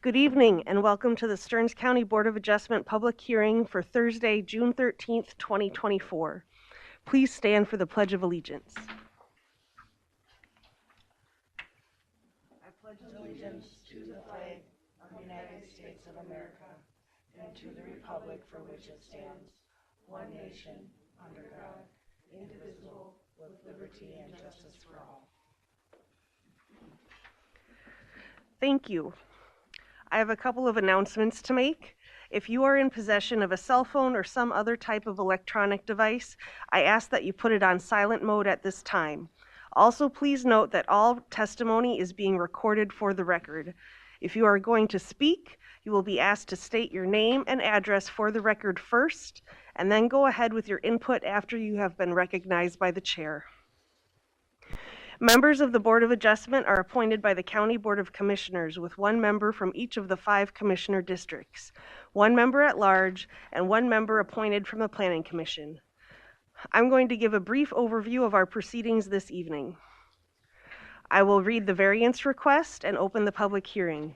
Good evening and welcome to the Stearns County Board of Adjustment public hearing for Thursday, June 13th, 2024. Please stand for the Pledge of Allegiance. I pledge allegiance to the flag of the United States of America and to the republic for which it stands, one nation, under God, indivisible, with liberty and justice for all. Thank you. I have a couple of announcements to make. If you are in possession of a cell phone or some other type of electronic device, I ask that you put it on silent mode at this time. Also, please note that all testimony is being recorded for the record. If you are going to speak, you will be asked to state your name and address for the record first, and then go ahead with your input after you have been recognized by the chair. Members of the Board of Adjustment are appointed by the County Board of Commissioners with one member from each of the 5 commissioner districts, one member at large, and one member appointed from the Planning Commission. I'm going to give a brief overview of our proceedings this evening. I will read the variance request and open the public hearing.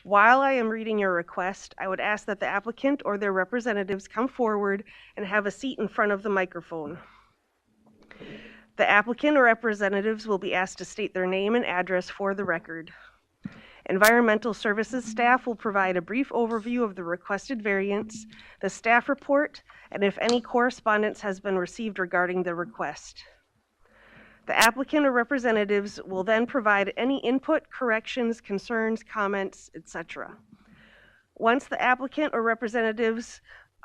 While I am reading your request, I would ask that the applicant or their representatives come forward and have a seat in front of the microphone. The applicant or representatives will be asked to state their name and address for the record. Environmental Services staff will provide a brief overview of the requested variance, the staff report, and if any correspondence has been received regarding the request. The applicant or representatives will then provide any input, corrections, concerns, comments, etc. Once the applicant or representatives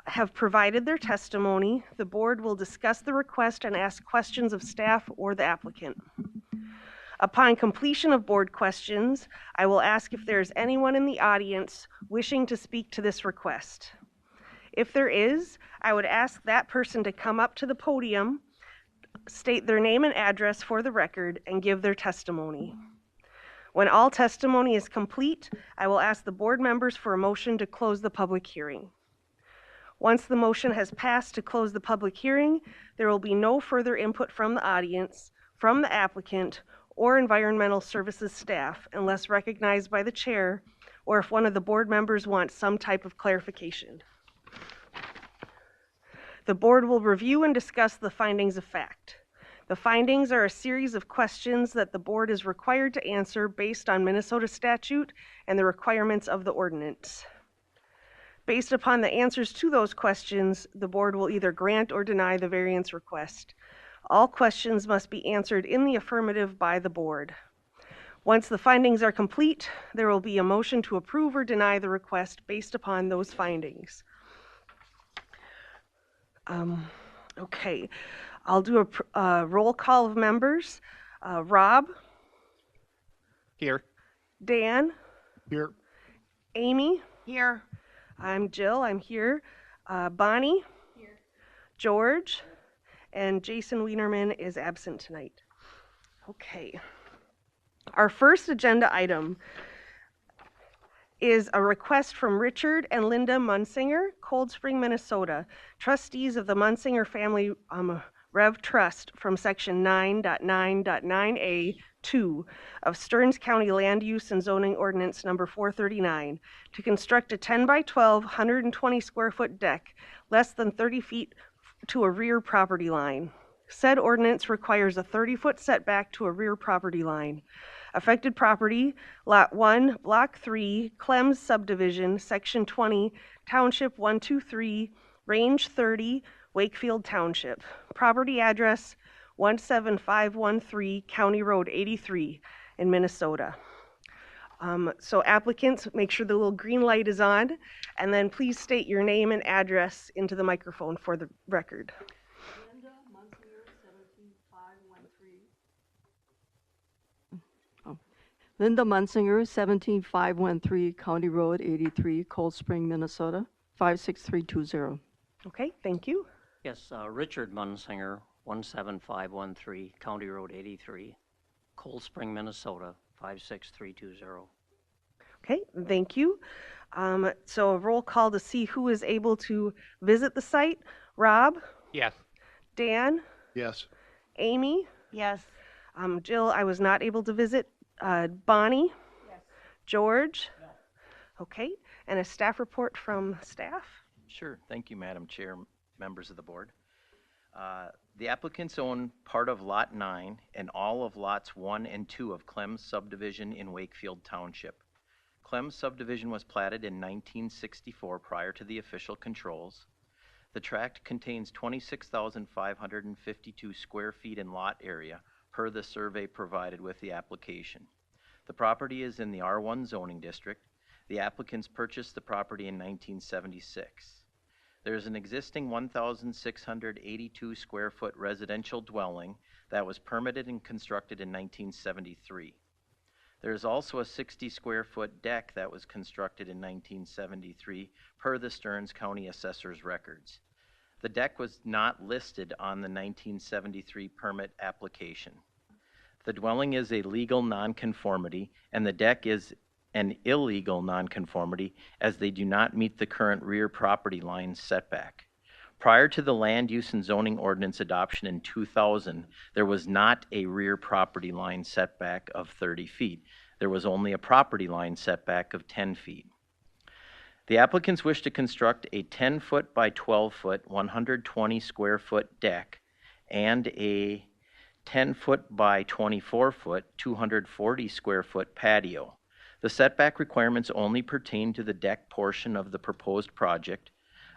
have provided their testimony, the board will discuss the request and ask questions of staff or the applicant. Upon completion of board questions, I will ask if there is anyone in the audience wishing to speak to this request. If there is, I would ask that person to come up to the podium, state their name and address for the record, and give their testimony. When all testimony is complete, I will ask the board members for a motion to close the public hearing. Once the motion has passed to close the public hearing, there will be no further input from the audience, from the applicant, or Environmental Services staff unless recognized by the chair or if one of the board members wants some type of clarification. The board will review and discuss the findings of fact. The findings are a series of questions that the board is required to answer based on Minnesota statute and the requirements of the ordinance. Based upon the answers to those questions, the board will either grant or deny the variance request. All questions must be answered in the affirmative by the board. Once the findings are complete, there will be a motion to approve or deny the request based upon those findings. Okay, I'll do a roll call of members. Rob? Here. Dan? Here. Amy? Here. I'm Jill, I'm here. Bonnie? Here. George? And Jason Wienerman is absent tonight. Okay. Our first agenda item is a request from Richard and Linda Munsinger, Cold Spring, Minnesota, trustees of the Munsinger Family Rev Trust from section 9.9.9A2 of Stearns County Land Use and Zoning Ordinance number 439 to construct a 10 by 12, 120 square foot deck less than 30 feet to a rear property line. Said ordinance requires a 30-foot setback to a rear property line. Affected property, Lot 1, Block 3, Clems Subdivision, Section 20, Township 123, Range 30, Wakefield Township. Property address 17513 County Road 83 in Minnesota. So applicants, make sure the little green light is on, and then please state your name and address into the microphone for the record. Linda Munsinger, 17513. Linda Munsinger, 17513 County Road 83, Cold Spring, Minnesota, 56320. Okay, thank you. Yes, Richard Munsinger, 17513 County Road 83, Cold Spring, Minnesota, 56320. Okay, thank you. So a roll call to see who is able to visit the site. Rob? Yes. Dan? Yes. Amy? Yes. Jill, I was not able to visit. Bonnie? Yes. George? No. Okay, and a staff report from staff? Sure. Thank you, Madam Chair, members of the board. The applicants own part of Lot 9 and all of Lots 1 and 2 of Clem's subdivision in Wakefield Township. Clem's subdivision was platted in 1964 prior to the official controls. The tract contains 26,552 square feet in lot area per the survey provided with the application. The property is in the R1 zoning district. The applicants purchased the property in 1976. There is an existing 1,682 square foot residential dwelling that was permitted and constructed in 1973. There is also a 60 square foot deck that was constructed in 1973 per the Stearns County Assessor's records. The deck was not listed on the 1973 permit application. The dwelling is a legal nonconformity and the deck is an illegal nonconformity as they do not meet the current rear property line setback. Prior to the land use and zoning ordinance adoption in 2000, there was not a rear property line setback of 30 feet. There was only a property line setback of 10 feet. The applicants wish to construct a 10-foot by 12-foot, 120 square foot deck and a 10-foot by 24-foot, 240 square foot patio. The setback requirements only pertain to the deck portion of the proposed project.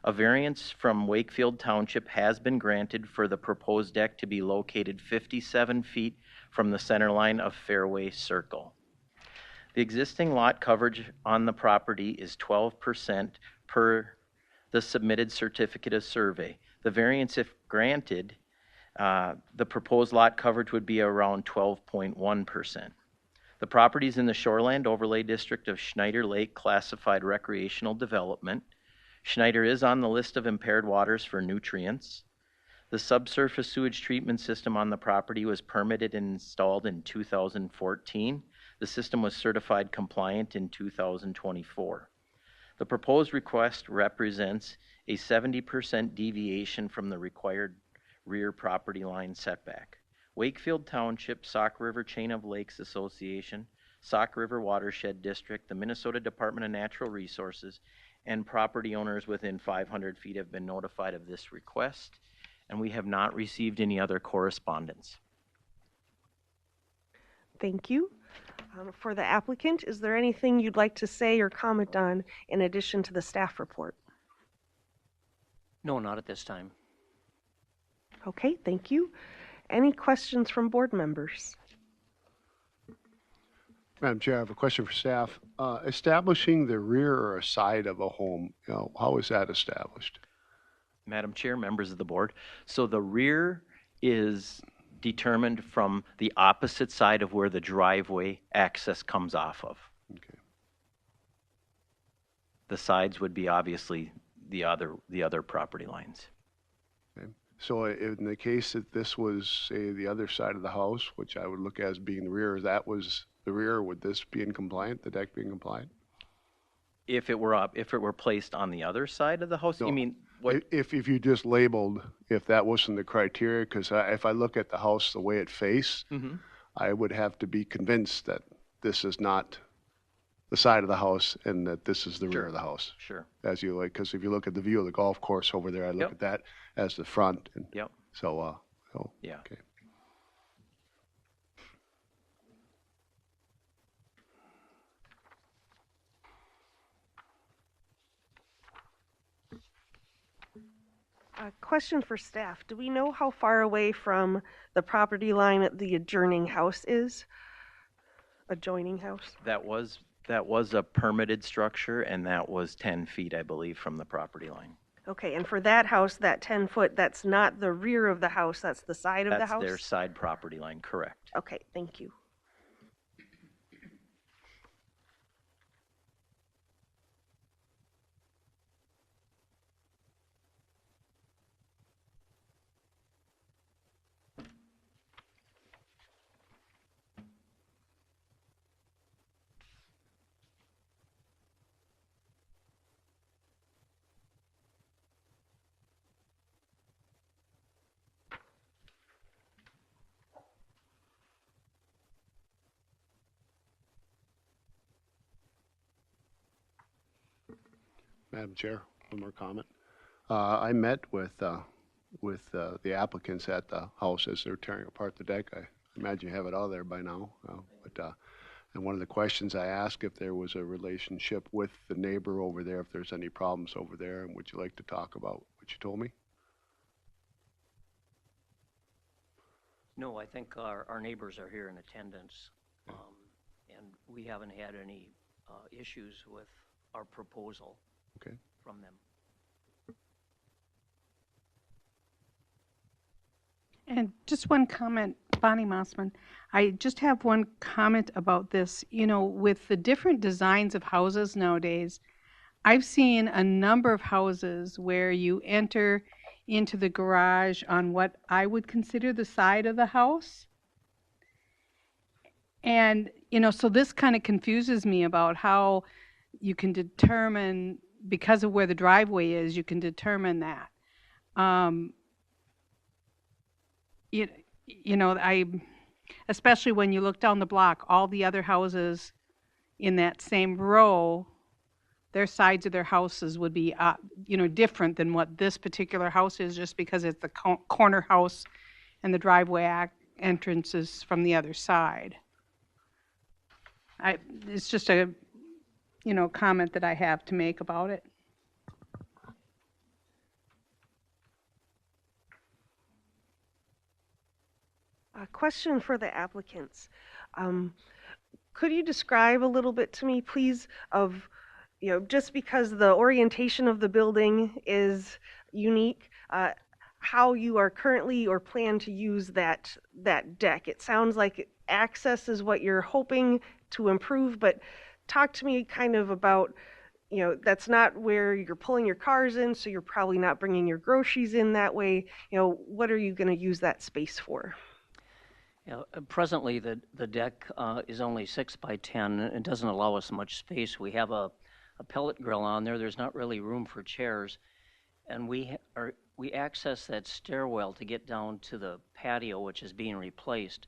A variance from Wakefield Township has been granted for the proposed deck to be located 57 feet from the center line of Fairway Circle. The existing lot coverage on the property is 12% per the submitted certificate of survey. The variance, if granted, the proposed lot coverage would be around 12.1%. The property is in the Shoreland Overlay District of Schneider Lake classified recreational development. Schneider is on the list of impaired waters for nutrients. The subsurface sewage treatment system on the property was permitted and installed in 2014. The system was certified compliant in 2024. The proposed request represents a 70% deviation from the required rear property line setback. Wakefield Township, Sauk River Chain of Lakes Association, Sauk River Watershed District, the Minnesota Department of Natural Resources, and property owners within 500 feet have been notified of this request, and we have not received any other correspondence. Thank you. For the applicant, is there anything you'd like to say or comment on in addition to the staff report? No, not at this time. Okay, thank you. Any questions from board members? Madam Chair, I have a question for staff. Establishing the rear or side of a home, how is that established? Madam Chair, members of the board, so the rear is determined from the opposite side of where the driveway access comes off of. Okay. The sides would be obviously the other property lines. Okay. So in the case that this was, say, the other side of the house, which I would look at as being the rear, that was the rear, would this be in compliant, the deck being compliant? If it were placed on the other side of the house, No. you mean what? If you just labeled, if that wasn't the criteria, because if I look at the house the way it faced, Mhm. I would have to be convinced that this is not the side of the house and that this is the rear Sure. of the house. Sure. As you like, because if you look at the view of the golf course over there, I look Yep. at that as the front. And Yep. so, Yeah. okay. A question for staff. Do we know how far away from the property line the adjoining house is? Adjoining house? That was a permitted structure, and that was 10 feet, I believe, from the property line. Okay, and for that house, that 10-foot, that's not the rear of the house, that's the side of the That's house? their side property line, correct. Okay, thank you. Madam Chair, one more comment. I met with the applicants at the house as they're tearing apart the deck. I imagine you have it all there by now. And one of the questions I asked if there was a relationship with the neighbor over there, if there's any problems over there, and would you like to talk about what you told me? No, I think our neighbors are here in attendance, and we haven't had any issues with our proposal Okay. from them. And just one comment, Bonnie Mossman. I just have one comment about this. You know, with the different designs of houses nowadays, I've seen a number of houses where you enter into the garage on what I would consider the side of the house. And, you know, so this kind of confuses me about how you can determine, because of where the driveway is, you can determine that. You know, especially when you look down the block, all the other houses in that same row, their sides of their houses would be, you know, different than what this particular house is, just because it's the corner house and the driveway entrance is from the other side. It's just a, you know, comment that I have to make about it. A question for the applicants. Could you describe a little bit to me, please, of, you know, just because the orientation of the building is unique, how you are currently or plan to use that deck? It sounds like access is what you're hoping to improve, but talk to me kind of about, you know, that's not where you're pulling your cars in, so you're probably not bringing your groceries in that way. You know, what are you going to use that space for? Yeah, presently, the deck is only 6 by 10. It doesn't allow us much space. We have a pellet grill on there. There's not really room for chairs, and we access that stairwell to get down to the patio, which is being replaced.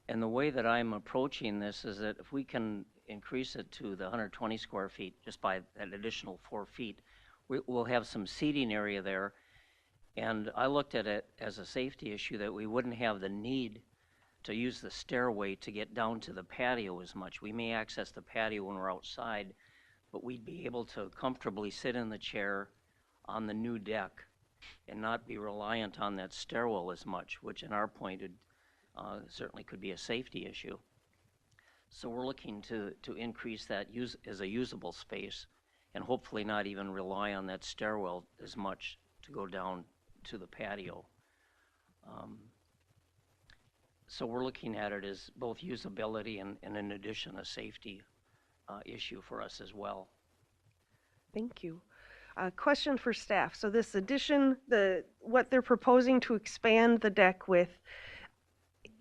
And the way that I'm approaching this is that if we can increase it to the 120 square feet just by that additional 4 feet, we'll have some seating area there. And I looked at it as a safety issue that we wouldn't have the need to use the stairway to get down to the patio as much. We may access the patio when we're outside, but we'd be able to comfortably sit in the chair on the new deck and not be reliant on that stairwell as much, which in our point certainly could be a safety issue. So we're looking to increase that as a usable space and hopefully not even rely on that stairwell as much to go down to the patio. So we're looking at it as both usability and in addition a safety issue for us as well. Thank you. Question for staff. So this addition, what they're proposing to expand the deck with,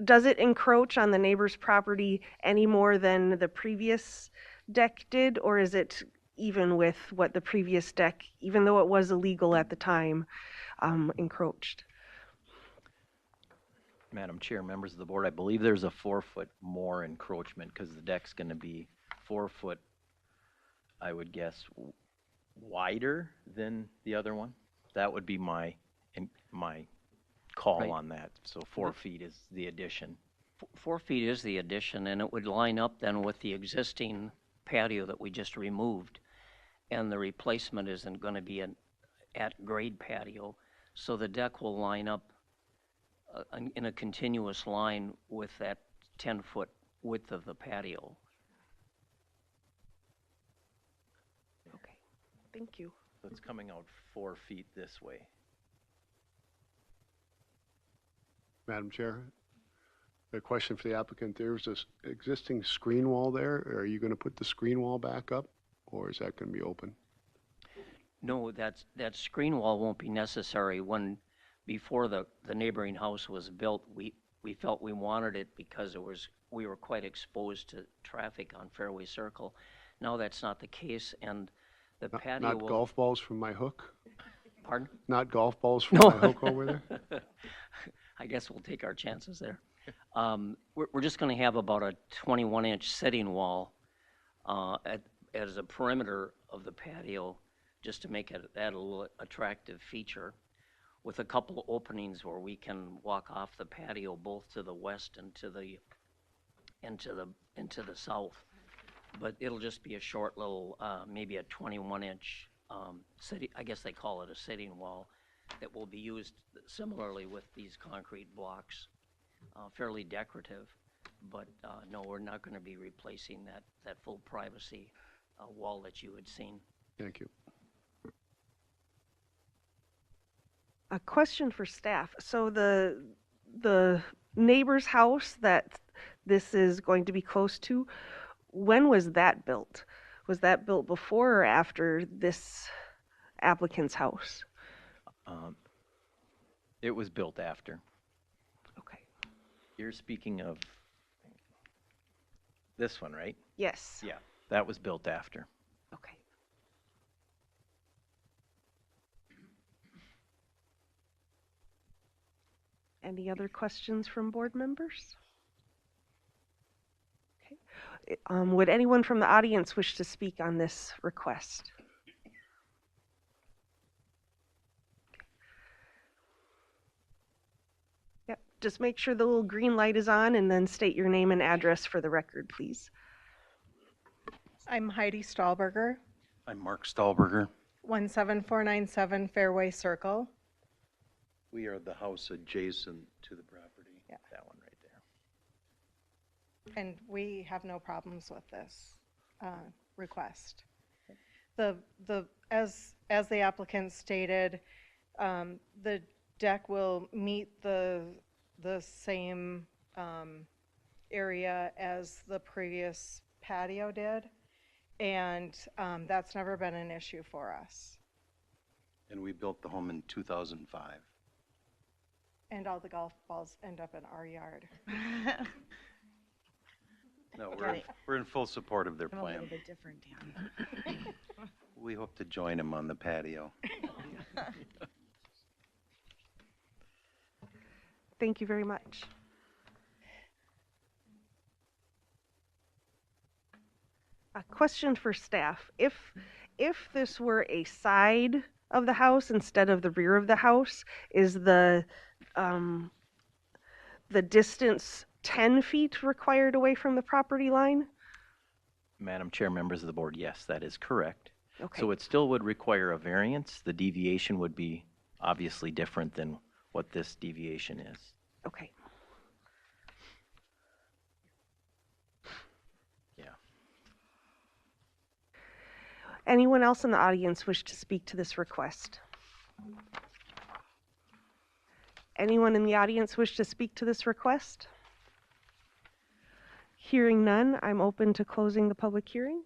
does it encroach on the neighbor's property any more than the previous deck did, or is it even with what the previous deck, even though it was illegal at the time, encroached? Madam Chair, members of the board, I believe there's a 4 foot more encroachment because the deck's going to be 4 foot, I would guess, wider than the other one. That would be my call Right. on that. So 4 feet is the addition. 4 feet is the addition, and it would line up then with the existing patio that we just removed. And the replacement isn't going to be an at-grade patio, so the deck will line up in a continuous line with that 10-foot width of the patio. Okay, thank you. So it's coming out 4 feet this way. Madam Chair, a question for the applicant. There's this existing screen wall there. Are you going to put the screen wall back up, or is that going to be open? No, that screen wall won't be necessary. Before the neighboring house was built, we felt we wanted it because we were quite exposed to traffic on Fairway Circle. Now that's not the case, and the patio Not will... golf balls from my hook? Pardon? Not golf balls from No. my hook over there? I guess we'll take our chances there. We're just going to have about a 21-inch sitting wall as a perimeter of the patio, just to make it add a little attractive feature, with a couple of openings where we can walk off the patio both to the west and to the south. But it'll just be a short little, maybe a 21-inch I guess they call it a sitting wall, that will be used similarly with these concrete blocks. Fairly decorative, but no, we're not going to be replacing that full privacy wall that you had seen. Thank you. A question for staff. So the neighbor's house that this is going to be close to, when was that built? Was that built before or after this applicant's house? It was built after. Okay. You're speaking of this one, right? Yes. Yeah, that was built after. Okay. Any other questions from board members? Okay. Would anyone from the audience wish to speak on this request? Yep, just make sure the little green light is on and then state your name and address for the record, please. I'm Heidi Stahlberger, I'm Mark Stahlberger. 17497 Fairway Circle. We are the house adjacent to the property. Yeah. That one right there. And we have no problems with this request. As the applicant stated, the deck will meet the same area as the previous patio did, and that's never been an issue for us. And we built the home in 2005. And all the golf balls end up in our yard. No, we're in full support of their I'm a little plan. bit different, Dan. We hope to join them on the patio. Thank you very much. A question for staff. If this were a side of the house instead of the rear of the house, is the distance 10 feet required away from the property line? Madam Chair, members of the board, yes, that is correct. Okay. So it still would require a variance. The deviation would be obviously different than what this deviation is. Okay. Yeah. Anyone else in the audience wish to speak to this request? Anyone in the audience wish to speak to this request? Hearing none, I'm open to closing the public hearing.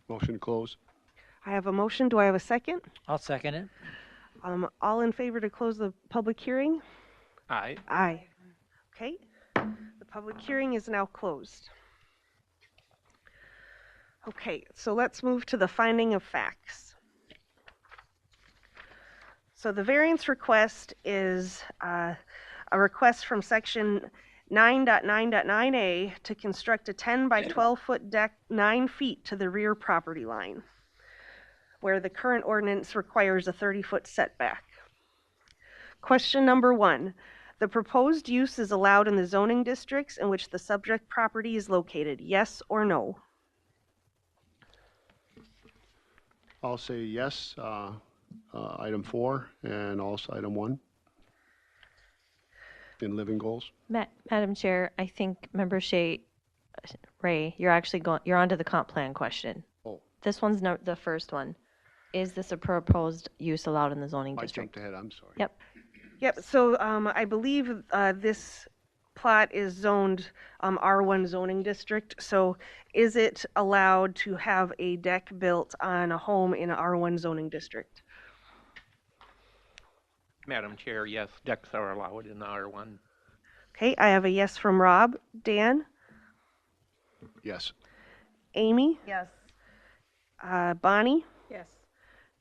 Motion to close. I have a motion. Do I have a second? I'll second it. All in favor to close the public hearing? Aye. Aye. Okay. The public hearing is now closed. Okay, so let's move to the finding of facts. So the variance request is a request from section 9.9.9A to construct a 10 by 12 foot deck 9 feet to the rear property line, where the current ordinance requires a 30-foot setback. Question number 1. The proposed use is allowed in the zoning districts in which the subject property is located, yes or no? I'll say yes, item 4, and also item 1 in living goals. Madam Chair, I think Member Ray, you're onto the comp plan question. Oh, This one's not the first one. Is this a proposed use allowed in the zoning I district? jumped ahead, I'm sorry. Yep. Yep, so I believe this plot is zoned R1 zoning district. So is it allowed to have a deck built on a home in an R1 zoning district? Madam Chair, yes, decks are allowed in the R1. Okay, I have a yes from Rob. Dan? Yes. Amy? Yes. Bonnie? Yes.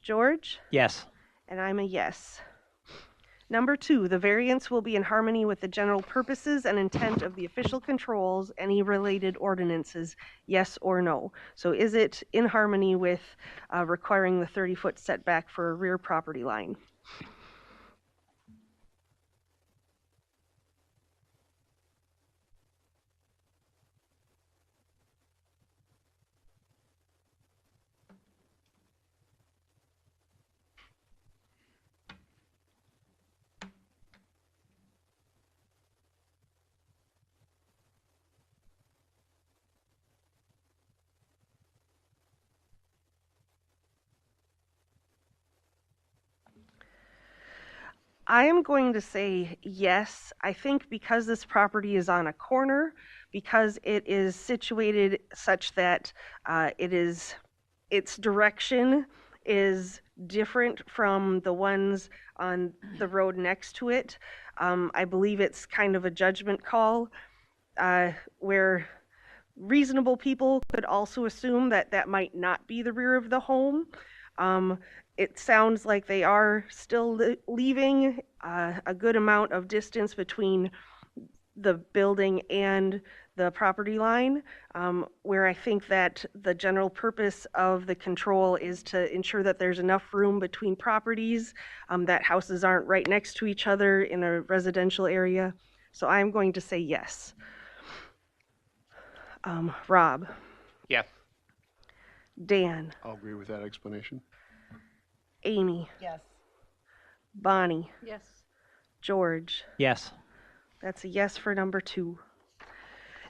George? Yes. And I'm a yes. Number 2, the variance will be in harmony with the general purposes and intent of the official controls, any related ordinances, yes or no. So is it in harmony with requiring the 30-foot setback for a rear property line? I am going to say yes. I think because this property is on a corner, because it is situated such that its direction is different from the ones on the road next to it. I believe it's kind of a judgment call where reasonable people could also assume that that might not be the rear of the home. It sounds like they are still leaving a good amount of distance between the building and the property line, where I think that the general purpose of the control is to ensure that there's enough room between properties, that houses aren't right next to each other in a residential area. So I'm going to say yes. Rob? Yes. Dan? I'll agree with that explanation. Amy? Yes. Bonnie? Yes. George? Yes. That's a yes for number 2.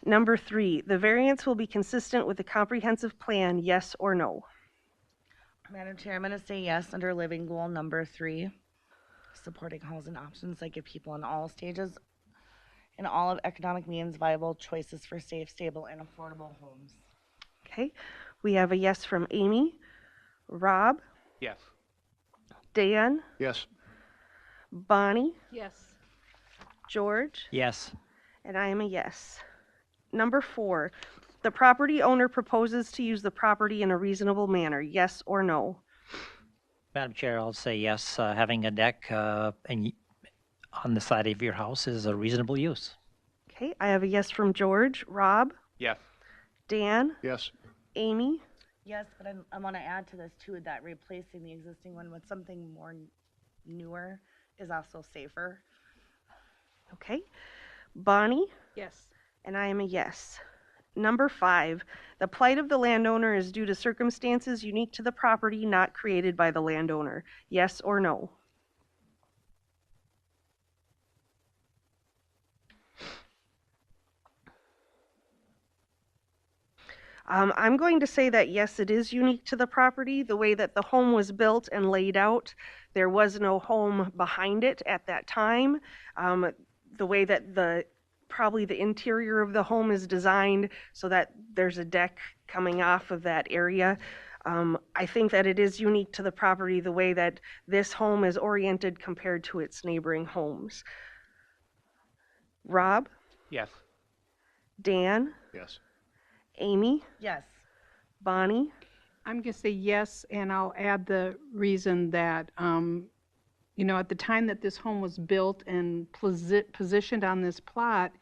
Number 3, the variance will be consistent with the comprehensive plan, yes or no? Madam Chair, I'm going to say yes under living goal number 3, supporting housing options that give people in all stages and all of economic means viable choices for safe, stable, and affordable homes. Okay, we have a yes from Amy. Rob? Yes. Dan? Yes. Bonnie? Yes. George? Yes. And I am a yes. Number 4, the property owner proposes to use the property in a reasonable manner, yes or no? Madam Chair, I'll say yes. Having a deck on the side of your house is a reasonable use. Okay, I have a yes from George. Rob? Yes. Dan? Yes. Amy? Yes, but I want to add to this too that replacing the existing one with something more newer is also safer. Okay. Bonnie? Yes. And I am a yes. Number 5, the plight of the landowner is due to circumstances unique to the property, not created by the landowner, yes or no? I'm going to say that yes, it is unique to the property. The way that the home was built and laid out, there was no home behind it at that time. The way that probably the interior of the home is designed so that there's a deck coming off of that area. I think that it is unique to the property the way that this home is oriented compared to its neighboring homes. Rob? Yes. Dan? Yes. Amy? Yes. Bonnie? I'm going to say yes, and I'll add the reason that, at the time that this home was built and positioned on this plot,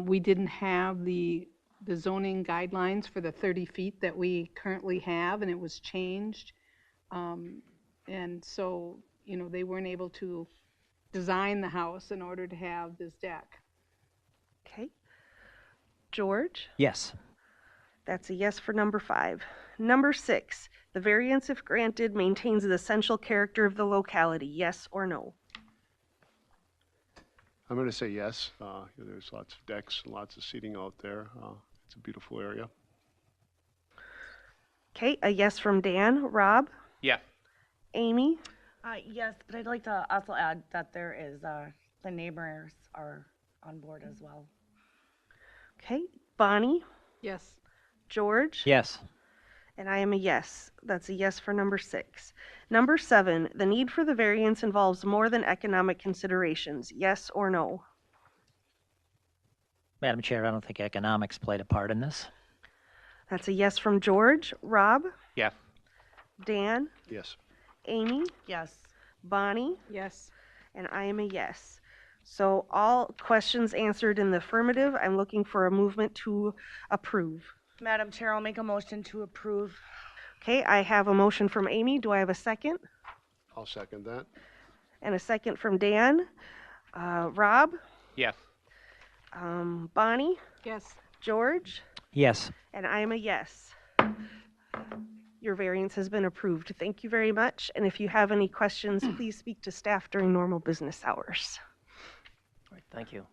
we didn't have the zoning guidelines for the 30 feet that we currently have, and it was changed. And so, they weren't able to design the house in order to have this deck. Okay. George? Yes. That's a yes for number 5. Number 6, the variance, if granted, maintains the essential character of the locality, yes or no? I'm going to say yes. There's lots of decks and lots of seating out there. It's a beautiful area. Okay, a yes from Dan. Rob? Yes. Amy? Yes, but I'd like to also add that there is, the neighbors are on board as well. Okay, Bonnie? Yes. George? Yes. And I am a yes. That's a yes for number 6. Number 7, the need for the variance involves more than economic considerations, yes or no? Madam Chair, I don't think economics played a part in this. That's a yes from George. Rob? Yes. Dan? Yes. Amy? Yes. Bonnie? Yes. and I am a yes. So all questions answered in the affirmative. I'm looking for a movement to approve. Madam Chair, I'll make a motion to approve. Okay, I have a motion from Amy. Do I have a second? I'll second that. And a second from Dan. Rob? Yes. Bonnie? Yes. George? Yes. And I am a yes. Your variance has been approved. Thank you very much. And if you have any questions, please speak to staff during normal business hours. All right, thank you.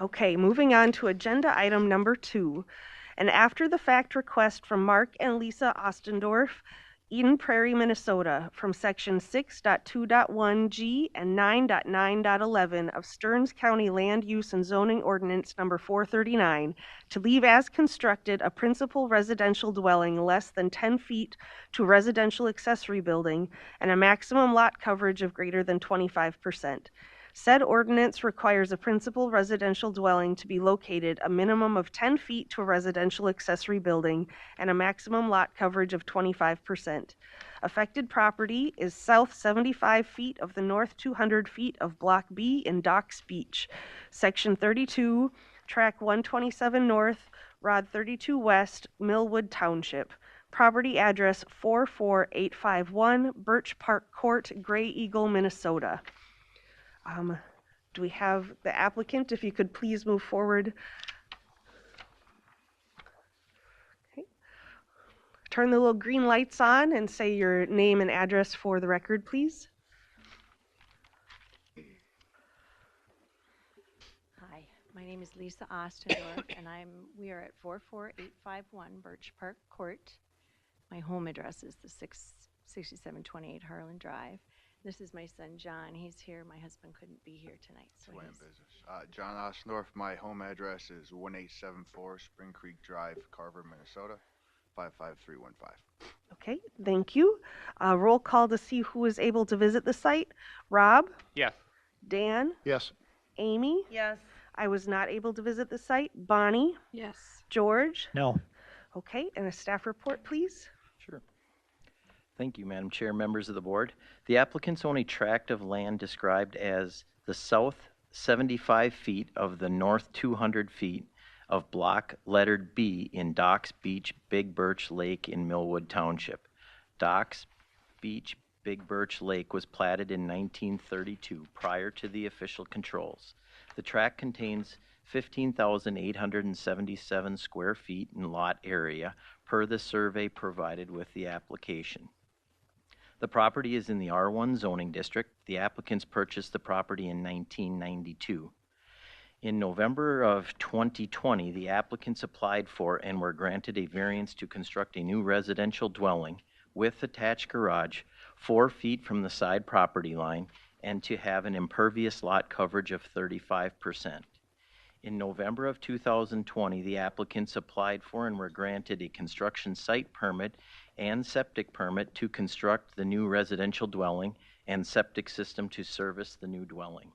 Okay, moving on to agenda item number 2. An after-the-fact request from Mark and Lisa Ostendorf, Eden Prairie, Minnesota, from Section 6.2.1G and 9.9.11 of Stearns County Land Use and Zoning Ordinance Number 439 to leave as constructed a principal residential dwelling less than 10 feet to residential accessory building and a maximum lot coverage of greater than 25%. Said ordinance requires a principal residential dwelling to be located a minimum of 10 feet to a residential accessory building and a maximum lot coverage of 25%. Affected property is south 75 feet of the north 200 feet of Block B in Docks Beach, Section 32, Track 127 North, Rod 32 West, Millwood Township. Property address 44851 Birch Park Court, Gray Eagle, Minnesota. Do we have the applicant? If you could please move forward. Okay. Turn the little green lights on and say your name and address for the record, please. Hi, my name is Lisa Ostendorf, and we are at 44851 Birch Park Court. My home address is the 6728 Harlan Drive. This is my son, John. He's here. My husband couldn't be here tonight. So John Ostendorf. My home address is 1874 Spring Creek Drive, Carver, Minnesota, 55315. Okay, thank you. Roll call to see who is able to visit the site. Rob? Yes. Dan? Yes. Amy? Yes. I was not able to visit the site. Bonnie? Yes. George? No. Okay, and a staff report, please. Sure. Thank you, Madam Chair, members of the board. The applicant's only tract of land described as the south 75 feet of the north 200 feet of block lettered B in Docks Beach, Big Birch Lake in Millwood Township. Docks Beach, Big Birch Lake was platted in 1932 prior to the official controls. The tract contains 15,877 square feet in lot area per the survey provided with the application. The property is in the R1 zoning district. The applicants purchased the property in 1992. In November of 2020, the applicants applied for and were granted a variance to construct a new residential dwelling with attached garage 4 feet from the side property line and to have an impervious lot coverage of 35%. In November of 2020, the applicants applied for and were granted a construction site permit and septic permit to construct the new residential dwelling and septic system to service the new dwelling.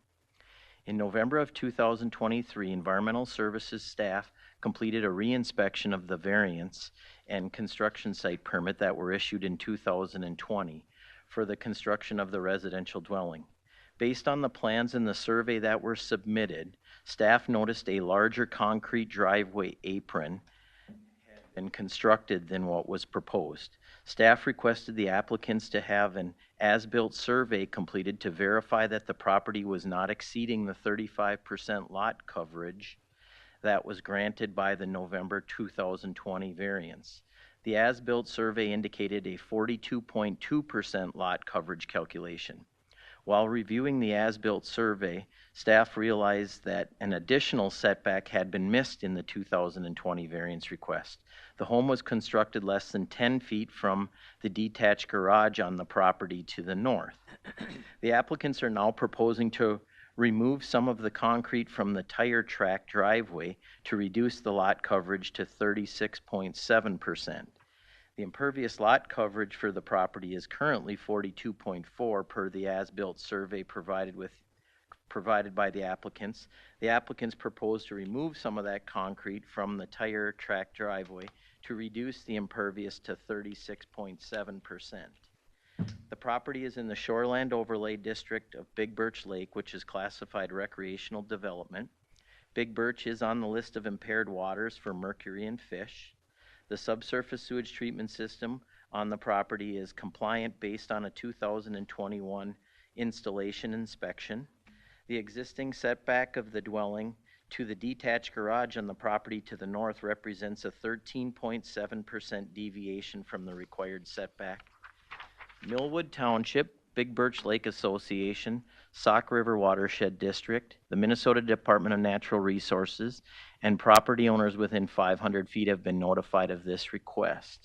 In November of 2023, Environmental Services staff completed a reinspection of the variance and construction site permit that were issued in 2020 for the construction of the residential dwelling. Based on the plans in the survey that were submitted, staff noticed a larger concrete driveway apron had been constructed than what was proposed. Staff requested the applicants to have an as-built survey completed to verify that the property was not exceeding the 35% lot coverage that was granted by the November 2020 variance. The as-built survey indicated a 42.2% lot coverage calculation. While reviewing the as-built survey, staff realized that an additional setback had been missed in the 2020 variance request. The home was constructed less than 10 feet from the detached garage on the property to the north. The applicants are now proposing to remove some of the concrete from the tire track driveway to reduce the lot coverage to 36.7%. The impervious lot coverage for the property is currently 42.4 per the as-built survey provided by the applicants. The applicants propose to remove some of that concrete from the tire track driveway to reduce the impervious to 36.7%. The property is in the Shoreland Overlay District of Big Birch Lake, which is classified recreational development. Big Birch is on the list of impaired waters for mercury and fish. The subsurface sewage treatment system on the property is compliant based on a 2021 installation inspection. The existing setback of the dwelling to the detached garage on the property to the north represents a 13.7% deviation from the required setback. Millwood Township, Big Birch Lake Association, Sauk River Watershed District, the Minnesota Department of Natural Resources, and property owners within 500 feet have been notified of this request.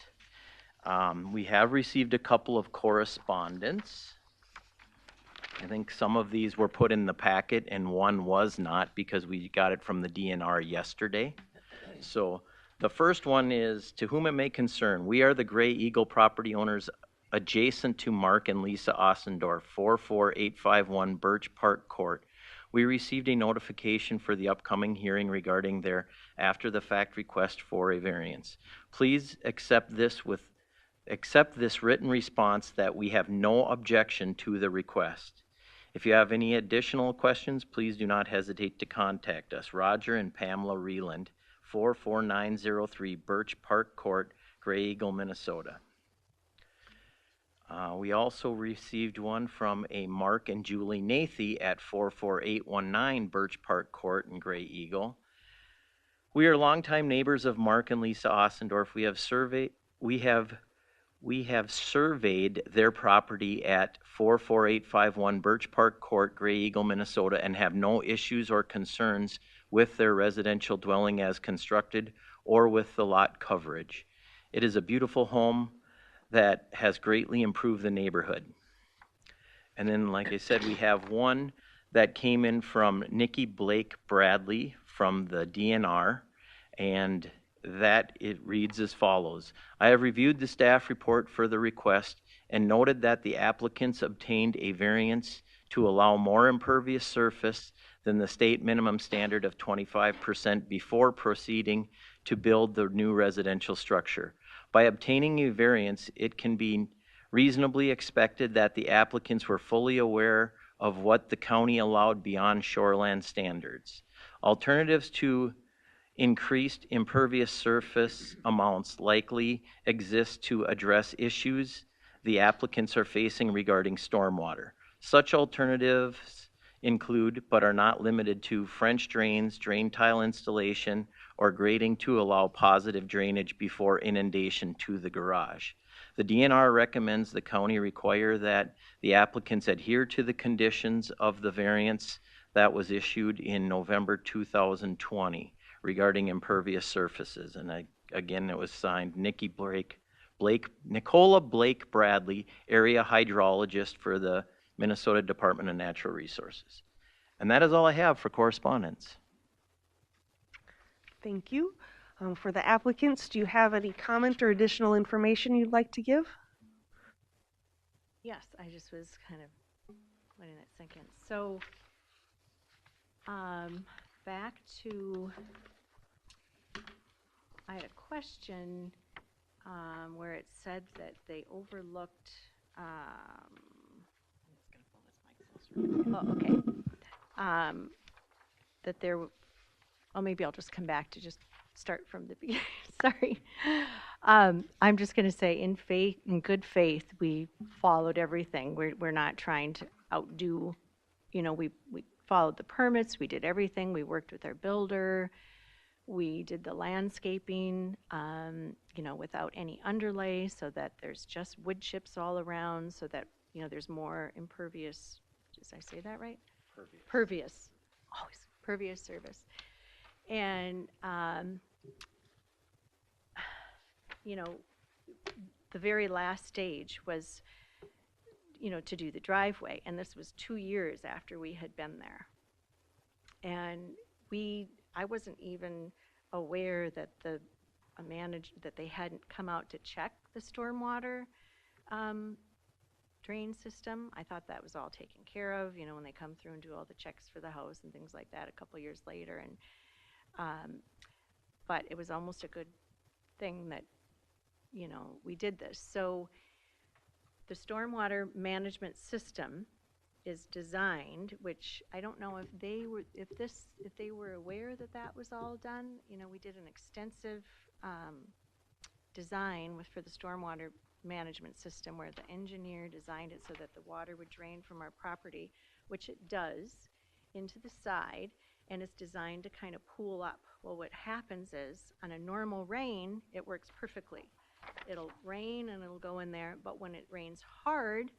We have received a couple of correspondence. I think some of these were put in the packet and one was not because we got it from the DNR yesterday. So the first one is, to whom it may concern, we are the Gray Eagle property owners adjacent to Mark and Lisa Ossendorf, 44851 Birch Park Court. We received a notification for the upcoming hearing regarding their after-the-fact request for a variance. Please accept this written response that we have no objection to the request. If you have any additional questions, please do not hesitate to contact us. Roger and Pamela Reland, 44903 Birch Park Court, Gray Eagle, Minnesota. We also received one from a Mark and Julie Nathy at 44819 Birch Park Court in Gray Eagle. We are longtime neighbors of Mark and Lisa Ossendorf. We have surveyed their property at 44851 Birch Park Court, Gray Eagle, Minnesota, and have no issues or concerns with their residential dwelling as constructed or with the lot coverage. It is a beautiful home that has greatly improved the neighborhood. And then, like I said, we have one that came in from Nikki Blake Bradley from the DNR, and that it reads as follows. I have reviewed the staff report for the request and noted that the applicants obtained a variance to allow more impervious surface than the state minimum standard of 25% before proceeding to build the new residential structure. By obtaining a variance, it can be reasonably expected that the applicants were fully aware of what the county allowed beyond shoreland standards. Alternatives to increased impervious surface amounts likely exist to address issues the applicants are facing regarding stormwater. Such alternatives include, but are not limited to, French drains, drain tile installation, or grading to allow positive drainage before inundation to the garage. The DNR recommends the county require that the applicants adhere to the conditions of the variance that was issued in November 2020 regarding impervious surfaces. And again, it was signed Nicola Blake Bradley, area hydrologist for the Minnesota Department of Natural Resources. And that is all I have for correspondence. Thank you. For the applicants, do you have any comment or additional information you'd like to give? Yes, I just was kind of letting that sink in. So, back to, I had a question where it said that they overlooked, that there, oh, maybe I'll just come back to just start from the beginning. Sorry. I'm just going to say, in good faith, we followed everything. We're not trying to outdo, we followed the permits, we did everything. We worked with our builder. We did the landscaping, without any underlay, so that there's just wood chips all around, so that, there's more impervious, did I say that right? Pervious. Always pervious surface. And, the very last stage was, to do the driveway. And this was 2 years after we had been there. And I wasn't even aware that that they hadn't come out to check the stormwater drain system. I thought that was all taken care of, when they come through and do all the checks for the house and things like that a couple years later. And but it was almost a good thing that, you know, we did this. So the stormwater management system is designed, which I don't know if they were, if they were aware that that was all done. You know, we did an extensive design for the stormwater management system where the engineer designed it so that the water would drain from our property, which it does, into the side, and it's designed to kind of pool up. Well, what happens is on a normal rain, it works perfectly. It'll rain and it'll go in there, but when it rains hard,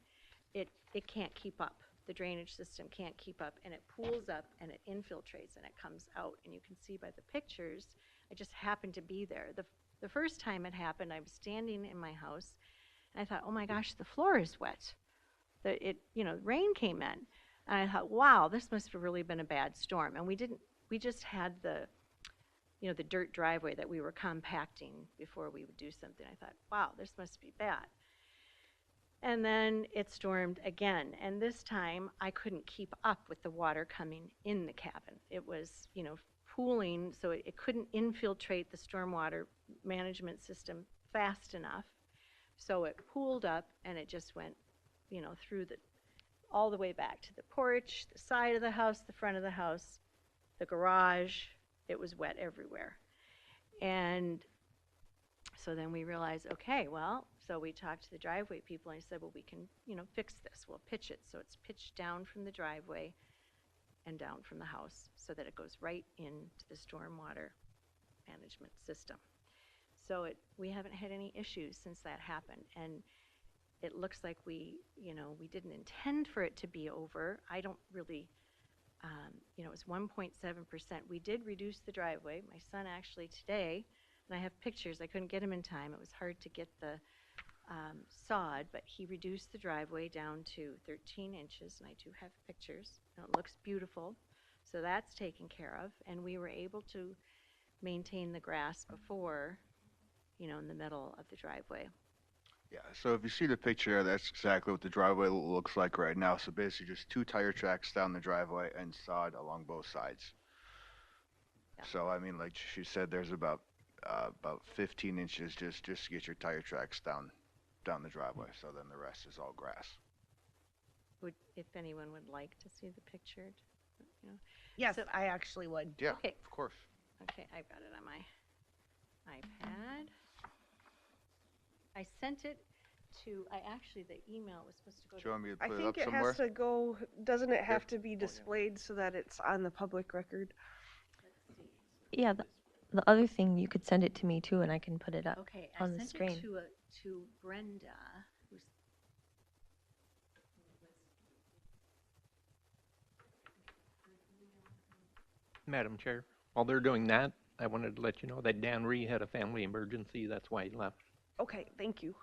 it can't keep up. The drainage system can't keep up, and it pools up and it infiltrates and it comes out. And you can see by the pictures, I just happened to be there. The first time it happened, I was standing in my house and I thought, oh my gosh, the floor is wet. Rain came in. And I thought, wow, this must have really been a bad storm. And we just had the dirt driveway that we were compacting before we would do something. I thought, wow, this must be bad. And then it stormed again. And this time I couldn't keep up with the water coming in the cabin. It was, pooling, so it couldn't infiltrate the stormwater management system fast enough. So it pooled up and it just went, through all the way back to the porch, the side of the house, the front of the house, the garage. It was wet everywhere. And so then we realized, okay, well, so we talked to the driveway people and I said, well, we can, fix this. We'll pitch it so it's pitched down from the driveway and down from the house so that it goes right into the stormwater management system. So we haven't had any issues since that happened. And it looks like we didn't intend for it to be over. I don't really, it was 1.7%. We did reduce the driveway. My son actually today, and I have pictures, I couldn't get him in time. It was hard to get the sod, but he reduced the driveway down to 13 inches, and I do have pictures. And it looks beautiful. So that's taken care of, and we were able to maintain the grass before, in the middle of the driveway. Yeah, so if you see the picture, that's exactly what the driveway looks like right now. So basically just 2 tire tracks down the driveway and sod along both sides. Yeah. So, I mean, like she said, there's about 15 inches just to get your tire tracks down the driveway. So then the rest is all grass. If anyone would like to see the picture, Yes, so, I actually would. Yeah, okay. Of course. Okay, I've got it on my iPad. I sent it to, the email was supposed to go Do you want me to I put it up think it somewhere? has to go, doesn't it have to be displayed so that it's on the public record? Yeah, the other thing, you could send it to me too, and I can put it up Okay, on I the sent screen. it to Brenda, who's Madam Chair, while they're doing that, I wanted to let you know that Dan Ree had a family emergency. That's why he left. Okay, thank you.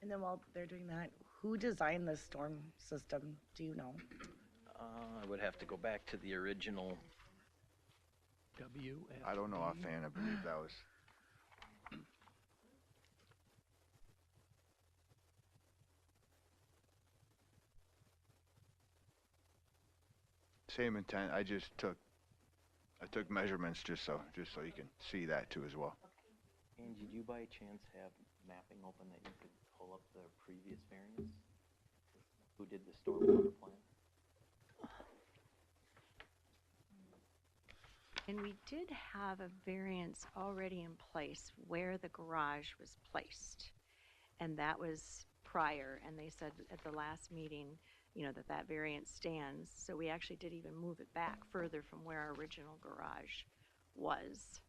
And then while they're doing that, who designed the storm system? Do you know? I would have to go back to the original. I don't know offhand. I believe that was. Same intent. I took measurements just so you can see that too as well. And did you by chance have mapping open that you could pull up the previous variance? Who did the stormwater plan? And we did have a variance already in place where the garage was placed. And that was prior, and they said at the last meeting, that variance stands. So we actually did even move it back further from where our original garage was.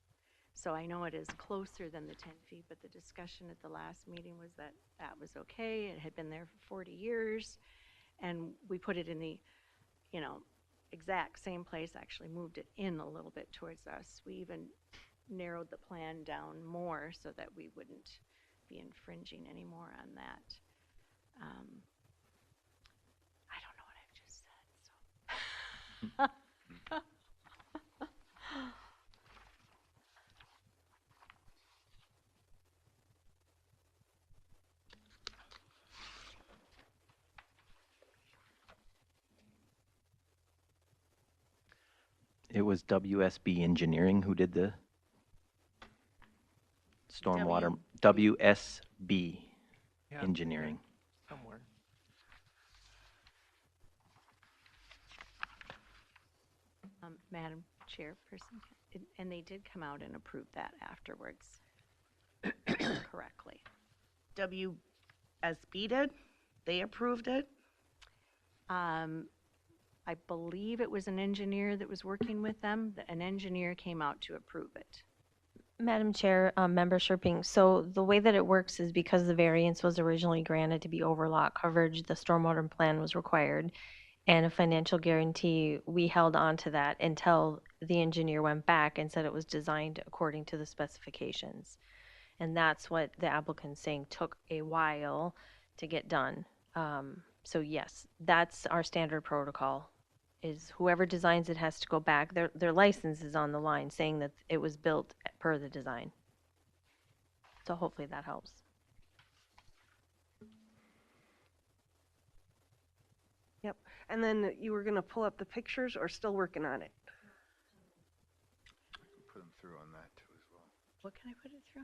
So I know it is closer than the 10 feet, but the discussion at the last meeting was that that was okay. It had been there for 40 years, and we put it in the, exact same place, actually moved it in a little bit towards us. We even narrowed the plan down more so that we wouldn't be infringing anymore on that. I don't know what I've just said, so. It was WSB Engineering who did the stormwater. WSB Yeah, Engineering. somewhere. Madam Chairperson, and they did come out and approve that afterwards correctly. WSB did? They approved it? I believe it was an engineer that was working with them. An engineer came out to approve it. Madam Chair, Member Sherping, so the way that it works is because the variance was originally granted to be over lot coverage, the stormwater plan was required, and a financial guarantee, we held on to that until the engineer went back and said it was designed according to the specifications. And that's what the applicant's saying took a while to get done. So yes, that's our standard protocol, is whoever designs it has to go back. Their license is on the line saying that it was built per the design. So hopefully that helps. Yep. And then you were going to pull up the pictures or still working on it? Put them through on that too as well. What can I put it through?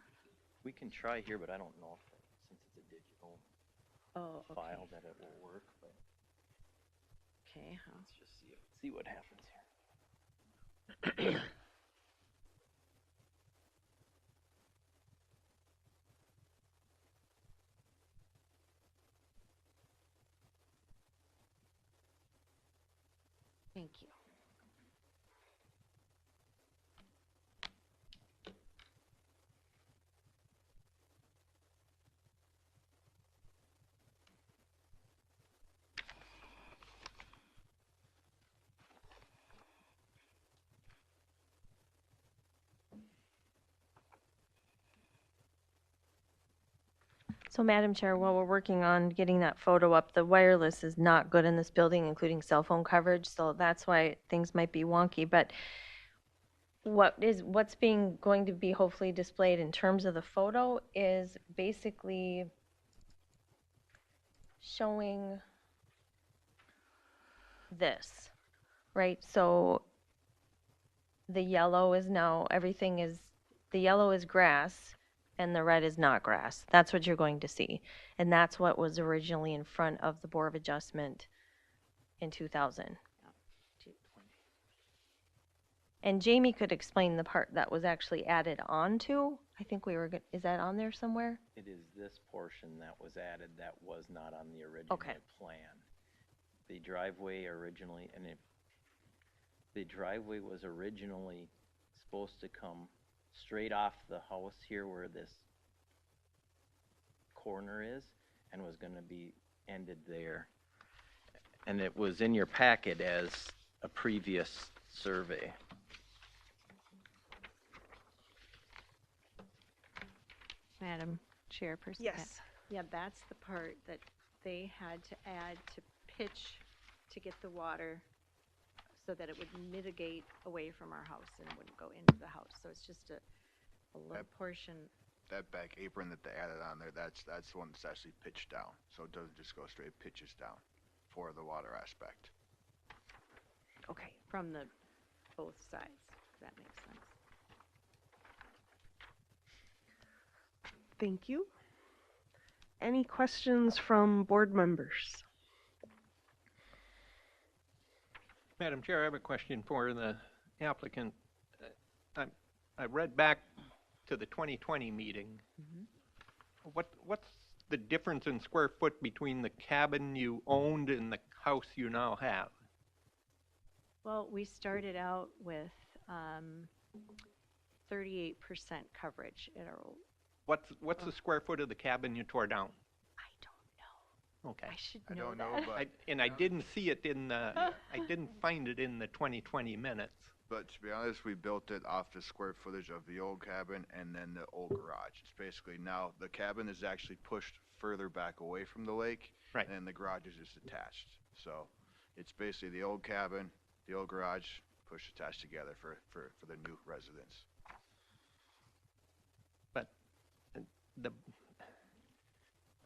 We can try here, but I don't know if, since it's a digital file, that it will work. But Okay. let's just see what happens here. Thank you. So Madam Chair, while we're working on getting that photo up, the wireless is not good in this building, including cell phone coverage, so that's why things might be wonky. But what's going to be hopefully displayed in terms of the photo is basically showing this, right? So the yellow is now, the yellow is grass and the red is not grass. That's what you're going to see. And that's what was originally in front of the Board of Adjustment in 2000. And Jamie could explain the part that was actually added on to. I think is that on there somewhere? It is this portion that was added that was not on the original plan. The driveway originally, the driveway was originally supposed to come straight off the house here where this corner is, and was going to be ended there. And it was in your packet as a previous survey. Madam Chairperson? Yes. Yeah, that's the part that they had to add to pitch to get the water so that it would mitigate away from our house and wouldn't go into the house. So it's just a little portion. That back apron that they added on there, that's the one that's actually pitched down. So it doesn't just go straight, it pitches down for the water aspect. Okay. From both sides, if that makes sense. Thank you. Any questions from board members? Madam Chair, I have a question for the applicant. I read back to the 2020 meeting. What's the difference in square foot between the cabin you owned and the house you now have? Well, we started out with 38% coverage at our old. What's the square foot of the cabin you tore down? I don't know. Okay. I should I know don't that. know, but I didn't see it in the, I didn't find it in the 2020 minutes. But to be honest, we built it off the square footage of the old cabin and then the old garage. It's basically now the cabin is actually pushed further back away from the lake, Right. and the garage is just attached. So it's basically the old cabin, the old garage, pushed attached together for the new residents. But the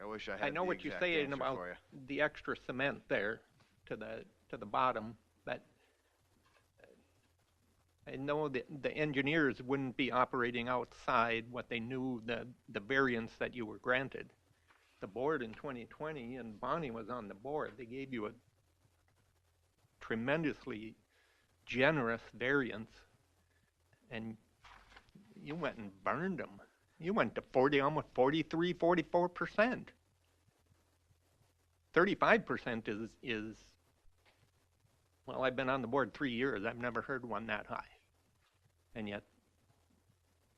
I wish I had I know the what you're exact saying answer about for you. the extra cement there to the bottom, but I know that the engineers wouldn't be operating outside what they knew the variance that you were granted. The board in 2020, and Bonnie was on the board, they gave you a tremendously generous variance, and you went and burned them. You went to 40, almost 43, 44%. 35% is, well, I've been on the board 3 years. I've never heard one that high. And yet,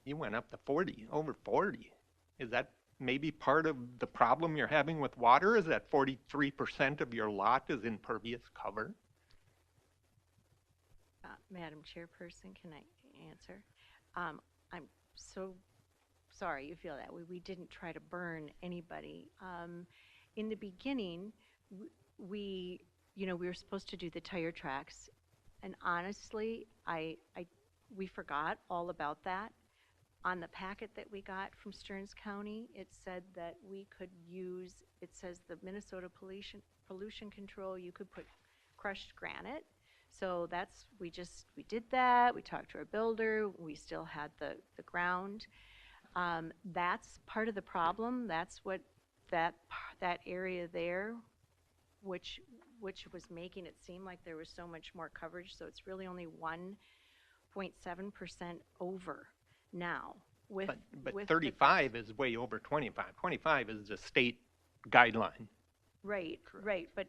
you went up to 40, over 40. Is that maybe part of the problem you're having with water? Is that 43% of your lot is impervious cover? Madam Chairperson, can I answer? I'm so sorry you feel that way. We didn't try to burn anybody. In the beginning, we were supposed to do the tire tracks, and honestly, we forgot all about that. On the packet that we got from Stearns County, it said that we could use, it says the Minnesota Pollution Control, you could put crushed granite. So we did that. We talked to our builder. We still had the ground. That's part of the problem. That's what that area there, which was making it seem like there was so much more coverage. So it's really only 1.7% over now. But 35 is way over 25. 25 is the state guideline. Right, Correct. right. But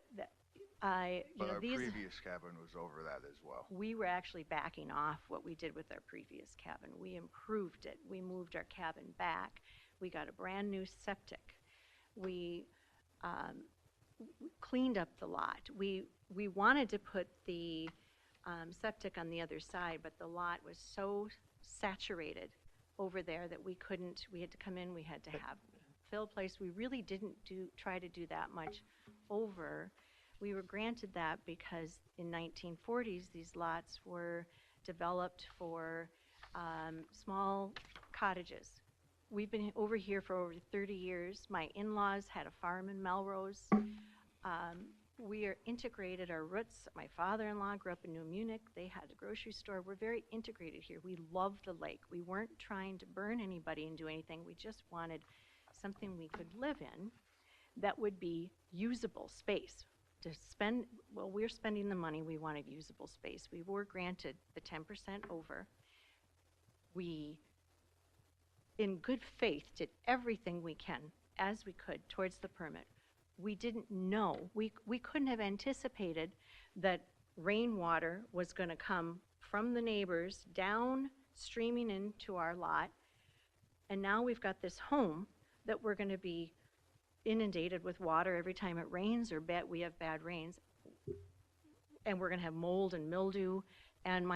But our previous cabin was over that as well. we were actually backing off what we did with our previous cabin. We improved it. We moved our cabin back. We got a brand new septic. We cleaned up the lot. We wanted to put the septic on the other side, but the lot was so saturated over there that we couldn't. We had to come in. We had to have fill place. We really didn't try to do that much over. We were granted that because in 1940s, these lots were developed for small cottages. We've been over here for over 30 years. My in-laws had a farm in Melrose. We are integrated, our roots. My father-in-law grew up in New Munich. They had a grocery store. We're very integrated here. We love the lake. We weren't trying to burn anybody and do anything. We just wanted something we could live in that would be usable space. We're spending the money, we wanted usable space. We were granted the 10% over. We, in good faith, did everything we can, as we could, towards the permit. We didn't know, we couldn't have anticipated that rainwater was going to come from the neighbors down, streaming into our lot. And now we've got this home that we're going to be inundated with water every time it rains, or we have bad rains, and we're going to have mold and mildew. And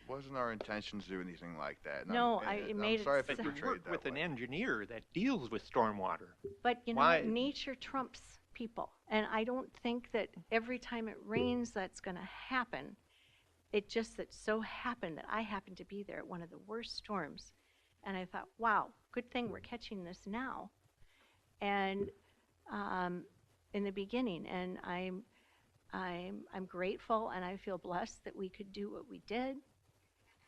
Wasn't our intention to do anything like that. No, it made it. I'm sorry if it But you portrayed work that with way. an engineer that deals with stormwater. But you know, Why- nature trumps people, and I don't think that every time it rains that's going to happen. It just so happened that I happened to be there at one of the worst storms, and I thought, wow, good thing we're catching this now. And in the beginning, and I'm grateful, and I feel blessed that we could do what we did.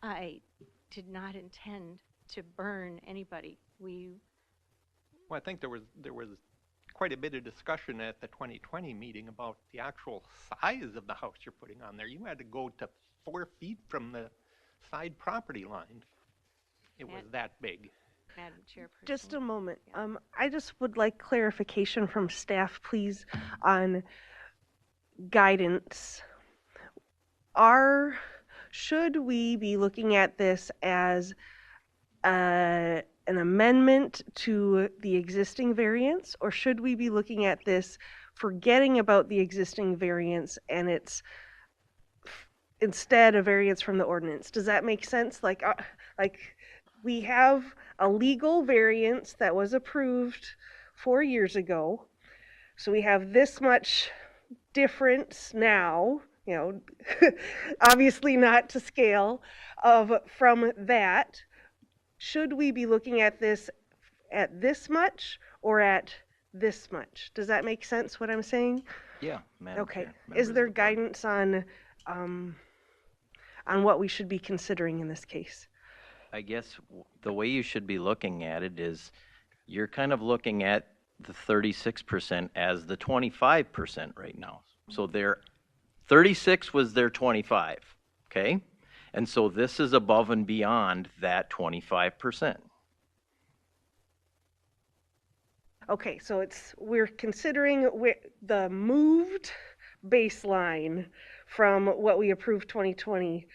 I did not intend to burn anybody. Well, I think there was quite a bit of discussion at the 2020 meeting about the actual size of the house you're putting on there. You had to go to 4 feet from the side property line. It was that big. Madam Chairperson. Just a moment. I just would like clarification from staff, please, on guidance. Should we be looking at this as an amendment to the existing variance, or should we be looking at this forgetting about the existing variance and it's instead a variance from the ordinance? Does that make sense? Like we have a legal variance that was approved 4 years ago. So we have this much difference now, obviously not to scale from that. Should we be looking at this at this much or at this much? Does that make sense what I'm saying? Yeah, Madam Okay. Chair, Is members there of the board. guidance on on what we should be considering in this case. I guess the way you should be looking at it is you're kind of looking at the 36% as the 25% right now. So their 36 was their 25, okay? And so this is above and beyond that 25%. Okay, so we're considering the moved baseline from what we approved 2020.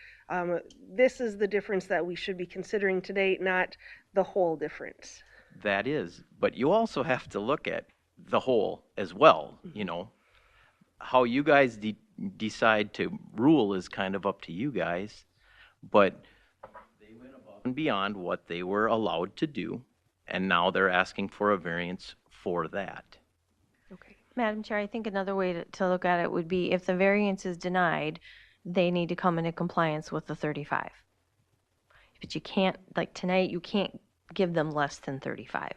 This is the difference that we should be considering today, not the whole difference. That is, but you also have to look at the whole as well, you know. How you guys decide to rule is kind of up to you guys, but they went above and beyond what they were allowed to do, and now they're asking for a variance for that. Okay. Madam Chair, I think another way to look at it would be if the variance is denied, they need to come into compliance with the 35. But you can't, like tonight, you can't give them less than 35.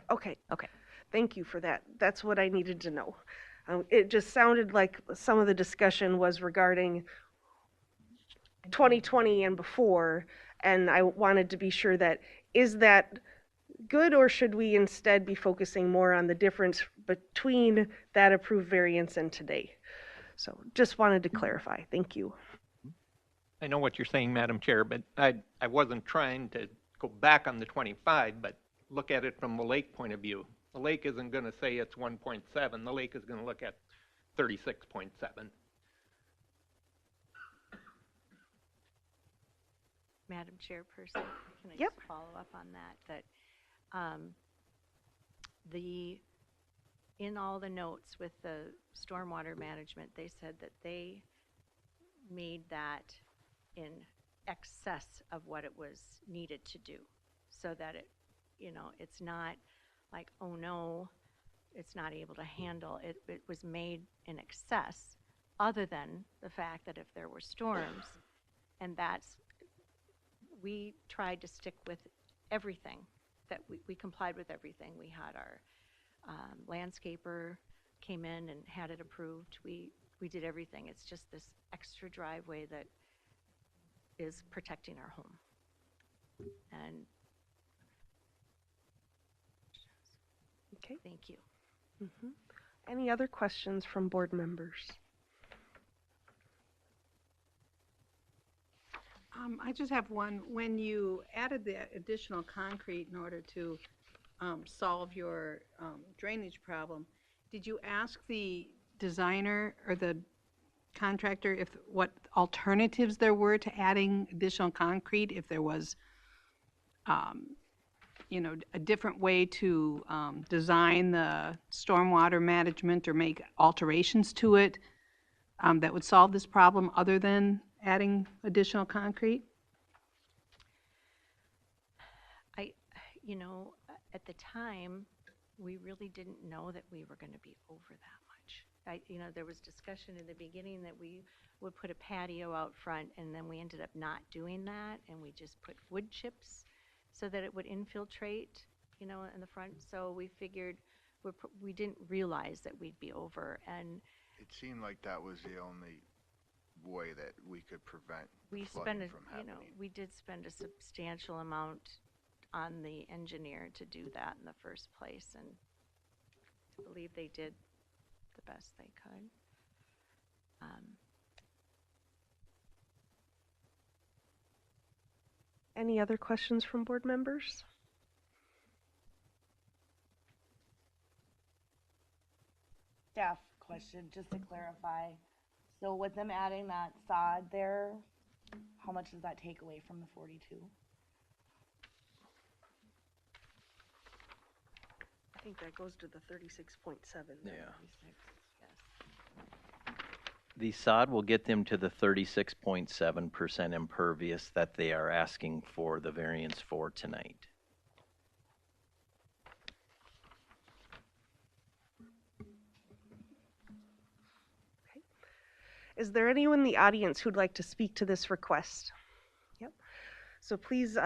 Okay. Okay. Thank you for that. That's what I needed to know. It just sounded like some of the discussion was regarding 2020 and before, and I wanted to be sure that, is that good, or should we instead be focusing more on the difference between that approved variance and today? So just wanted to clarify. Thank you. I know what you're saying, Madam Chair, but I wasn't trying to go back on the 25, but look at it from the lake point of view. The lake isn't going to say it's 1.7. The lake is going to look at 36.7. Madam Chairperson, can I Yep. just follow up on that? In all the notes with the stormwater management, they said that they made that in excess of what it was needed to do, so that it, it's not like, oh no, it's not able to handle it. It was made in excess, other than the fact that if there were storms, and we tried to stick with everything, that we complied with everything. We had our landscaper came in and had it approved. We did everything. It's just this extra driveway that is protecting our home. And Okay. thank you. Any other questions from board members? I just have one. When you added the additional concrete in order to solve your drainage problem, did you ask the designer or the contractor what alternatives there were to adding additional concrete? If there was, a different way to design the stormwater management or make alterations to it that would solve this problem other than adding additional concrete? At the time, we really didn't know that we were going to be over that much. There was discussion in the beginning that we would put a patio out front, and then we ended up not doing that, and we just put wood chips so that it would infiltrate, in the front. So we figured we didn't realize that we'd be over, and It seemed like that was the only way that we could prevent we flooding from happening. we did spend a substantial amount on the engineer to do that in the first place, and I believe they did the best they could. Any other questions from board members? Staff question, just to clarify. So with them adding that sod there, how much does that take away from the 42? I think that goes to the 36.7. Yeah. 36, yes. The sod will get them to the 36.7% impervious that they are asking for the variance for tonight. Is there anyone in the audience who'd like to speak to this request? Yep. So please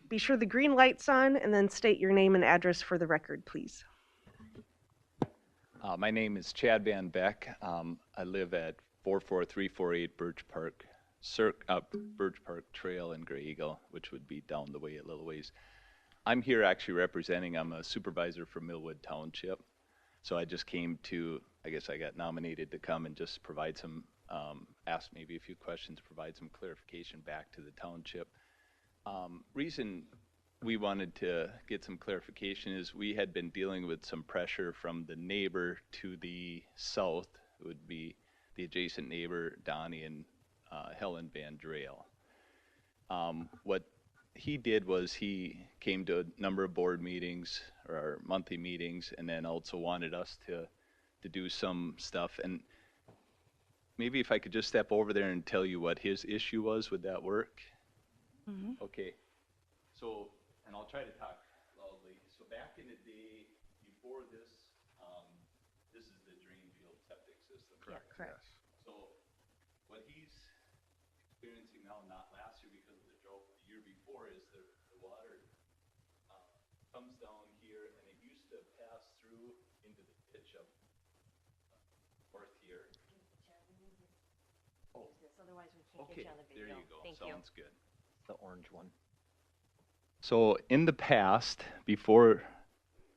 be sure the green light's on, and then state your name and address for the record, please. My name is Chad Van Beck. I live at 44348 Birch Park Birch Park Trail in Gray Eagle, which would be down the way a little ways. I'm here actually representing, I'm a supervisor for Millwood Township. So I just came to, I guess I got nominated to come and just provide some, ask maybe a few questions, provide some clarification back to the township. Reason we wanted to get some clarification is we had been dealing with some pressure from the neighbor to the south. It would be the adjacent neighbor, Donnie and Helen Van Drail. What he did was he came to a number of board meetings or our monthly meetings, and then also wanted us to do some stuff. And maybe if I could just step over there and tell you what his issue was, would that work? Mm-hmm. Okay. So, and I'll try to talk loudly. So back in the day, before this, this is the drain field septic system. Correct. Yeah, correct. Yes. So what he's experiencing now, not last year because of the drought, the year before, is the water comes down here, and it used to pass through into the ditch up north here. Oh, Otherwise, we can't okay. get you on the video. There you go. Thank Sounds good. The orange one. So in the past, before,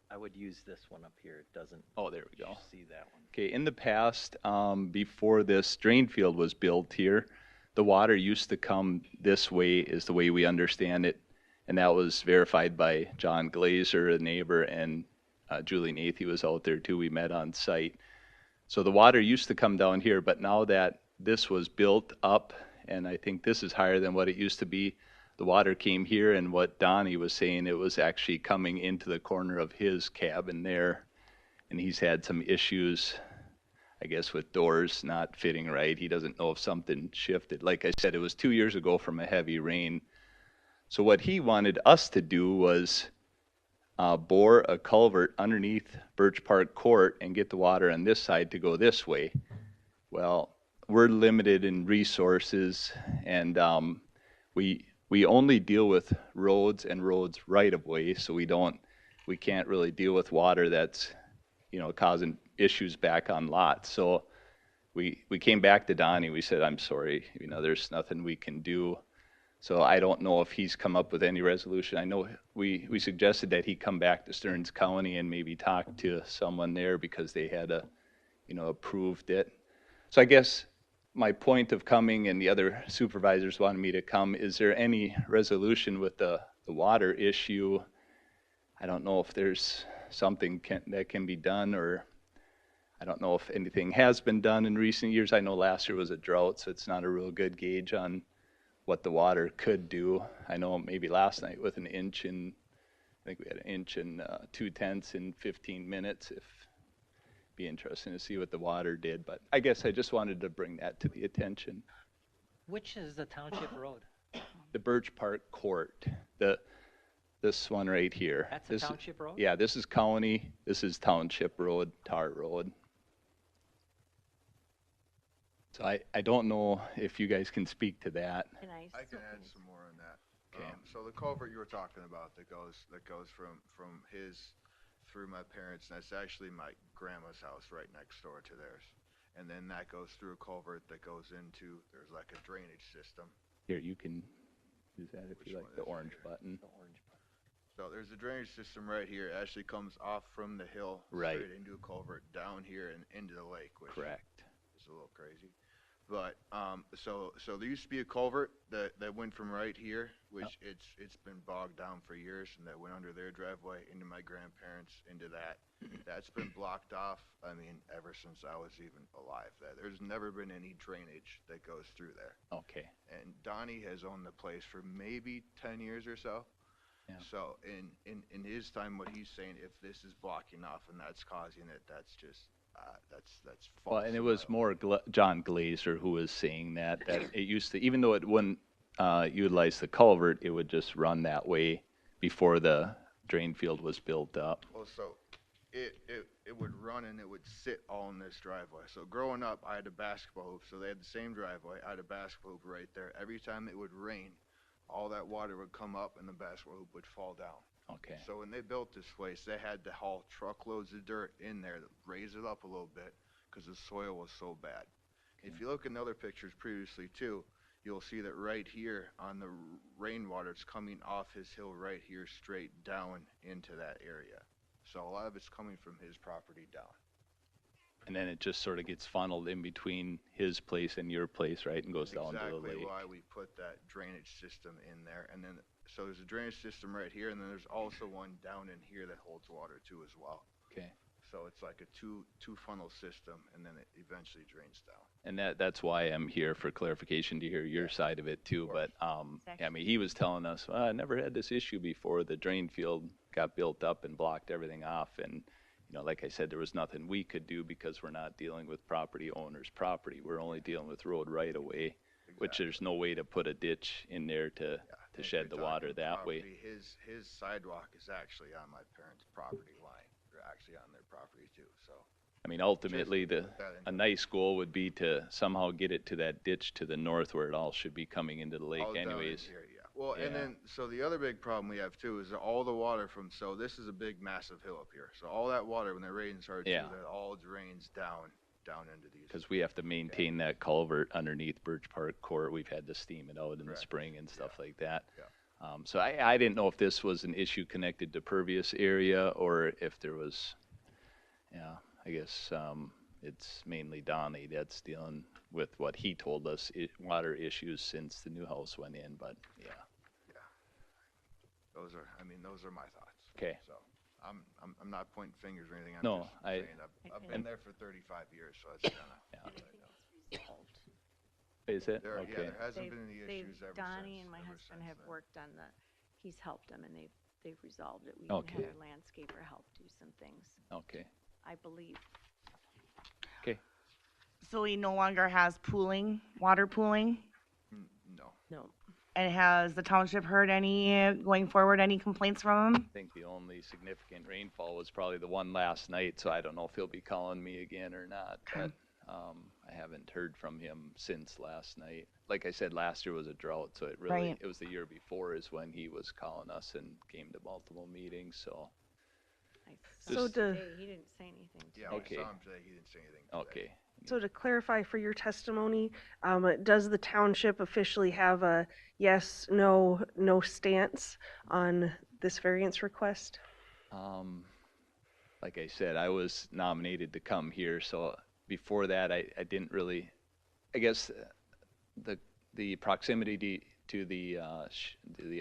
I would use this one up here. It doesn't. oh, there we go. See that one. Okay, in the past, before this drain field was built here, the water used to come this way, is the way we understand it. And that was verified by John Glazer, a neighbor, and Julie Nathy was out there too. We met on site. So the water used to come down here, but now that this was built up, and I think this is higher than what it used to be, the water came here, and what Donnie was saying, it was actually coming into the corner of his cabin there. And he's had some issues, I guess, with doors not fitting right. He doesn't know if something shifted. Like I said, it was 2 years ago from a heavy rain. So what he wanted us to do was bore a culvert underneath Birch Park Court and get the water on this side to go this way. Well, we're limited in resources, and we only deal with roads and roads right of way, so we can't really deal with water that's, causing issues back on lots. So we came back to Donnie. We said, I'm sorry, there's nothing we can do. So I don't know if he's come up with any resolution. I know we suggested that he come back to Stearns County and maybe talk to someone there because they had approved it. So I guess my point of coming, and the other supervisors wanted me to come, is there any resolution with the water issue? I don't know if there's something that can be done, or I don't know if anything has been done in recent years. I know last year was a drought, so it's not a real good gauge on what the water could do. I know maybe last night with I think we had 1 inch and 2/10 in 15 minutes. Be interesting to see what the water did, but I guess I just wanted to bring that to the attention. Which is the township road? The Birch Park Court, this one right here. That's a township road? Yeah, this is county, this is township road, tar road. So I don't know if you guys can speak to that. I can add some more on that. Okay. So the culvert you were talking about that goes from his through my parents, and that's actually my grandma's house right next door to theirs. And then that goes through a culvert that goes into, there's like a drainage system. Here, you can use that if you like, the orange button. So there's a drainage system right here. It actually comes off from the hill Right. straight into a culvert down here and into the lake, which Correct. is a little crazy. But so there used to be a culvert that went from right here, which it's been bogged down for years, and that went under their driveway into my grandparents, into that. That's been blocked off. I mean, ever since I was even alive. There's never been any drainage that goes through there. Okay. And Donnie has owned the place for maybe 10 years or so. Yeah. So in his time, what he's saying, if this is blocking off and that's causing it, that's just that's false. Well, and it was more John Glazer who was saying that it used to, even though it wouldn't utilize the culvert, it would just run that way before the drain field was built up. Well, so it would run and it would sit all in this driveway. So growing up, I had a basketball hoop, so they had the same driveway. I had a basketball hoop right there. Every time it would rain, all that water would come up and the basketball hoop would fall down. Okay. So when they built this place, they had to haul truckloads of dirt in there to raise it up a little bit because the soil was so bad. Okay. If you look at other pictures previously too, you'll see that right here on the rainwater, it's coming off his hill right here straight down into that area. So a lot of it's coming from his property down. And then it just sort of gets funneled in between his place and your place, right, and goes down to the Exactly lake. why we put that drainage system in there. And then, so there's a drainage system right here, and then there's also one down in here that holds water too as well. Okay. So it's like a two funnel system, and then it eventually drains down. And that's why I'm here for clarification to hear your side of it too. But I mean, he was telling us, well, I never had this issue before. The drain field got built up and blocked everything off, and you know, like I said, there was nothing we could do because we're not dealing with property owners' property. We're only dealing with road right of way, which there's no way to put a ditch in there to shed the water that way. His sidewalk is actually on my parents' property line. They're actually on their property too. So I mean, ultimately, a nice goal would be to somehow get it to that ditch to the north where it all should be coming into the lake all down in anyways. here, yeah. Well, and then, so the other big problem we have too is that all the water from, so this is a big massive hill up here. So all that water, when the rains hard too, that all drains down into these. Because we have to maintain that culvert underneath Birch Park Court. We've had to steam it out in the spring and stuff like that. So I didn't know if this was an issue connected to pervious area or if there was, I guess it's mainly Donnie that's dealing with what he told us, water issues since the new house went in, but yeah. Those are my thoughts. Okay. So I'm not pointing fingers or anything. I'm No, just saying I've been there for 35 years, so it's kind of. Is it? There, Okay. Yeah, there hasn't been any issues ever Donnie since. and my husband have then. worked on he's helped them and they've resolved it. We Okay. even had our landscaper help do some things, Okay. I believe. Okay. So he no longer has pooling, water pooling? No. No. And has the township heard going forward, any complaints from him? I think the only significant rainfall was probably the one last night, so I don't know if he'll be calling me again or not. But I haven't heard from him since last night. Like I said, last year was a drought, so it was the year before is when he was calling us and came to multiple meetings. So. So to, He didn't say anything. Yeah, Okay. I saw him today. He didn't say anything today. Okay. so to clarify for your testimony, does the township officially have a yes, no stance on this variance request? Like I said, I was nominated to come here, so before that, I didn't really. I guess the proximity to the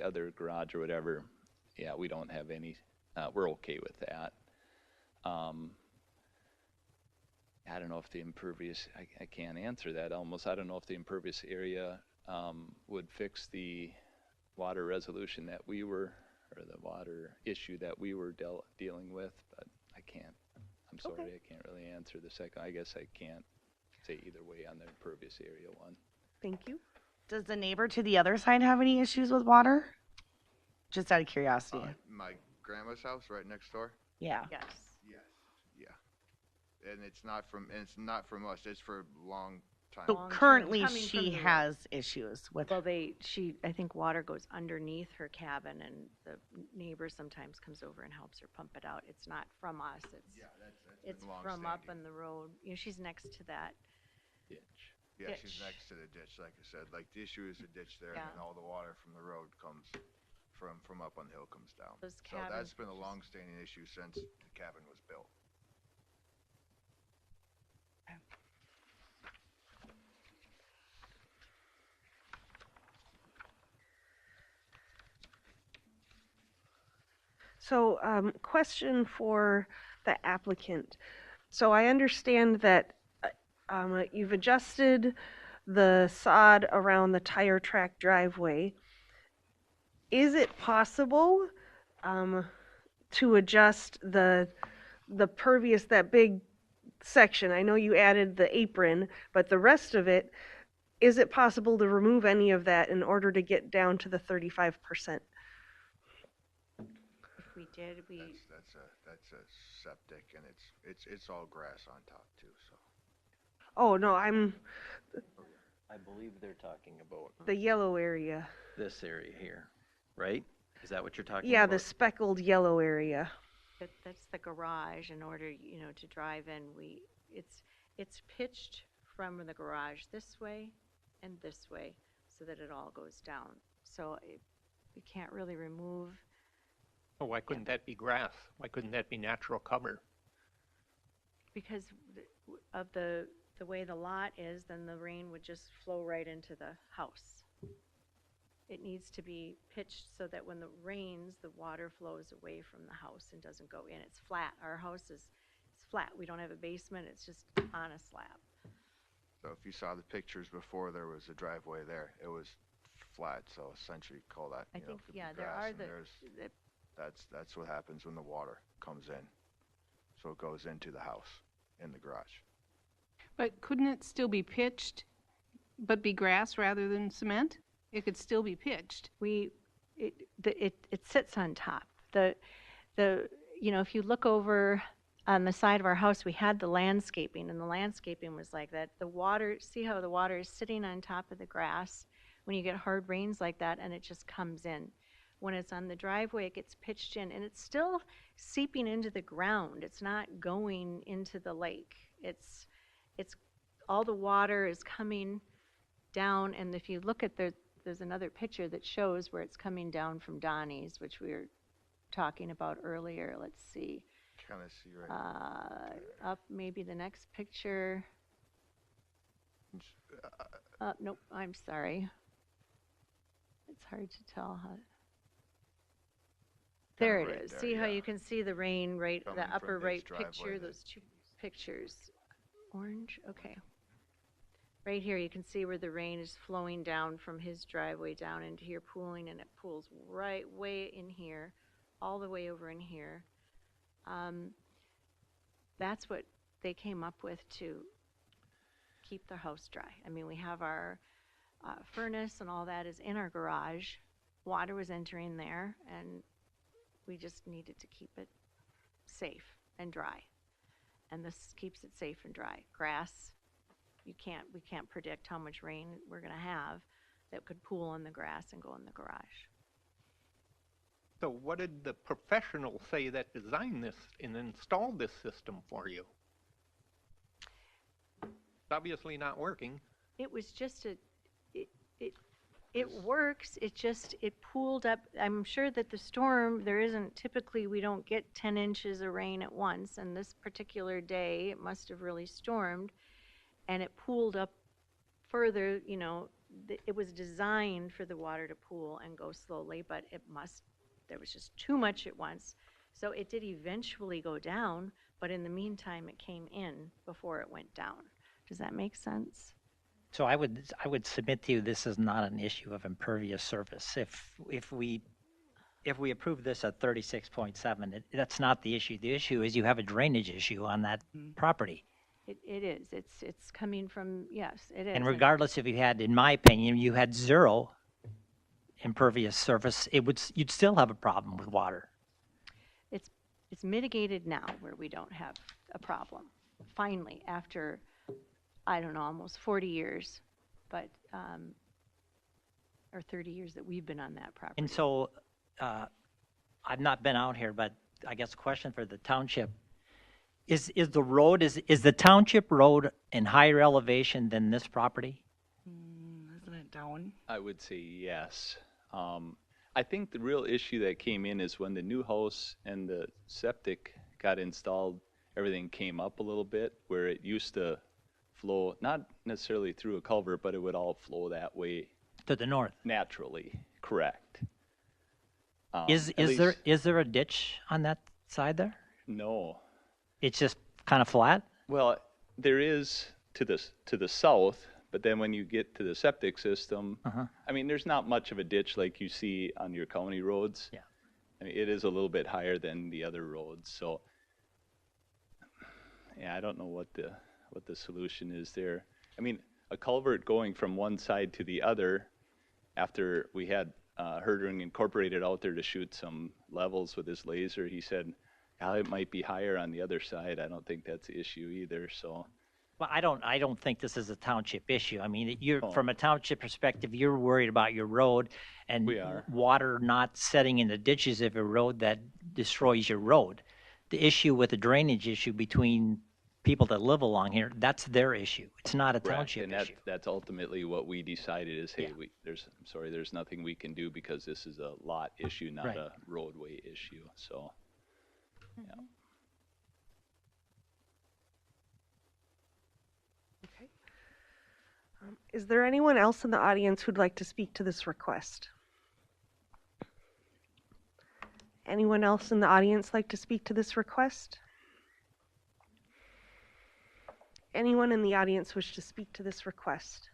other garage or whatever. Yeah, we don't have any. We're okay with that. I don't know if the impervious. I can't answer that almost. I don't know if the impervious area would fix the water resolution that we were, or the water issue that we were dealing with, but I can't. I'm sorry, Okay. I can't really answer the second. I guess I can't say either way on the impervious area one. Thank you. Does the neighbor to the other side have any issues with water? Just out of curiosity. My grandma's house right next door. Yeah. Yes. Yes. Yeah. And it's not from us. It's for a long time. So Long-term, currently coming from she the road. has issues with. Well, I think water goes underneath her cabin and the neighbor sometimes comes over and helps her pump it out. It's not from us, it's been from up long-standing. on the road. You know, she's next to that. Ditch. Yeah, she's ditch. next to the ditch, like I said. Like the issue is the ditch there, Yeah. and all the water from the road comes from up on the hill comes down. Those So that's cabins been a just- long-standing issue since the cabin was built. So, question for the applicant. So I understand that you've adjusted the sod around the tire track driveway. Is it possible to adjust the pervious, that big section? I know you added the apron, but the rest of it, is it possible to remove any of that in order to get down to the 35%? If we did, That's a septic, and it's all grass on top too. So Oh, no, I believe they're talking about the yellow area. this area here, right? Is that what you're talking Yeah, about? the speckled yellow area. that's the garage. In order, to drive in, it's pitched from the garage this way and this way. so that it all goes down. So we can't really remove. Oh, why couldn't that be grass? Why couldn't that be natural cover? Because of the way the lot is, then the rain would just flow right into the house. It needs to be pitched so that when it rains, the water flows away from the house and doesn't go in. It's flat. Our house is flat. We don't have a basement. It's just on a slab. So if you saw the pictures before, there was a driveway there. It was flat, so essentially call that, I you know, think, could be yeah, there grass, are and that's what happens when the water comes in. So it goes into the house, in the garage. But couldn't it still be pitched, but be grass rather than cement? It could still be pitched. It sits on top. If you look over on the side of our house, we had the landscaping, and the landscaping was like that. The water, see how the water is sitting on top of the grass when you get hard rains like that, and it just comes in. When it's on the driveway, it gets pitched in, and it's still seeping into the ground. It's not going into the lake. It's all the water is coming down, and if you look at there's another picture that shows where it's coming down from Donnie's, which we were talking about earlier. Let's see. Kind of see right Up maybe the next picture. Nope, I'm sorry. It's hard to tell how. There it is. See how you can see the rain right, Coming the upper from his right driveway picture, there. those two pictures. Orange, okay. Right here, you can see where the rain is flowing down from his driveway down into here, pooling, and it pools right way in here, all the way over in here. That's what they came up with to keep their house dry. I mean, we have our furnace and all that is in our garage. Water was entering there, and we just needed to keep it safe and dry. And this keeps it safe and dry. Grass, we can't predict how much rain we're going to have that could pool on the grass and go in the garage. So what did the professional say that designed this and installed this system for you? It's obviously not working. It was just it works. It pooled up. I'm sure that the storm, typically we don't get 10 inches of rain at once, and this particular day it must have really stormed, and it pooled up further. It was designed for the water to pool and go slowly, but there was just too much at once. So it did eventually go down, but in the meantime it came in before it went down. Does that make sense? So I would submit to you this is not an issue of impervious surface. If we approve this at 36.7, that's not the issue. The issue is you have a drainage issue on that property. It is. It's coming from, yes, it is. And regardless if you had, in my opinion, you had zero impervious surface, you'd still have a problem with water. It's mitigated now where we don't have a problem. Finally, after, I don't know, almost 40 years, but, or 30 years that we've been on that property. And so, I've not been out here, but I guess a question for the township. Is the township road in higher elevation than this property? Isn't it down? I would say yes. I think the real issue that came in is when the new house and the septic got installed, everything came up a little bit where it used to flow, not necessarily through a culvert, but it would all flow that way. To the north? Naturally, correct. Is there a ditch on that side there? No. It's just kind of flat? Well, there is to the south, but then when you get to the septic system, I mean, there's not much of a ditch like you see on your county roads. Yeah. I mean, it is a little bit higher than the other roads, so yeah, I don't know what the solution is there. I mean, a culvert going from one side to the other, after we had Herdering Incorporated out there to shoot some levels with his laser, he said, it might be higher on the other side. I don't think that's the issue either, so. Well, I don't think this is a township issue. I mean, from a township perspective, you're worried about your road and water not setting in the ditches of a road that destroys your road. The issue with the drainage issue between people that live along here, that's their issue. It's not a Correct, township and issue. that's ultimately what we decided is, hey, Yeah. there's nothing we can do because this is a lot issue, not Right. a roadway issue, so. Okay. Is there anyone else in the audience who'd like to speak to this request? Anyone else in the audience like to speak to this request? Anyone in the audience wish to speak to this request?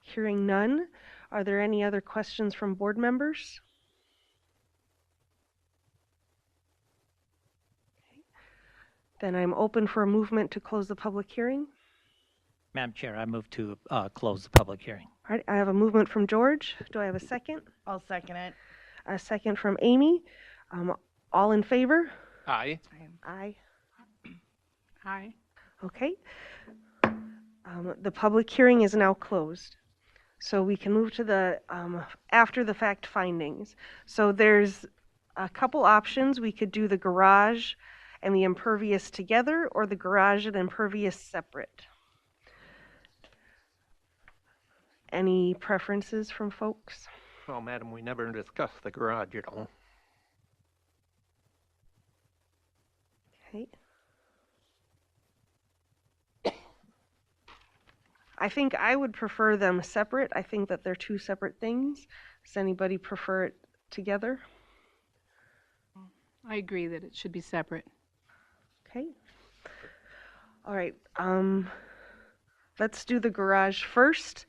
Hearing none, are there any other questions from board members? Okay. Then I'm open for a movement to close the public hearing. Madam Chair, I move to close the public hearing. All right, I have a movement from George. Do I have a second? I'll second it. A second from Amy. All in favor? Aye. Aye. Aye. Okay. The public hearing is now closed. So we can move to the after the fact findings. So there's a couple options. We could do the garage and the impervious together, or the garage and impervious separate. Any preferences from folks? Well, madam, we never discussed the garage at all. Okay. I think I would prefer them separate. I think that they're two separate things. Does anybody prefer it together? I agree that it should be separate. Okay. All right. Let's do the garage first.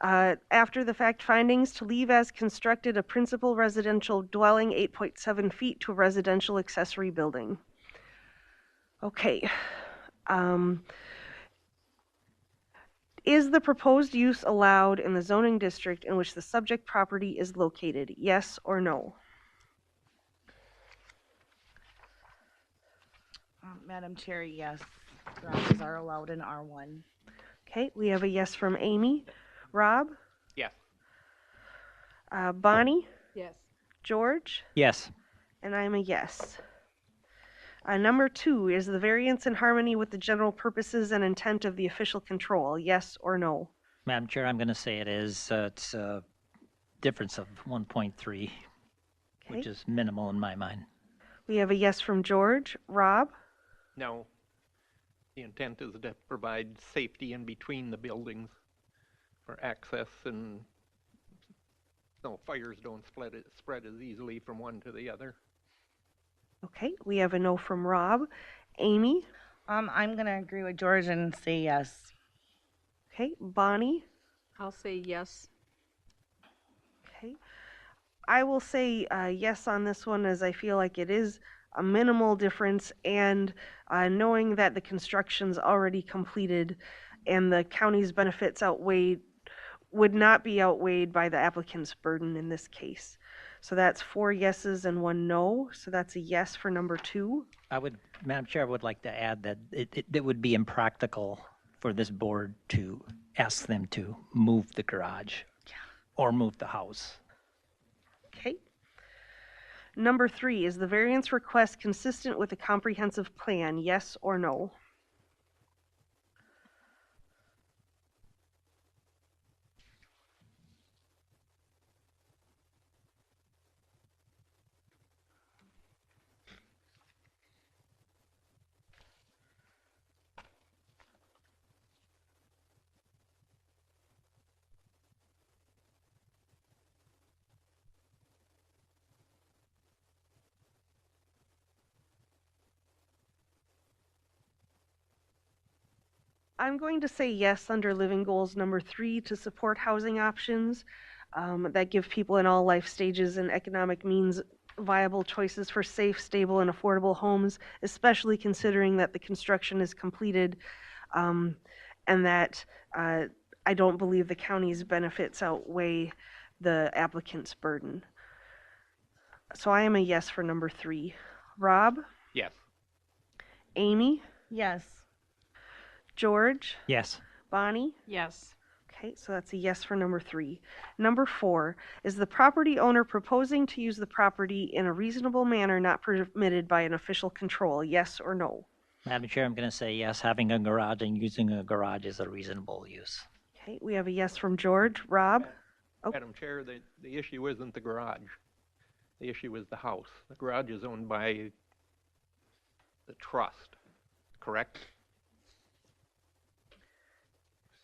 After the fact findings, to leave as constructed a principal residential dwelling 8.7 feet to a residential accessory building. Okay. Is the proposed use allowed in the zoning district in which the subject property is located? Yes or no? Madam Chair, yes. Garages are allowed in R1. Okay, we have a yes from Amy. Rob? Yes. Bonnie? Yes. George? Yes. And I'm a yes. Number 2, is the variance in harmony with the general purposes and intent of the official control? Yes or no? Madam Chair, I'm going to say it is. It's a difference of 1.3, which is minimal in my mind. We have a yes from George. Rob? No. The intent is to provide safety in between the buildings for access, and so fires don't spread as easily from one to the other. Okay, we have a no from Rob. Amy? I'm going to agree with George and say yes. Okay, Bonnie? I'll say yes. Okay. I will say yes on this one, as I feel like it is a minimal difference, and knowing that the construction's already completed and the county's benefits would not be outweighed by the applicant's burden in this case. So that's 4 yeses and 1 no. So that's a yes for number 2. Madam Chair, I would like to add that it would be impractical for this board to ask them to move the garage or move the house. Okay. Number 3, is the variance request consistent with the comprehensive plan? Yes or no? I'm going to say yes under living goals number 3 to support housing options that give people in all life stages and economic means viable choices for safe, stable, and affordable homes, especially considering that the construction is completed and that I don't believe the county's benefits outweigh the applicant's burden. So I am a yes for number 3. Rob? Yes. Amy? Yes. George? Yes. Bonnie? Yes. Okay, so that's a yes for number 3. Number 4, is the property owner proposing to use the property in a reasonable manner not permitted by an official control? Yes or no? Madam Chair, I'm going to say yes, having a garage and using a garage is a reasonable use. Okay, we have a yes from George. Rob? Oh. Madam Chair, the issue isn't the garage. The issue is the house. The garage is owned by the trust, correct?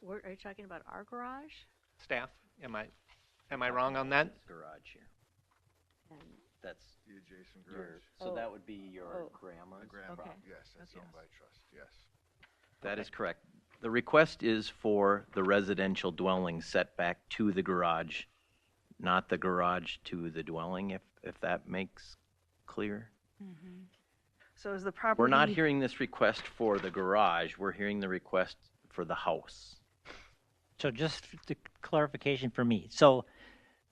Are you talking about our garage? Staff, am I wrong on that? Garage here. And That's The adjacent your, garage. so that would be your Oh. grandma's. The grandma, Okay. yes, that's Okay. owned by trust, yes. That is correct. The request is for the residential dwelling setback to the garage, not the garage to the dwelling, if that makes clear. So is the property? We're not hearing this request for the garage, we're hearing the request for the house. So just the clarification for me. So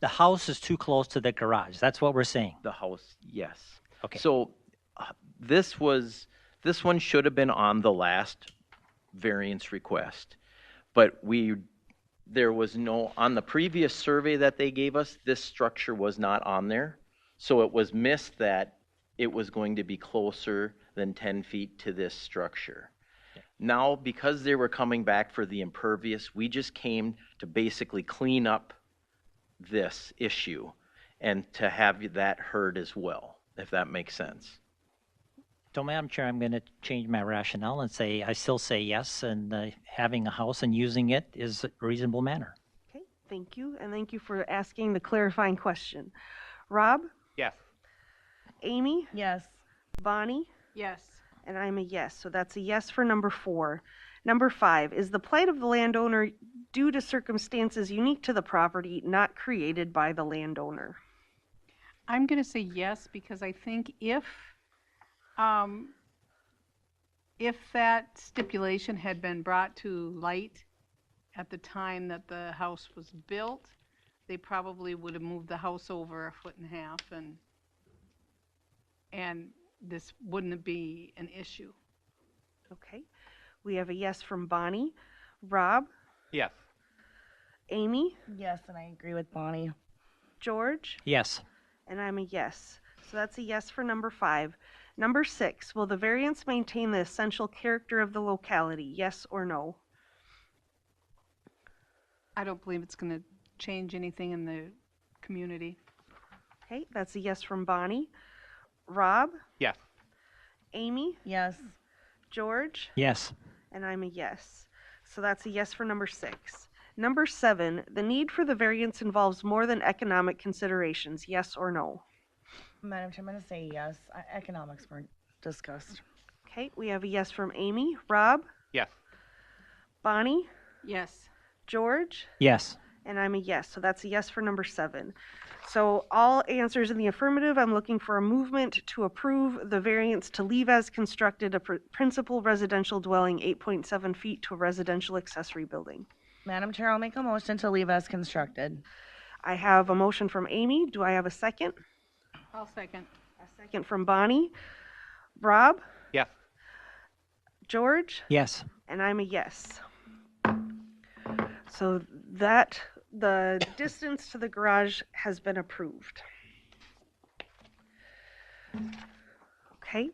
the house is too close to the garage. That's what we're saying. The house, yes. Okay. So this one should have been on the last variance request, but there was no, on the previous survey that they gave us, this structure was not on there. So it was missed that it was going to be closer than 10 feet to this structure. Now, because they were coming back for the impervious, we just came to basically clean up this issue and to have that heard as well, if that makes sense. So, Madam Chair, I'm going to change my rationale and say, I still say yes, and having a house and using it is a reasonable manner. Okay, thank you, and thank you for asking the clarifying question. Rob? Yes. Amy? Yes. Bonnie? Yes. And I'm a yes, so that's a yes for number 4. Number 5, is the plight of the landowner due to circumstances unique to the property, not created by the landowner? I'm going to say yes because I think if that stipulation had been brought to light at the time that the house was built, they probably would have moved the house over 1.5 feet and this wouldn't be an issue. Okay, we have a yes from Bonnie. Rob? Yes. Amy? Yes, and I agree with Bonnie. George? Yes. And I'm a yes. So that's a yes for number 5. Number 6, will the variance maintain the essential character of the locality, yes or no? I don't believe it's going to change anything in the community. Okay, that's a yes from Bonnie. Rob? Yes. Amy? Yes. George? Yes. And I'm a yes. So that's a yes for number 6. Number 7, the need for the variance involves more than economic considerations, yes or no? Madam Chair, I'm going to say yes. Economics weren't discussed. Okay, we have a yes from Amy. Rob? Yes. Bonnie? Yes. George? Yes. And I'm a yes, so that's a yes for number 7. So all answers in the affirmative, I'm looking for a movement to approve the variance to leave as constructed a principal residential dwelling 8.7 feet to a residential accessory building. Madam Chair, I'll make a motion to leave as constructed. I have a motion from Amy. Do I have a second? I'll second. A second from Bonnie. Rob? Yes. George? Yes. And I'm a yes. So that the distance to the garage has been approved. Okay.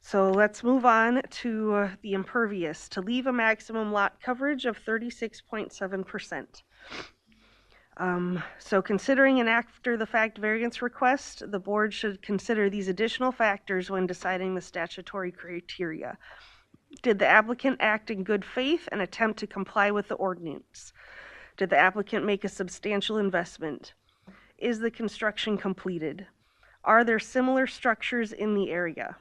So let's move on to the impervious, to leave a maximum lot coverage of 36.7%. So considering an after-the-fact variance request, the board should consider these additional factors when deciding the statutory criteria. Did the applicant act in good faith and attempt to comply with the ordinance? Did the applicant make a substantial investment? Is the construction completed? Are there similar structures in the area?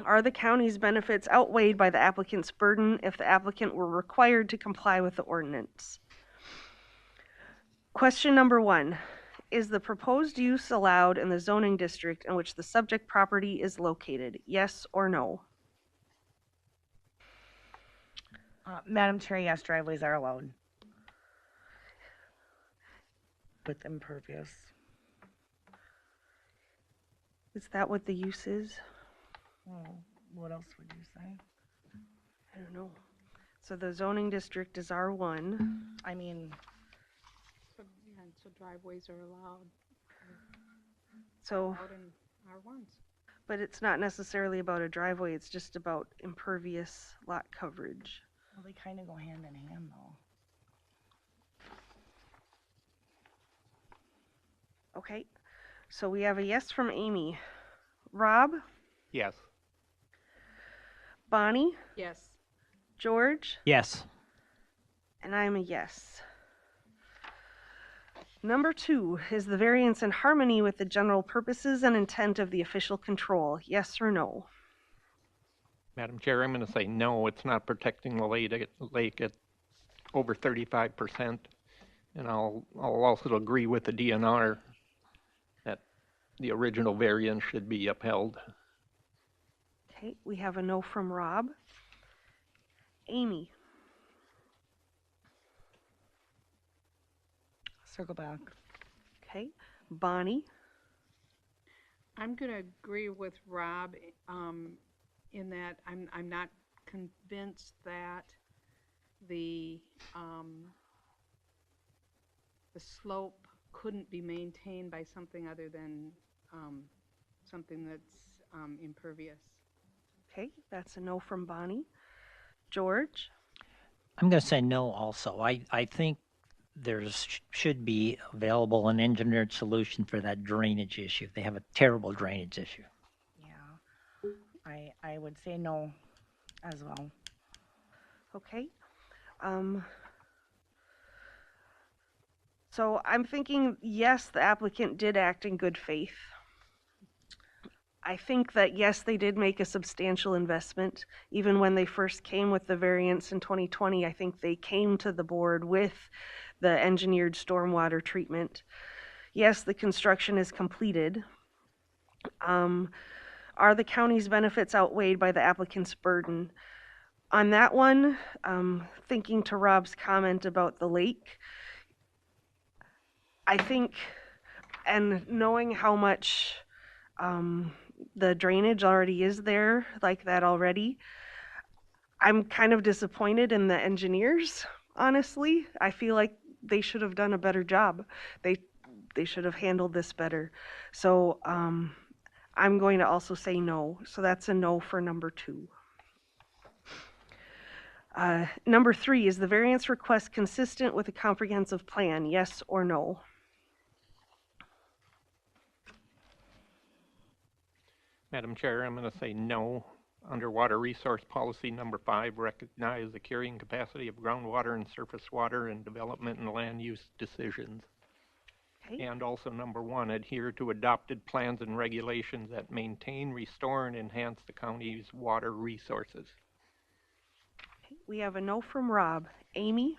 Are the county's benefits outweighed by the applicant's burden if the applicant were required to comply with the ordinance? Question number 1. Is the proposed use allowed in the zoning district in which the subject property is located? Yes or no? Madam Chair, yes, driveways are allowed. With impervious. Is that what the use is? Oh, what else would you say? I don't know. So the zoning district is R1. I mean, So driveways are allowed. So, Out in R1s. but it's not necessarily about a driveway, it's just about impervious lot coverage. Well, they kind of go hand in hand, though. Okay, so we have a yes from Amy. Rob, Yes. Bonnie, Yes. George, Yes. and I'm a yes. Number 2, is the variance in harmony with the general purposes and intent of the official control, yes or no? Madam Chair, I'm going to say no, it's not protecting the lake at over 35%. And I'll also agree with the DNR that the original variance should be upheld. Okay, we have a no from Rob. Amy, Circle back. okay. Bonnie, I'm going to agree with Rob in that I'm not convinced that the slope couldn't be maintained by something other than something that's impervious. okay, that's a no from Bonnie. George, I'm going to say no also. I think should be available an engineered solution for that drainage issue. They have a terrible drainage issue. Yeah. I would say no as well. okay. So I'm thinking, yes, the applicant did act in good faith. I think that, yes, they did make a substantial investment. Even when they first came with the variance in 2020, I think they came to the board with the engineered stormwater treatment. Yes, the construction is completed. Are the county's benefits outweighed by the applicant's burden? On that one, thinking to Rob's comment about the lake, I think, and knowing how much the drainage already is there like that already, I'm kind of disappointed in the engineers, honestly. I feel like they should have done a better job. They should have handled this better. So I'm going to also say no. So that's a no for number 2. Number 3, is the variance request consistent with a comprehensive plan, yes or no? Madam Chair, I'm going to say no. Underwater Resource Policy number 5, recognize the carrying capacity of groundwater and surface water in development and land use decisions. Okay. And also number 1, adhere to adopted plans and regulations that maintain, restore, and enhance the county's water resources. Okay. We have a no from Rob. Amy?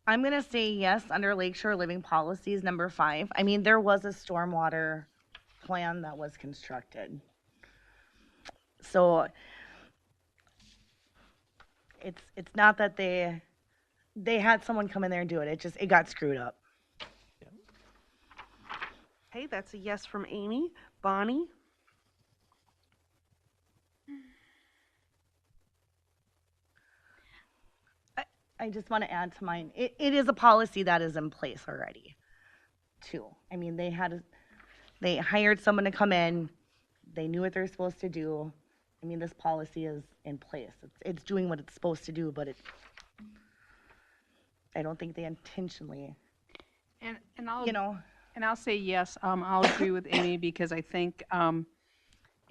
I'm going to say yes under Lakeshore Living Policies number 5. I mean, there was a stormwater plan that was constructed. So it's not that they had someone come in there and do it. It got screwed up. Okay, that's a yes from Amy. Bonnie? I just want to add to mine. It is a policy that is in place already, too. I mean, they hired someone to come in. They knew what they're supposed to do. I mean, this policy is in place. It's doing what it's supposed to do, but I don't think they intentionally, And I'll you know, and I'll say yes. I'll agree with Amy because I think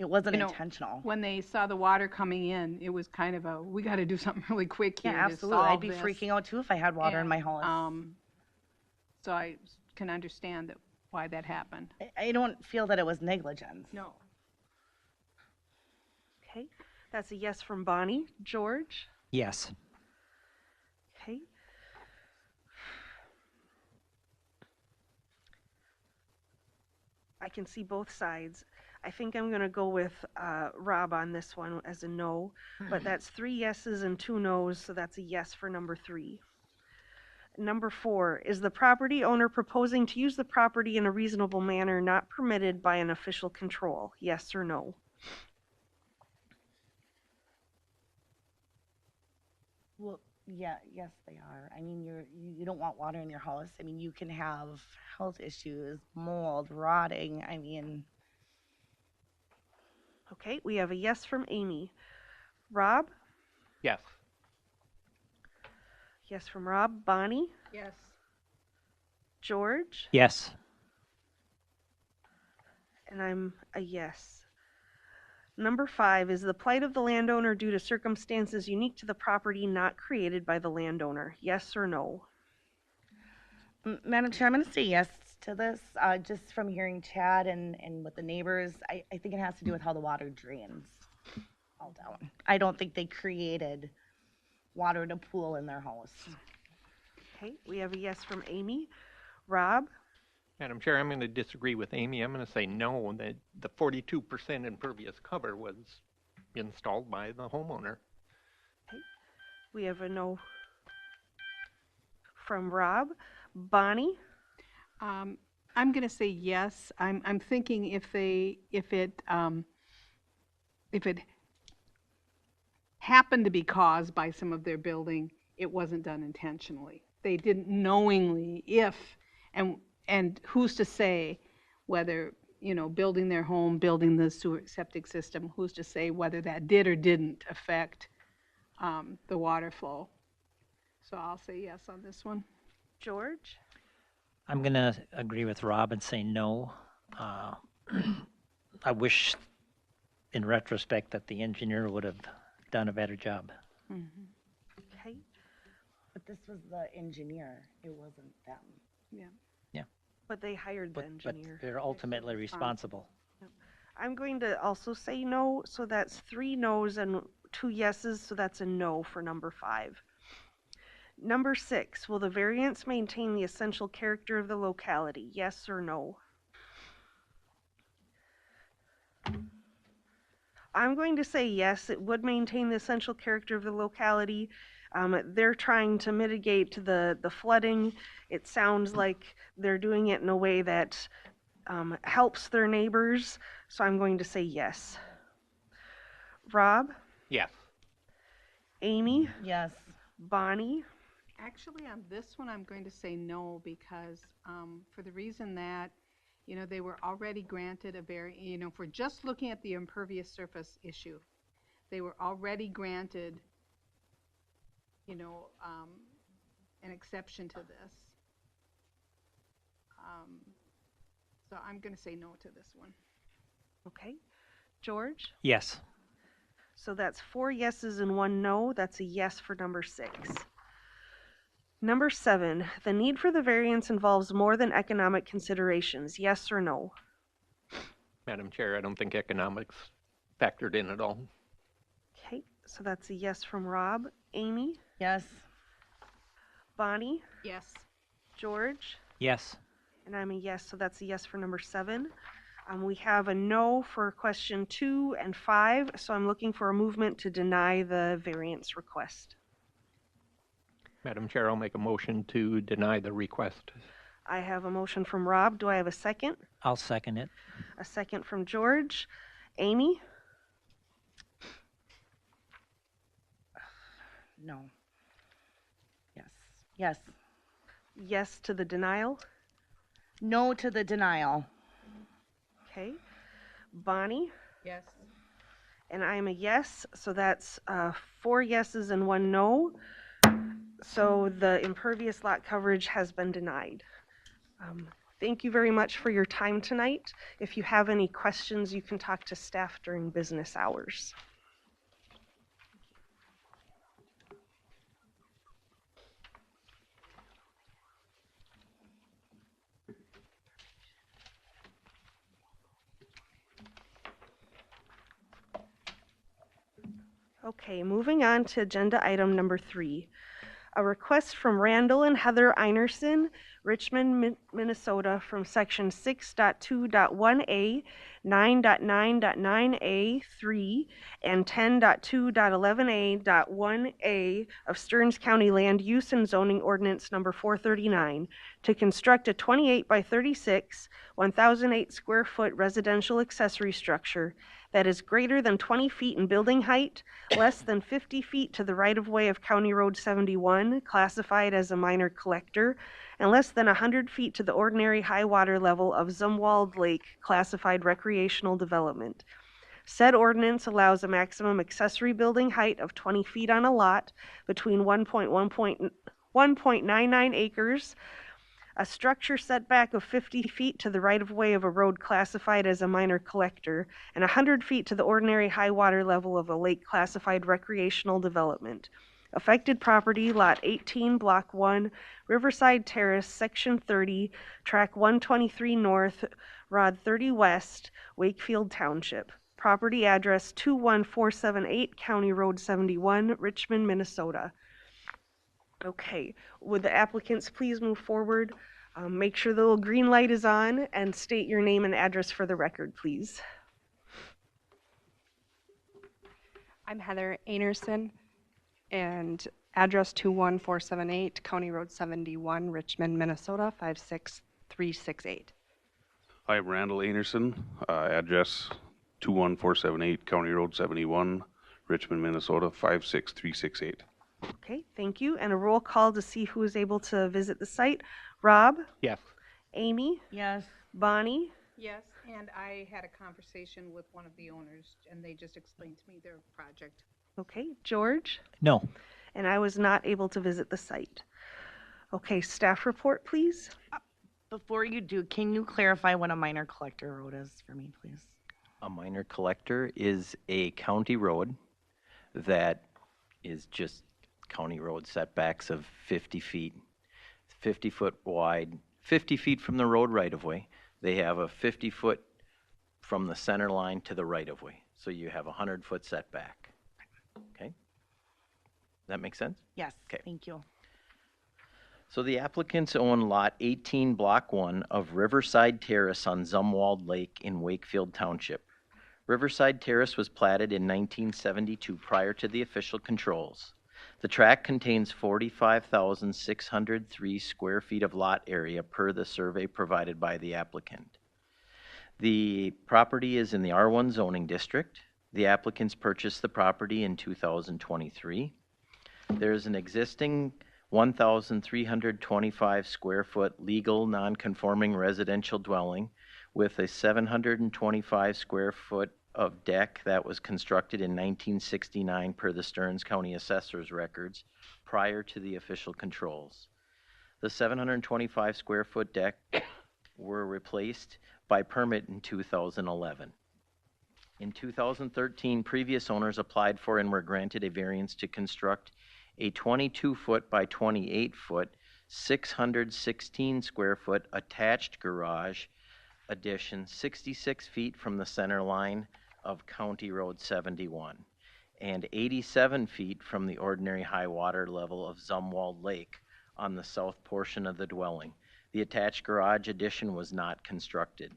it wasn't you know, intentional. when they saw the water coming in, it was kind of we got to do something really quick here. Yeah, to absolutely. I'd solve be this. freaking out too if I had water in my house. So I can understand why that happened. I don't feel that it was negligence. No. Okay, that's a yes from Bonnie. George? Yes. Okay. I can see both sides. I think I'm going to go with Rob on this one as a no, but that's 3 yeses and 2 nos, so that's a yes for number 3. Number 4, is the property owner proposing to use the property in a reasonable manner not permitted by an official control, yes or no? Well, Yeah, yes, they are. I mean, you don't want water in your house. I mean, you can have health issues, mold, rotting. I mean, Okay, we have a yes from Amy. Rob? Yes. Yes from Rob. Bonnie? Yes. George? Yes. And I'm a yes. Number 5 is the plight of the landowner due to circumstances unique to the property not created by the landowner. Yes or no? Madam Chair, I'm going to say yes to this. Just from hearing Chad and with the neighbors, I think it has to do with how the water drains all down. I don't think they created water to pool in their house. Okay, we have a yes from Amy. Rob? Madam Chair, I'm going to disagree with Amy. I'm going to say no, that the 42% impervious cover was installed by the homeowner. Okay, we have a no from Rob. Bonnie? I'm going to say yes. I'm thinking if it happened to be caused by some of their building, it wasn't done intentionally. They didn't knowingly, and who's to say whether, building their home, building the sewer septic system, who's to say whether that did or didn't affect the water flow? So I'll say yes on this one. George? I'm going to agree with Rob and say no. I wish, in retrospect, that the engineer would have done a better job. Okay. But this was the engineer. It wasn't them. Yeah. Yeah. But they hired the But engineer. they're ultimately responsible. I'm going to also say no, so that's 3 no's and 2 yeses, so that's a no for number 5. Number 6, will the variance maintain the essential character of the locality? Yes or no? I'm going to say yes, it would maintain the essential character of the locality. They're trying to mitigate the flooding. It sounds like they're doing it in a way that helps their neighbors, so I'm going to say yes. Rob? Yes. Amy? Yes. Bonnie? Actually, on this one, I'm going to say no because for the reason that, they were already granted if we're just looking at the impervious surface issue, they were already granted, an exception to this. So I'm going to say no to this one. Okay. George? Yes. So that's 4 yeses and 1 no. That's a yes for number 6. Number 7, the need for the variance involves more than economic considerations. Yes or no? Madam Chair, I don't think economics factored in at all. Okay, so that's a yes from Rob. Amy? Yes. Bonnie? Yes. George? Yes. And I'm a yes, so that's a yes for number 7. We have a no for question 2 and 5, so I'm looking for a movement to deny the variance request. Madam Chair, I'll make a motion to deny the request. I have a motion from Rob. Do I have a second? I'll second it. A second from George. Amy? No. Yes. Yes. Yes to the denial. No to the denial. Okay. Bonnie? Yes. And I am a yes, so that's 4 yeses and 1 no. So the impervious lot coverage has been denied. Thank you very much for your time tonight. If you have any questions, you can talk to staff during business hours. Okay, moving on to agenda item number 3. A request from Randall and Heather Einerson, Richmond, Minnesota, from section 6.2.1A, 9.9.9A3, and 10.2.11A.1A of Stearns County Land Use and Zoning Ordinance Number 439 to construct a 28 by 36, 1,008 square foot residential accessory structure that is greater than 20 feet in building height, less than 50 feet to the right-of-way of County Road 71, classified as a minor collector, and less than 100 feet to the ordinary high water level of Zumwald Lake, classified recreational development. Said ordinance allows a maximum accessory building height of 20 feet on a lot between 1.99 acres, a structure setback of 50 feet to the right-of-way of a road classified as a minor collector, and 100 feet to the ordinary high water level of a lake classified recreational development. Affected property, Lot 18, Block 1, Riverside Terrace, Section 30, Track 123 North, Rod 30 West, Wakefield Township. Property address 21478 County Road 71, Richmond, Minnesota. Okay, would the applicants please move forward? Make sure the little green light is on and state your name and address for the record, please. I'm Heather Anerson, and address 21478 County Road 71, Richmond, Minnesota 56368. Hi, I'm Randall Anerson, address 21478 County Road 71, Richmond, Minnesota 56368. Okay, thank you. And a roll call to see who is able to visit the site. Rob? Yes. Amy? Yes. Bonnie? Yes, and I had a conversation with one of the owners, and they just explained to me their project. Okay, George? No. And I was not able to visit the site. Okay, staff report, please. Before you do, can you clarify what a minor collector road is for me, please? A minor collector is a county road that is just county road setbacks of 50 feet, 50 foot wide, 50 feet from the road right of way. They have a 50 foot from the center line to the right of way. So you have a 100-foot setback. Okay? That make sense? Yes. Okay. Thank you. So the applicants own Lot 18, Block 1 of Riverside Terrace on Zumwald Lake in Wakefield Township. Riverside Terrace was platted in 1972 prior to the official controls. The tract contains 45,603 square feet of lot area per the survey provided by the applicant. The property is in the R1 zoning district. The applicants purchased the property in 2023. There's an existing 1,325 square foot legal non-conforming residential dwelling with a 725 square foot of deck that was constructed in 1969 per the Stearns County Assessor's records prior to the official controls. The 725 square foot deck were replaced by permit in 2011. In 2013, previous owners applied for and were granted a variance to construct a 22 foot by 28 foot, 616 square foot attached garage addition 66 feet from the center line of County Road 71 and 87 feet from the ordinary high water level of Zumwald Lake on the south portion of the dwelling. The attached garage addition was not constructed.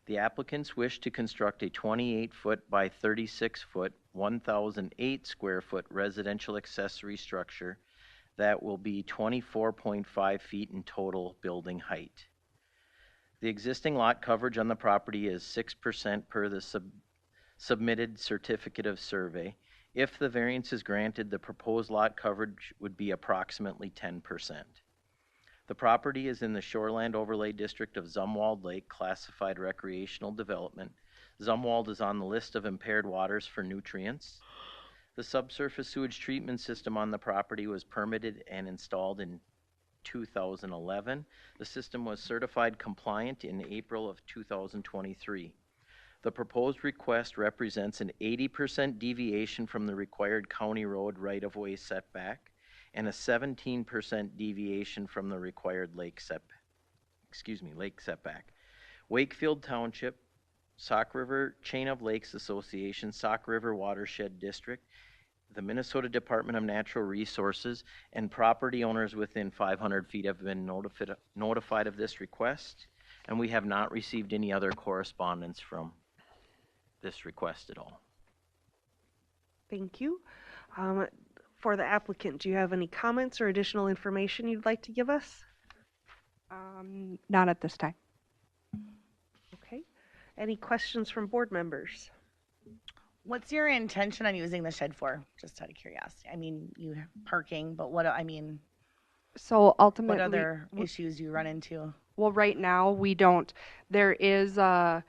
The applicants wish to construct a 28 foot by 36 foot, 1,008 square foot residential accessory structure that will be 24.5 feet in total building height. The existing lot coverage on the property is 6% per the submitted certificate of survey. If the variance is granted, the proposed lot coverage would be approximately 10%. The property is in the Shoreland Overlay District of Zumwald Lake, classified recreational development. Zumwald is on the list of impaired waters for nutrients. The subsurface sewage treatment system on the property was permitted and installed in 2011. The system was certified compliant in April of 2023. The proposed request represents an 80% deviation from the required county road right-of-way setback and a 17% deviation from the required lake setback. Wakefield Township, Sauk River Chain of Lakes Association, Sauk River Watershed District, the Minnesota Department of Natural Resources, and property owners within 500 feet have been notified of this request, and we have not received any other correspondence from this request at all. Thank you. For the applicant, do you have any comments or additional information you'd like to give us? Not at this time. Okay. Any questions from board members? What's your intention on using the shed for? Just out of curiosity. I mean, you have parking, but what, I mean, So ultimately, what other issues you run into? well, right now we don't. There is a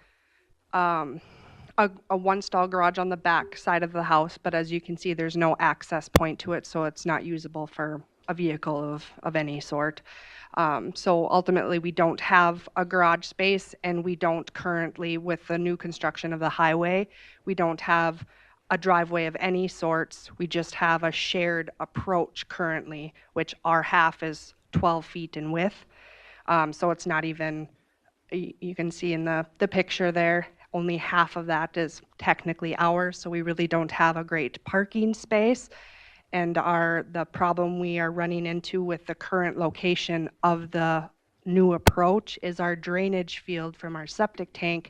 one stall garage on the back side of the house, but as you can see, there's no access point to it, so it's not usable for a vehicle of any sort. So ultimately, we don't have a garage space, and we don't currently, with the new construction of the highway, we don't have a driveway of any sorts. We just have a shared approach currently, which our half is 12 feet in width. So it's not even, you can see in the picture there, only half of that is technically ours, so we really don't have a great parking space. And the problem we are running into with the current location of the new approach is our drainage field from our septic tank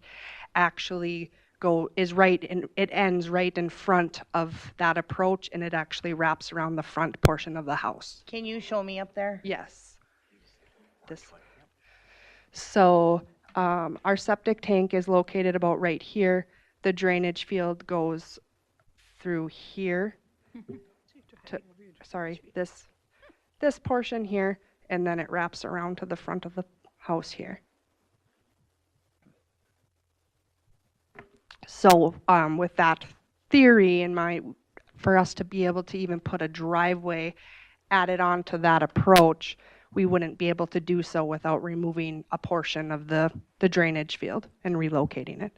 actually it ends right in front of that approach, and it actually wraps around the front portion of the house. Can you show me up there? Yes. So our septic tank is located about right here. The drainage field goes through here. This portion here, and then it wraps around to the front of the house here. So with that theory in mind, for us to be able to even put a driveway added on to that approach, we wouldn't be able to do so without removing a portion of the drainage field and relocating it.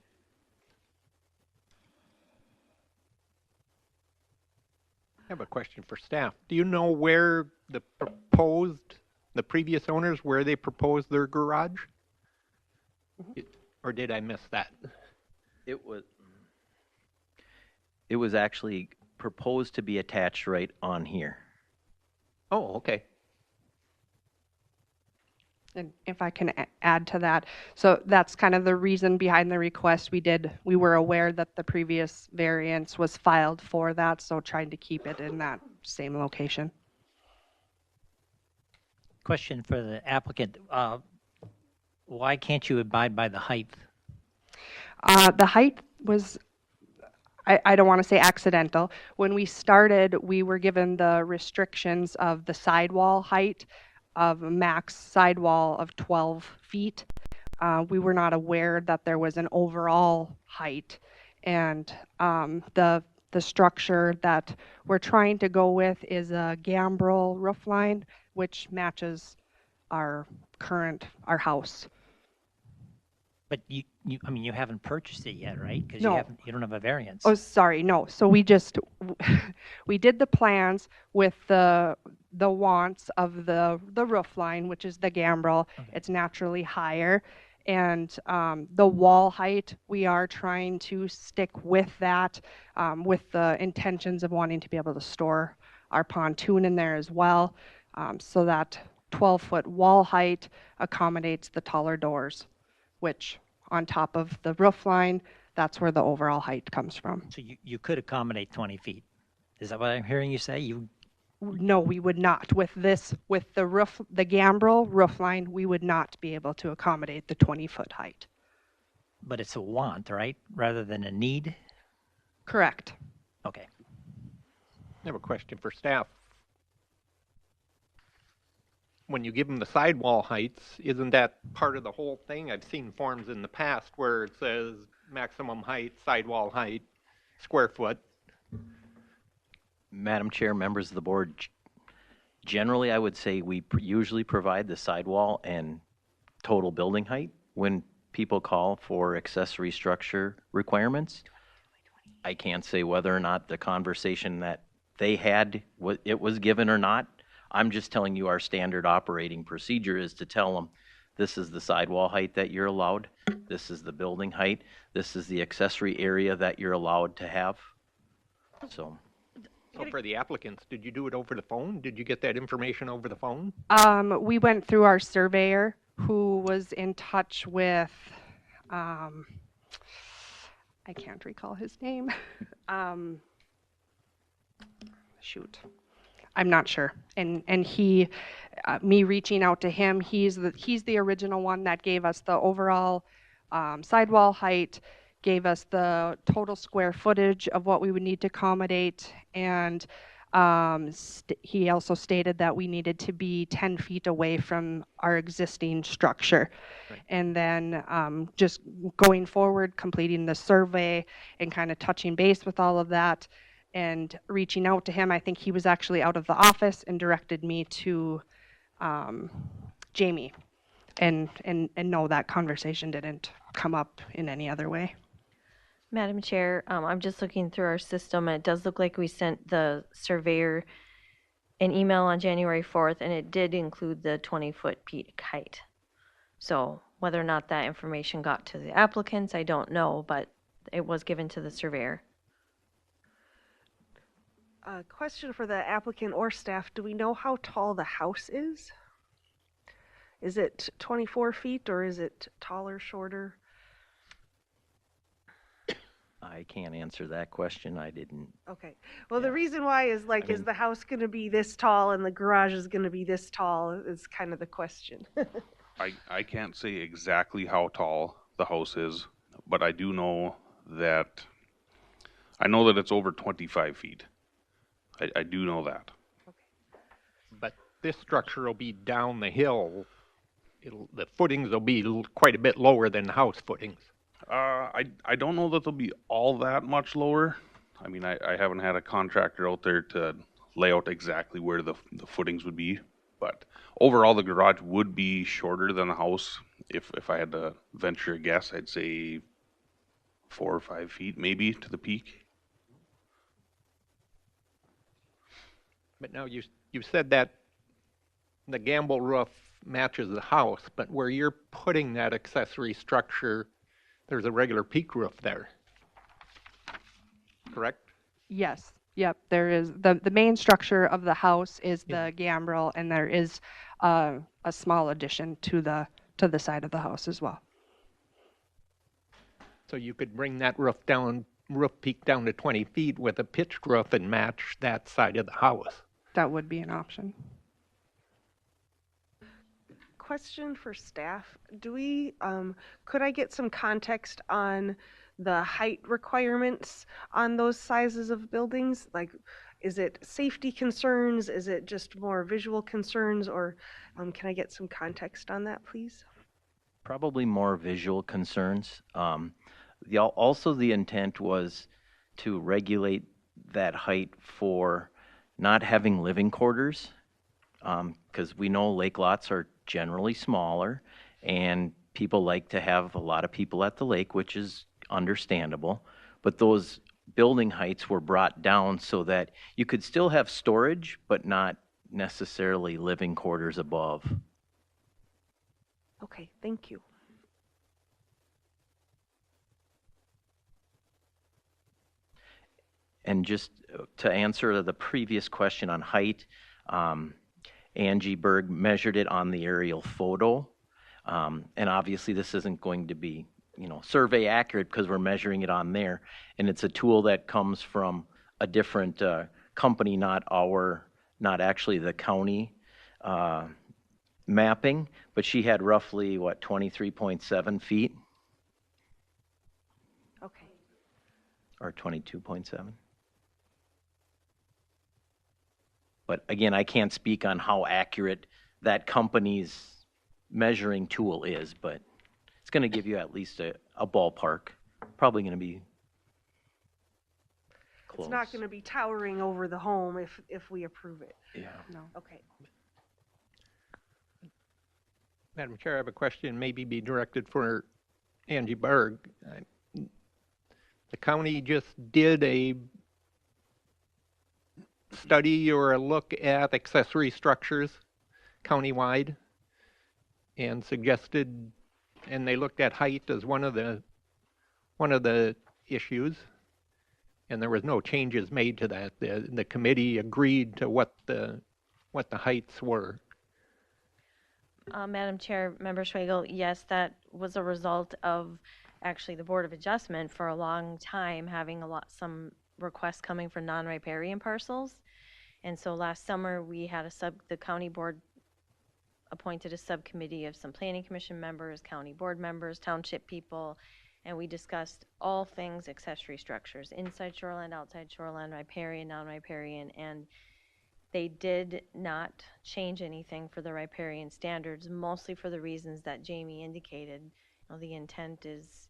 I have a question for staff. Do you know where the previous owners, where they proposed their garage? Or did I miss that? It was actually proposed to be attached right on here. Oh, okay. And if I can add to that, so that's kind of the reason behind the request. We were aware that the previous variance was filed for that, so trying to keep it in that same location. Question for the applicant. Why can't you abide by the height? The height was, I don't want to say accidental. When we started, we were given the restrictions of the sidewall height of a max sidewall of 12 feet. We were not aware that there was an overall height, and the structure that we're trying to go with is a gambrel roof line, which matches our house. But you haven't purchased it yet, right? Because No. you don't have a variance. Oh, sorry, no. So we did the plans with the wants of the roof line, which is the gambrel. Okay. It's naturally higher. And the wall height, we are trying to stick with that, with the intentions of wanting to be able to store our pontoon in there as well. So that 12-foot wall height accommodates the taller doors, which on top of the roof line, that's where the overall height comes from. So you could accommodate 20 feet. Is that what I'm hearing you say? No, we would not. With the gambrel roof line, we would not be able to accommodate the 20-foot height. But it's a want, right? Rather than a need? Correct. Okay. I have a question for staff. When you give them the sidewall heights, isn't that part of the whole thing? I've seen forms in the past where it says maximum height, sidewall height, square foot. Madam Chair, members of the board, generally I would say we usually provide the sidewall and total building height when people call for accessory structure requirements. I can't say whether or not the conversation that they had, it was given or not. I'm just telling you our standard operating procedure is to tell them this is the sidewall height that you're allowed, this is the building height, this is the accessory area that you're allowed to have. So for the applicants, did you do it over the phone? Did you get that information over the phone? We went through our surveyor, who was in touch with, I I can't recall his name. Shoot. I'm not sure. And he, me reaching out to him, he's the original one that gave us the overall sidewall height, gave us the total square footage of what we would need to accommodate, and he also stated that we needed to be 10 feet away from our existing structure. Right. And then just going forward, completing the survey and kind of touching base with all of that and reaching out to him. I think he was actually out of the office and directed me to Jamie. And no, that conversation didn't come up in any other way. Madam Chair, I'm just looking through our system, and it does look like we sent the surveyor an email on January 4th, and it did include the 20-foot peak height. So whether or not that information got to the applicants, I don't know, but it was given to the surveyor. Question for the applicant or staff. Do we know how tall the house is? Is it 24 feet or is it taller, shorter? I can't answer that question. I didn't. Okay. Well, the reason why is like, is the house going to be this tall and the garage is going to be this tall is kind of the question. I can't say exactly how tall the house is, but I do know that, it's over 25 feet. I do know that. But this structure will be down the hill. The footings will be quite a bit lower than the house footings. I don't know that they'll be all that much lower. I mean, I haven't had a contractor out there to lay out exactly where the footings would be, but overall the garage would be shorter than the house. If I had to venture a guess, I'd say 4 or 5 feet maybe to the peak. But now you said that the gambrel roof matches the house, but where you're putting that accessory structure, there's a regular peak roof there, correct? Yes. Yep. There is the main structure of the house is the gambrel, and there is a small addition to the side of the house as well. So you could bring that roof peak down to 20 feet with a pitched roof and match that side of the house. That would be an option. Question for staff. Do we, could I get some context on the height requirements on those sizes of buildings? Like, is it safety concerns? Is it just more visual concerns? Or can I get some context on that, please? Probably more visual concerns. Also, the intent was to regulate that height for not having living quarters, because we know lake lots are generally smaller, and people like to have a lot of people at the lake, which is understandable. But those building heights were brought down so that you could still have storage, but not necessarily living quarters above. Okay, thank you. And just to answer the previous question on height, Angie Berg measured it on the aerial photo. And obviously this isn't going to be, survey accurate because we're measuring it on there. And it's a tool that comes from a different company, not actually the county mapping, but she had roughly, 23.7 feet? Okay. Or 22.7. But again, I can't speak on how accurate that company's measuring tool is, but it's going to give you at least a ballpark. Probably going to be close. It's not going to be towering over the home if we approve it. Yeah. No. Okay. Madam Chair, I have a question, maybe be directed for Angie Berg. The county just did a study or a look at accessory structures countywide and suggested, and they looked at height as one of the issues, and there was no changes made to that. The committee agreed to what the heights were. Madam Chair, Member Schwagel, yes, that was a result of actually the Board of Adjustment for a long time, having some requests coming for non-riparian parcels. And so last summer, we had the county board appointed a subcommittee of some planning commission members, county board members, township people, and we discussed all things accessory structures, inside shoreline, outside shoreline, riparian, non-riparian, and they did not change anything for the riparian standards, mostly for the reasons that Jamie indicated. You know, the intent is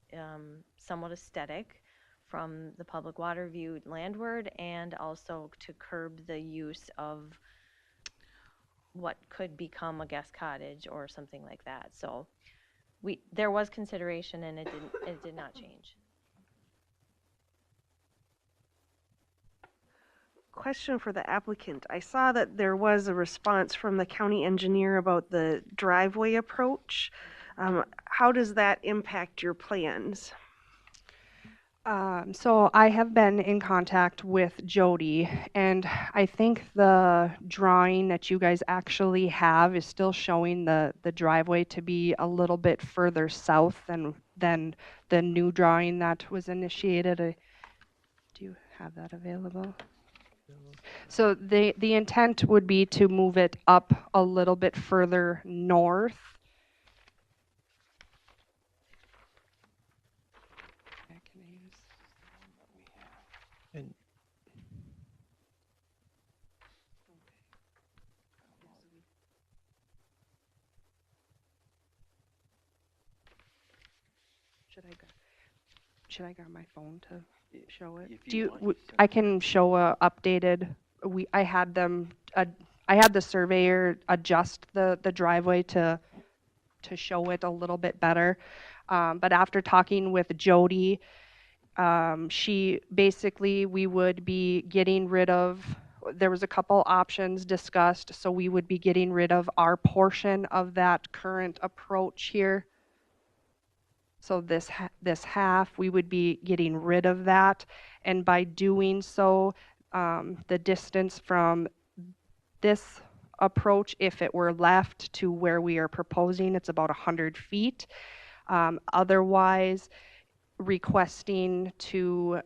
somewhat aesthetic from the public water view landward, and also to curb the use of what could become a guest cottage or something like that. So there was consideration, and it did not change. Question for the applicant. I saw that there was a response from the county engineer about the driveway approach. How does that impact your plans? So I have been in contact with Jody, and I think the drawing that you guys actually have is still showing the driveway to be a little bit further south than the new drawing that was initiated. Do you have that available? So the intent would be to move it up a little bit further north. And Should I grab my phone to show it? I can show a updated. I had the surveyor adjust the driveway to show it a little bit better. But after talking with Jody, we would be getting rid of, there was a couple options discussed, so we would be getting rid of our portion of that current approach here. So this half, we would be getting rid of that, and by doing so, the distance from this approach, if it were left to where we are proposing, it's about 100 feet. Otherwise, requesting to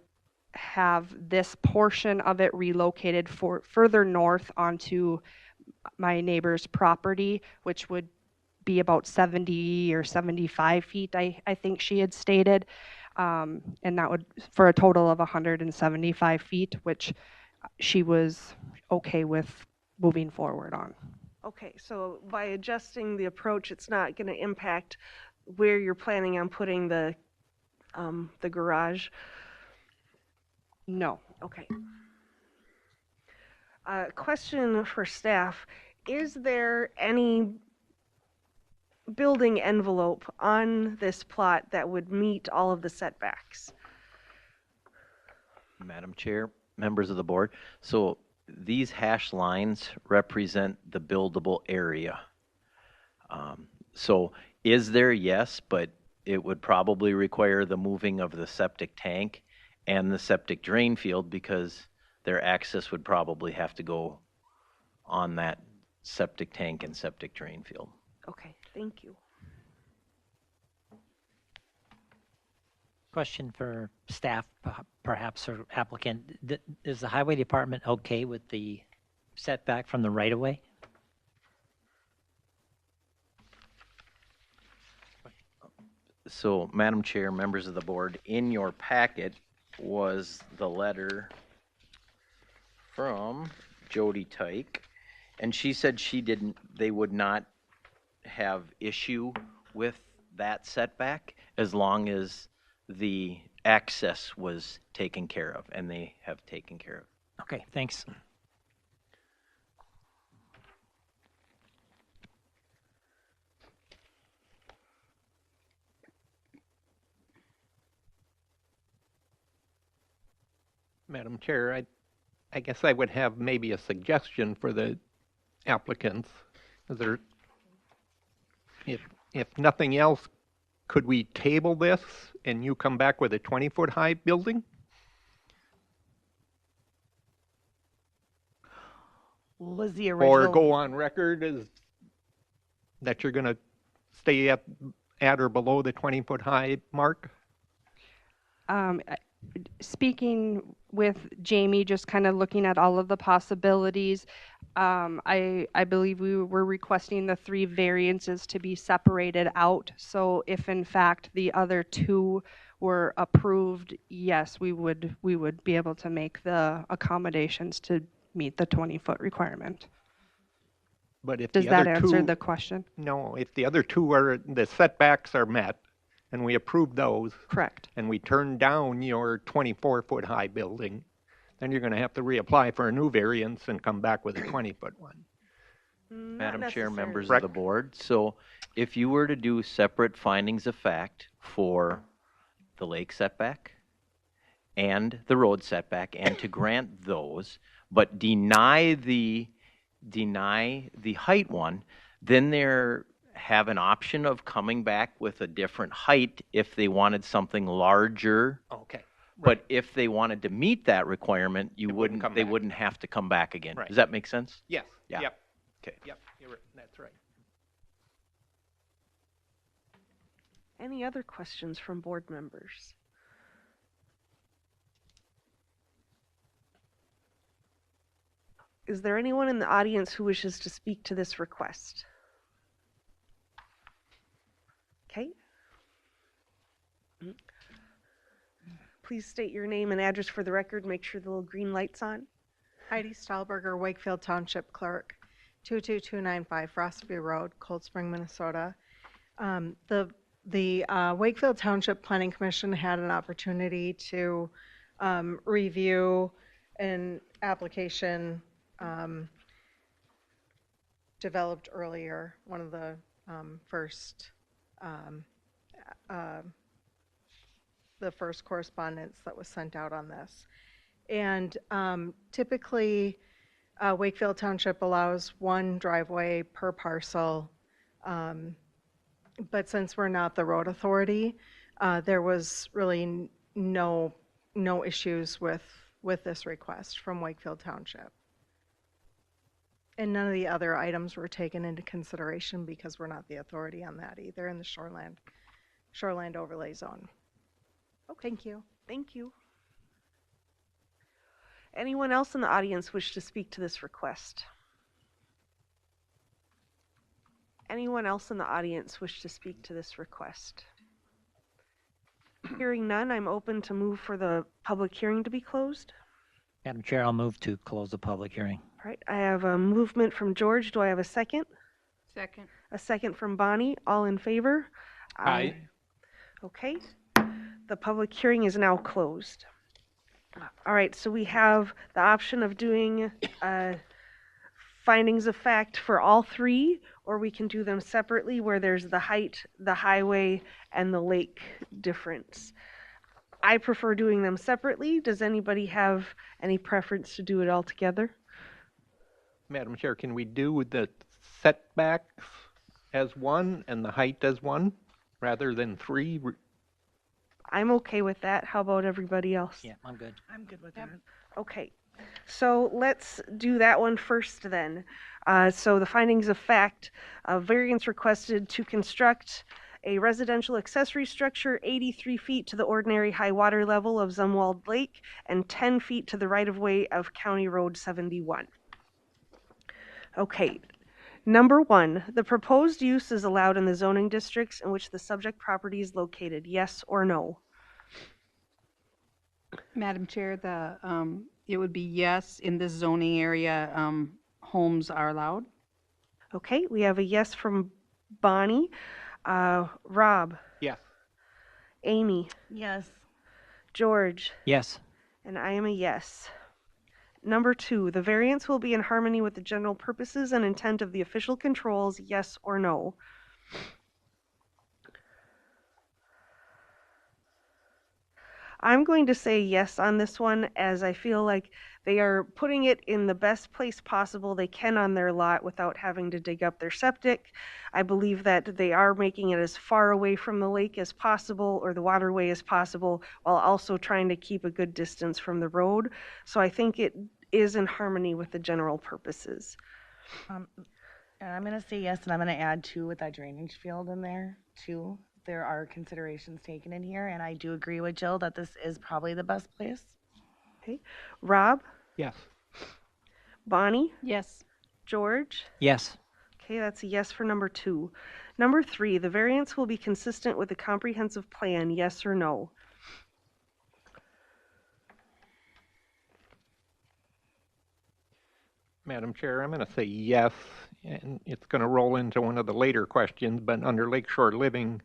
have this portion of it relocated further north onto my neighbor's property, which would be about 70 or 75 feet, I think she had stated. And that would, for a total of 175 feet, which she was okay with moving forward on. Okay, so by adjusting the approach, it's not going to impact where you're planning on putting the garage? No. Okay. Question for staff. Is there any building envelope on this plot that would meet all of the setbacks? Madam Chair, members of the board, so these hash lines represent the buildable area. So is there? Yes, but it would probably require the moving of the septic tank and the septic drain field, because their access would probably have to go on that septic tank and septic drain field. Okay, thank you. Question for staff, perhaps, or applicant. Is the highway department okay with the setback from the right-of-way? So, Madam Chair, members of the board, in your packet was the letter from Jody Tyke, and she said they would not have issue with that setback as long as the access was taken care of, and they have taken care of. Okay, thanks. Madam Chair, I guess I would have maybe a suggestion for the applicants. If nothing else, could we table this and you come back with a 20-foot high building? Was the original... Or go on record as that you're going to stay at or below the 20-foot high mark? Speaking with Jamie, just kind of looking at all of the possibilities, I believe we were requesting the 3 variances to be separated out. So if in fact the other 2 were approved, yes, we would be able to make the accommodations to meet the 20-foot requirement. But if Does the that other answer two, the question? No, if the other 2 are, the setbacks are met, and we approve those. Correct. And we turn down your 24-foot high building, then you're going to have to reapply for a new variance and come back with a 20-foot one. Madam Chair, members of Correct. the board, so if you were to do separate findings of fact for the lake setback and the road setback, and to grant those, but deny the height one, then they're have an option of coming back with a different height if they wanted something larger. Okay. But if they wanted to meet that requirement, They wouldn't have to come back again. Right. Does that make sense? Yes. Yeah. Yep. Okay. Yep. You're right. That's right. Any other questions from board members? Is there anyone in the audience who wishes to speak to this request? Okay. Please state your name and address for the record. Make sure the little green light's on. Heidi Stahlberger, Wakefield Township Clerk, 22295 Frostview Road, Cold Spring, Minnesota. The Wakefield Township Planning Commission had an opportunity to review an application developed earlier, one of the first correspondence that was sent out on this. And typically, Wakefield Township allows 1 driveway per parcel, but since we're not the road authority, there was really no issues with this request from Wakefield Township. And none of the other items were taken into consideration because we're not the authority on that either in the shoreland overlay zone. Okay. Thank you. Thank you. Anyone else in the audience wish to speak to this request? Anyone else in the audience wish to speak to this request? Hearing none, I'm open to move for the public hearing to be closed. Madam Chair, I'll move to close the public hearing. All right, I have a movement from George. Do I have a second? Second. A second from Bonnie. All in favor? Aye. Okay. The public hearing is now closed. All right, so we have the option of doing findings of fact for all 3, or we can do them separately where there's the height, the highway, and the lake difference. I prefer doing them separately. Does anybody have any preference to do it all together? Madam Chair, can we do the setbacks as 1 and the height as 1 rather than 3? I'm okay with that. How about everybody else? Yeah, I'm good. I'm good with that. Okay, so let's do that one first then. So the findings of fact, variance requested to construct a residential accessory structure 83 feet to the ordinary high water level of Zumwalt Lake and 10 feet to the right-of-way of County Road 71. Okay, number 1, the proposed use is allowed in the zoning districts in which the subject property is located, yes or no? Madam Chair, it would be yes, in this zoning area, homes are allowed. Okay, we have a yes from Bonnie. Rob? Yes. Amy? Yes. George? Yes. And I am a yes. Number 2, the variance will be in harmony with the general purposes and intent of the official controls, yes or no? I'm going to say yes on this one, as I feel like they are putting it in the best place possible they can on their lot without having to dig up their septic. I believe that they are making it as far away from the lake as possible or the waterway as possible, while also trying to keep a good distance from the road. So I think it is in harmony with the general purposes. And I'm going to say yes, and I'm going to add 2 with that drainage field in there, too. there are considerations taken in here, and I do agree with Jill that this is probably the best place. Okay. Rob, Yes. Bonnie, Yes. George. Yes. Okay, that's a yes for number 2. Number 3, the variance will be consistent with the comprehensive plan, yes or no? Madam Chair, I'm going to say yes, and it's going to roll into one of the later questions, but under Lakeshore Living,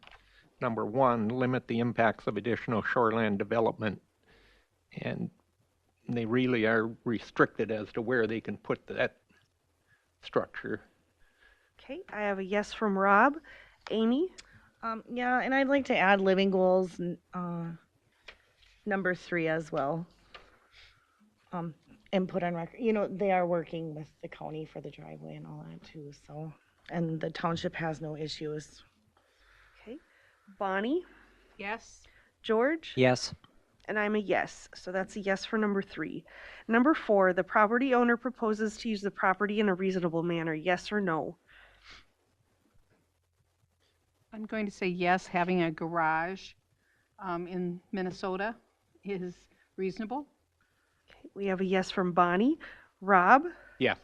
number 1, limit the impacts of additional shoreland development. And they really are restricted as to where they can put that structure. Okay, I have a yes from Rob. Amy? Yeah, and I'd like to add living goals, number 3 as well. And put on record, you know, they are working with the county for the driveway and all that too, so, and the township has no issues. Okay. Bonnie? Yes. George? Yes. And I'm a yes, so that's a yes for number 3. Number 4, the property owner proposes to use the property in a reasonable manner, yes or no? I'm going to say yes, having a garage in Minnesota is reasonable. Okay, we have a yes from Bonnie. Rob? Yes.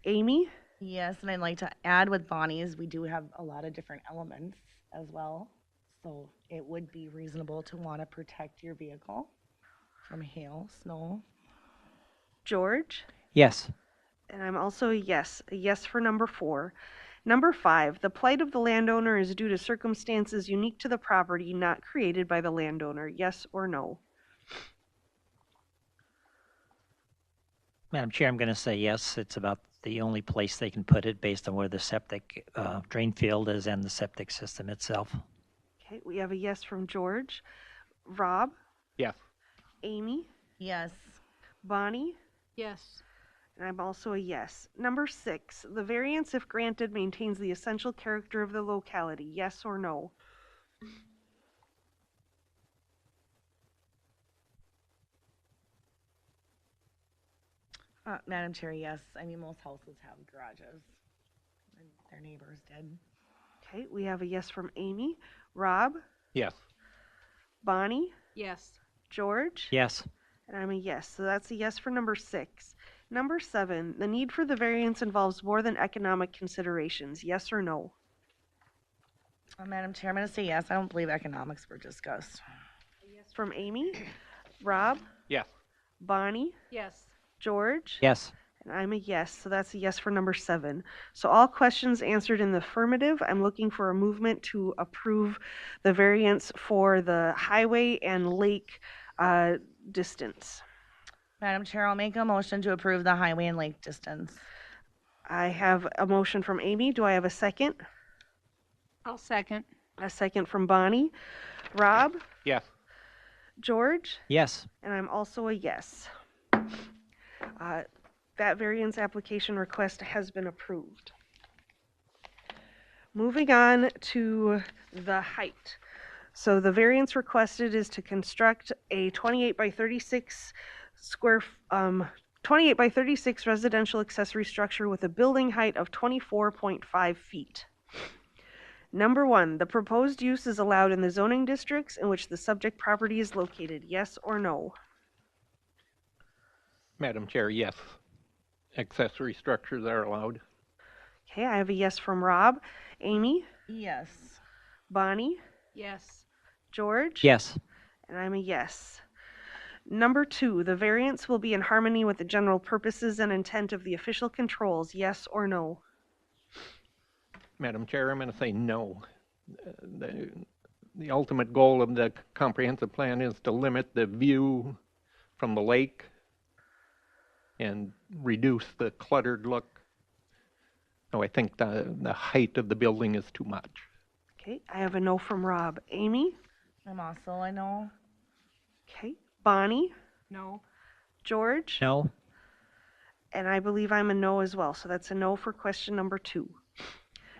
Amy? Yes, and I'd like to add with Bonnie's, we do have a lot of different elements as well. So it would be reasonable to want to protect your vehicle from hail, snow. George? Yes. And I'm also a yes for number 4. Number 5, the plight of the landowner is due to circumstances unique to the property, not created by the landowner, yes or no? Madam Chair, I'm going to say yes. It's about the only place they can put it based on where the septic drain field is and the septic system itself. Okay, we have a yes from George. Rob? Yes. Amy? Yes. Bonnie? Yes. And I'm also a yes. Number 6, the variance, if granted, maintains the essential character of the locality, yes or no? Madam Chair, yes. I mean, most houses have garages. And their neighbors did. Okay, we have a yes from Amy. Rob? Yes. Bonnie? Yes. George? Yes. And I'm a yes, so that's a yes for number 6. Number 7, the need for the variance involves more than economic considerations, yes or no? Madam Chair, I'm going to say yes. I don't believe economics were discussed. A yes from Amy. Rob? Yes. Bonnie? Yes. George? Yes. And I'm a yes, so that's a yes for number 7. So all questions answered in the affirmative. I'm looking for a movement to approve the variance for the highway and lake distance. Madam Chair, I'll make a motion to approve the highway and lake distance. I have a motion from Amy. Do I have a second? I'll second. A second from Bonnie. Rob? Yes. George? Yes. And I'm also a yes. That variance application request has been approved. Moving on to the height. So the variance requested is to construct a 28 by 36 residential accessory structure with a building height of 24.5 feet. Number 1, the proposed use is allowed in the zoning districts in which the subject property is located, yes or no? Madam Chair, yes. Accessory structures are allowed. Okay, I have a yes from Rob. Amy? Yes. Bonnie? Yes. George? Yes. And I'm a yes. Number 2, the variance will be in harmony with the general purposes and intent of the official controls, yes or no? Madam Chair, I'm going to say no. The ultimate goal of the comprehensive plan is to limit the view from the lake and reduce the cluttered look. So I think the height of the building is too much. Okay, I have a no from Rob. Amy? I'm also a no. Okay, Bonnie? No. George? No. And I believe I'm a no as well, so that's a no for question number 2.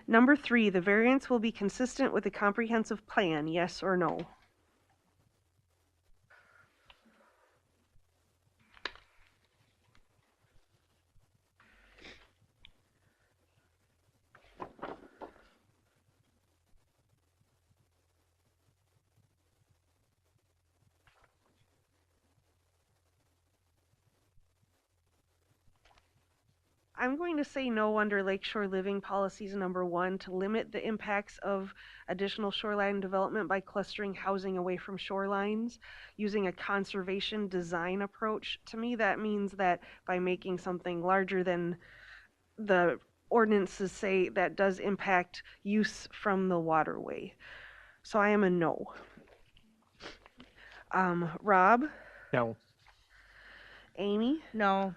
Number 3, the variance will be consistent with the comprehensive plan, yes or no? I'm going to say no under Lakeshore Living Policies number 1 to limit the impacts of additional shoreline development by clustering housing away from shorelines using a conservation design approach. To me, that means that by making something larger than the ordinances say, that does impact use from the waterway. So I am a no. Rob? No. Amy? No.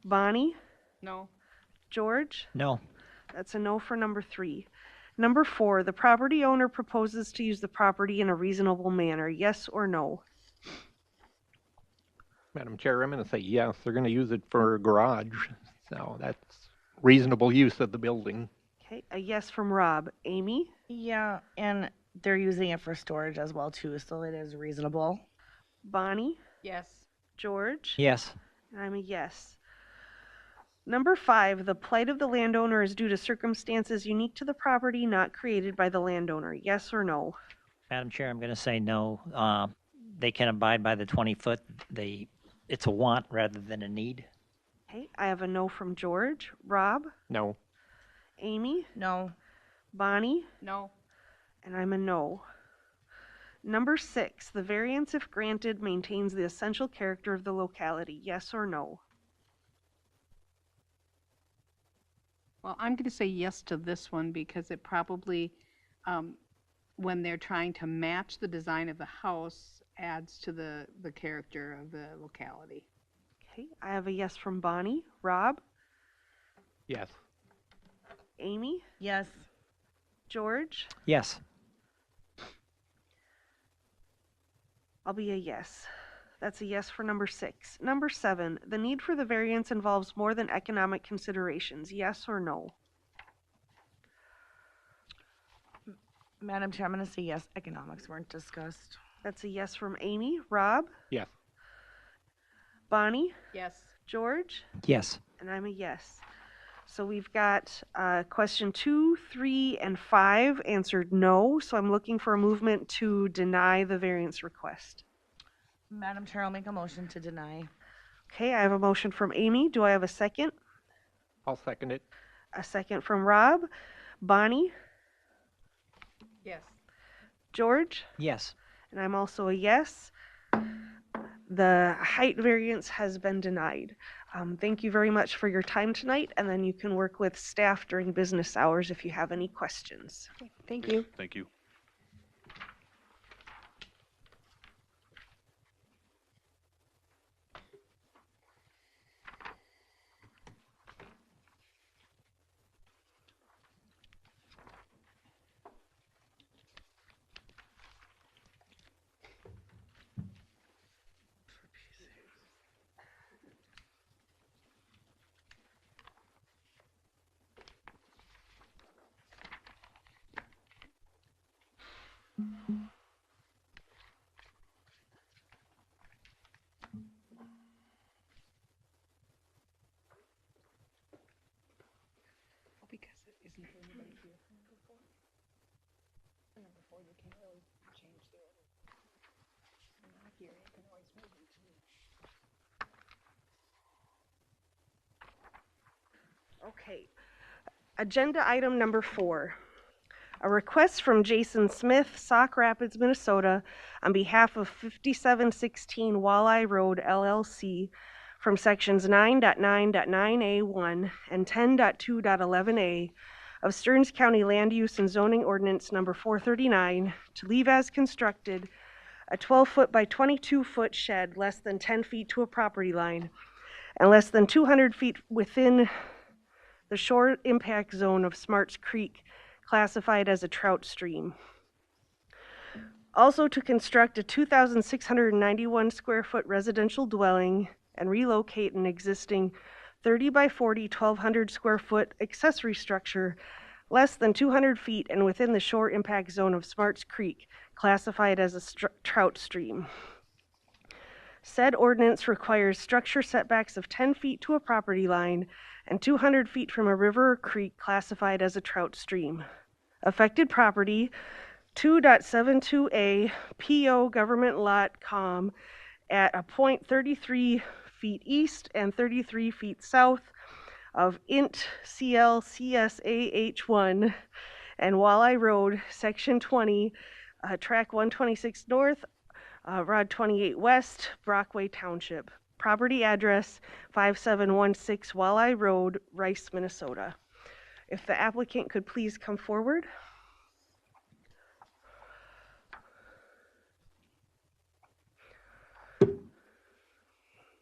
Bonnie? No. George? No. That's a no for number 3. Number 4, the property owner proposes to use the property in a reasonable manner. Yes or no? Madam Chair, I'm going to say yes. They're going to use it for a garage, so that's reasonable use of the building. Okay, a yes from Rob. Amy? Yeah, and they're using it for storage as well too, so it is reasonable. Bonnie? Yes. George? Yes. And I'm a yes. Number 5, the plight of the landowner is due to circumstances unique to the property, not created by the landowner. Yes or no? Madam Chair, I'm going to say no. They can abide by the 20-foot. It's a want rather than a need. Okay, I have a no from George. Rob? No. Amy? No. Bonnie? No. And I'm a no. Number 6, the variance, if granted, maintains the essential character of the locality. Yes or no? Well, I'm going to say yes to this one because it probably, when they're trying to match the design of the house, adds to the character of the locality. Okay, I have a yes from Bonnie. Rob? Yes. Amy? Yes. George? Yes. I'll be a yes. That's a yes for number 6. Number 7, the need for the variance involves more than economic considerations. Yes or no? Madam Chair, I'm going to say yes. Economics weren't discussed. That's a yes from Amy. Rob? Yes. Bonnie? Yes. George? Yes. And I'm a yes. So we've got question 2, 3, and 5 answered no. So I'm looking for a movement to deny the variance request. Madam Chair, I'll make a motion to deny. Okay, I have a motion from Amy. Do I have a second? I'll second it. A second from Rob. Bonnie? Yes. George? Yes. And I'm also a yes. The height variance has been denied. Thank you very much for your time tonight, and then you can work with staff during business hours if you have any questions. Thank you. Thank you. Because it isn't for anybody here from number 4. For number 4, you can't really change the order. You're not here, you can always move them to me. Okay. Agenda item number 4. A request from Jason Smith, Sauk Rapids, Minnesota, on behalf of 5716 Walleye Road, LLC, from sections 9.9.9A1 and 10.2.11A of Stearns County Land Use and Zoning Ordinance number 439 to leave as constructed a 12-foot by 22-foot shed less than 10 feet to a property line and less than 200 feet within the shore impact zone of Smarts Creek, classified as a trout stream. Also to construct a 2,691 square foot residential dwelling and relocate an existing 30 by 40, 1,200 square foot accessory structure less than 200 feet and within the shore impact zone of Smarts Creek, classified as a trout stream. Said ordinance requires structure setbacks of 10 feet to a property line and 200 feet from a river or creek classified as a trout stream. Affected property, 2.72A PO Government Lot Com at a point 33 feet east and 33 feet south of INT CL CSAH1 and Walleye Road, Section 20, Track 126 North, Rod 28 West, Brockway Township. Property address 5716 Walleye Road, Rice, Minnesota. If the applicant could please come forward.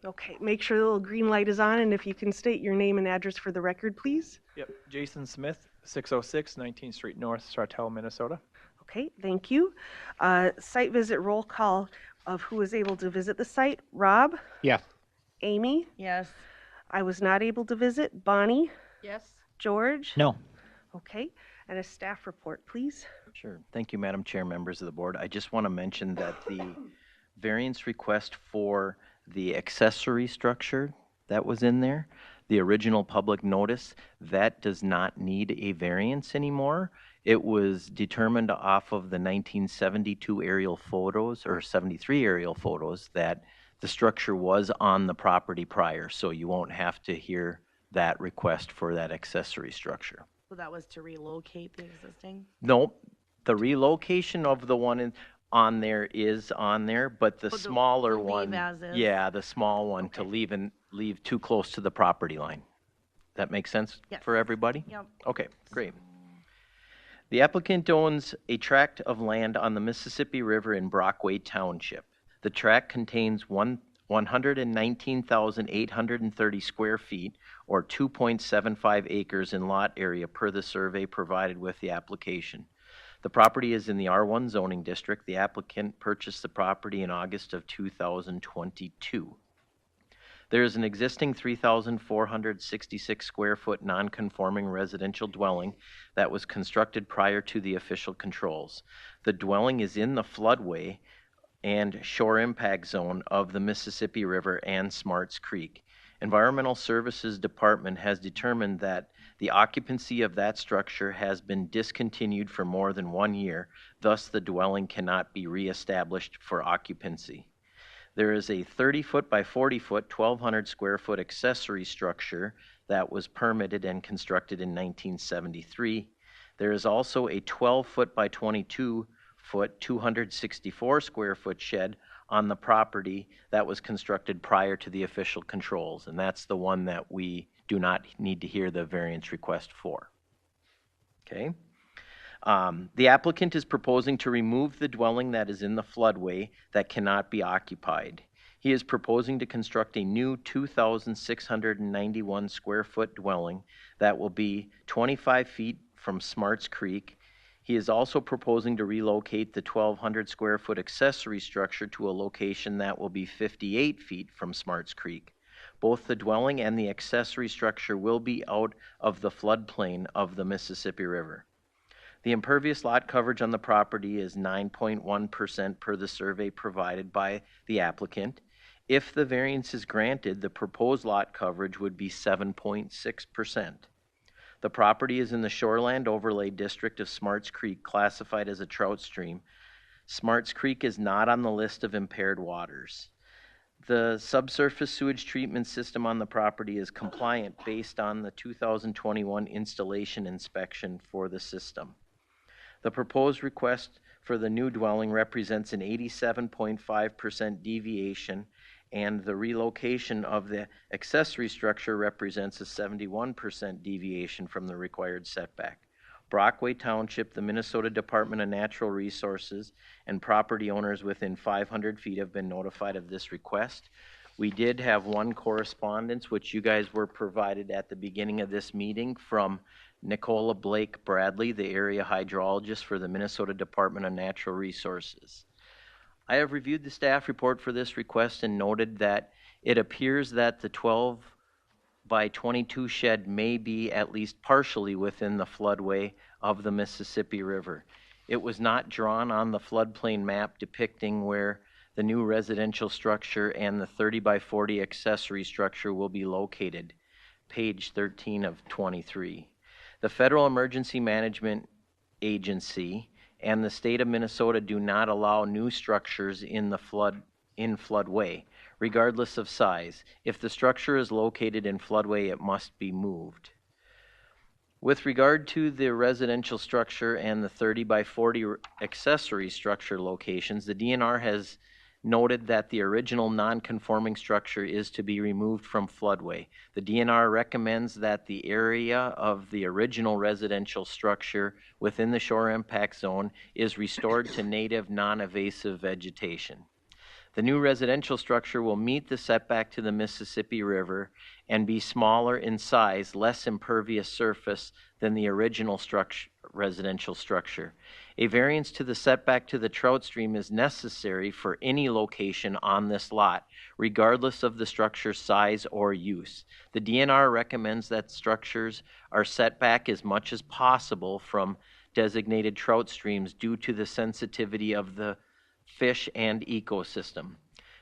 Okay, make sure the little green light is on, and if you can state your name and address for the record, please. Yep, Jason Smith, 606 19th Street North, Sartell, Minnesota. Okay, thank you. Site visit roll call of who was able to visit the site. Rob? Yes. Amy? Yes. I was not able to visit. Bonnie? Yes. George? No. Okay, and a staff report, please. Sure. Thank you, Madam Chair, members of the board. I just want to mention that the variance request for the accessory structure that was in there, the original public notice, that does not need a variance anymore. It was determined off of the 1972 aerial photos, or 73 aerial photos, that the structure was on the property prior, so you won't have to hear that request for that accessory structure. So that was to relocate the existing? No, the relocation of the one on there is on there, but the smaller to leave one, as is? yeah, the small one to Okay. leave too close to the property line. That makes sense Yes. for everybody? Yep. Okay, great. The applicant owns a tract of land on the Mississippi River in Brockway Township. The tract contains 119,830 square feet, or 2.75 acres in lot area per the survey provided with the application. The property is in the R1 zoning district. The applicant purchased the property in August of 2022. There is an existing 3,466 square foot non-conforming residential dwelling that was constructed prior to the official controls. The dwelling is in the floodway and shore impact zone of the Mississippi River and Smarts Creek. Environmental Services Department has determined that the occupancy of that structure has been discontinued for more than 1 year, thus the dwelling cannot be reestablished for occupancy. There is a 30-foot by 40-foot, 1,200 square foot accessory structure that was permitted and constructed in 1973. There is also a 12-foot by 22-foot, 264 square foot shed on the property that was constructed prior to the official controls, and that's the one that we do not need to hear the variance request for. Okay. The applicant is proposing to remove the dwelling that is in the floodway that cannot be occupied. He is proposing to construct a new 2,691 square foot dwelling that will be 25 feet from Smarts Creek. He is also proposing to relocate the 1,200 square foot accessory structure to a location that will be 58 feet from Smarts Creek. Both the dwelling and the accessory structure will be out of the floodplain of the Mississippi River. The impervious lot coverage on the property is 9.1% per the survey provided by the applicant. If the variance is granted, the proposed lot coverage would be 7.6%. The property is in the Shoreland Overlay District of Smarts Creek, classified as a trout stream. Smarts Creek is not on the list of impaired waters. The subsurface sewage treatment system on the property is compliant based on the 2021 installation inspection for the system. The proposed request for the new dwelling represents an 87.5% deviation, and the relocation of the accessory structure represents a 71% deviation from the required setback. Brockway Township, the Minnesota Department of Natural Resources, and property owners within 500 feet have been notified of this request. We did have one correspondence, which you guys were provided at the beginning of this meeting, from Nicola Blake Bradley, the area hydrologist for the Minnesota Department of Natural Resources. I have reviewed the staff report for this request and noted that it appears that the 12 by 22 shed may be at least partially within the floodway of the Mississippi River. It was not drawn on the floodplain map depicting where the new residential structure and the 30 by 40 accessory structure will be located, page 13 of 23. The Federal Emergency Management Agency and the state of Minnesota do not allow new structures in the floodway. regardless of size. If the structure is located in floodway, it must be moved. With regard to the residential structure and the 30 by 40 accessory structure locations, the DNR has noted that the original non-conforming structure is to be removed from floodway. The DNR recommends that the area of the original residential structure within the shore impact zone is restored to native non-invasive vegetation. The new residential structure will meet the setback to the Mississippi River and be smaller in size, less impervious surface than the original residential structure. A variance to the setback to the trout stream is necessary for any location on this lot, regardless of the structure's size or use. The DNR recommends that structures are set back as much as possible from designated trout streams due to the sensitivity of the fish and ecosystem.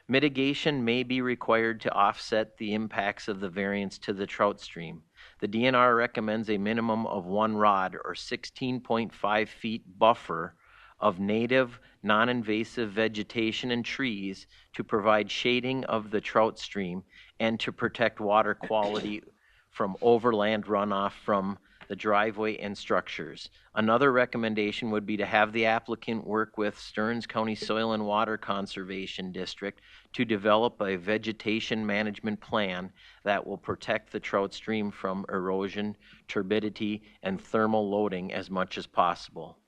Mitigation may be required to offset the impacts of the variance to the trout stream. The DNR recommends a minimum of 1 rod or 16.5 feet buffer of native non-invasive vegetation and trees to provide shading of the trout stream and to protect water quality from overland runoff from the driveway and structures. Another recommendation would be to have the applicant work with Stearns County Soil and Water Conservation District to develop a vegetation management plan that will protect the trout stream from erosion, turbidity, and thermal loading as much as possible.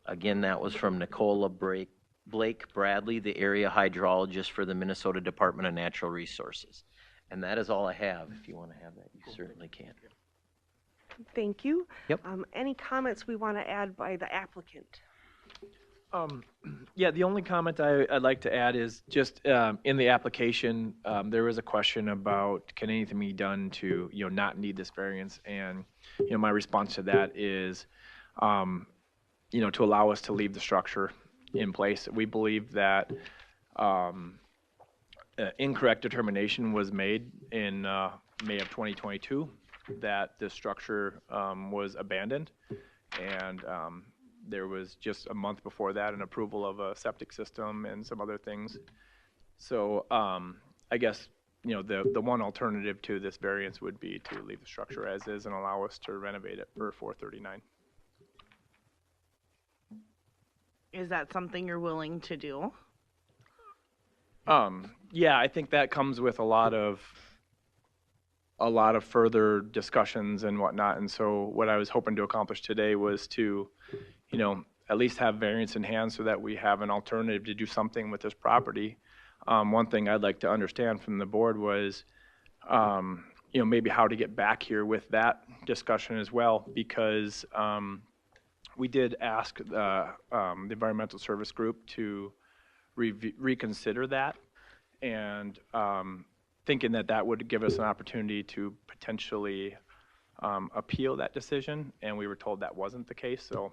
Again, that was from Nicola Blake Bradley, the area hydrologist for the Minnesota Department of Natural Resources. And that is all I have. If you want to have that, you certainly can. Thank you. Yep. Any comments we want to add by the applicant? Yeah, the only comment I'd like to add is just in the application, there was a question about can anything be done to not need this variance, and my response to that is to allow us to leave the structure in place. We believe that incorrect determination was made in May of 2022 that the structure was abandoned, and there was just a month before that an approval of a septic system and some other things. So I guess the one alternative to this variance would be to leave the structure as is and allow us to renovate it for 439. Is that something you're willing to do? Yeah, I think that comes with a lot of further discussions and whatnot. And so what I was hoping to accomplish today was to, at least have variance in hand so that we have an alternative to do something with this property. One thing I'd like to understand from the board was, maybe how to get back here with that discussion as well, because we did ask the Environmental Service Group to reconsider that, and thinking that would give us an opportunity to potentially appeal that decision, and we were told that wasn't the case. So,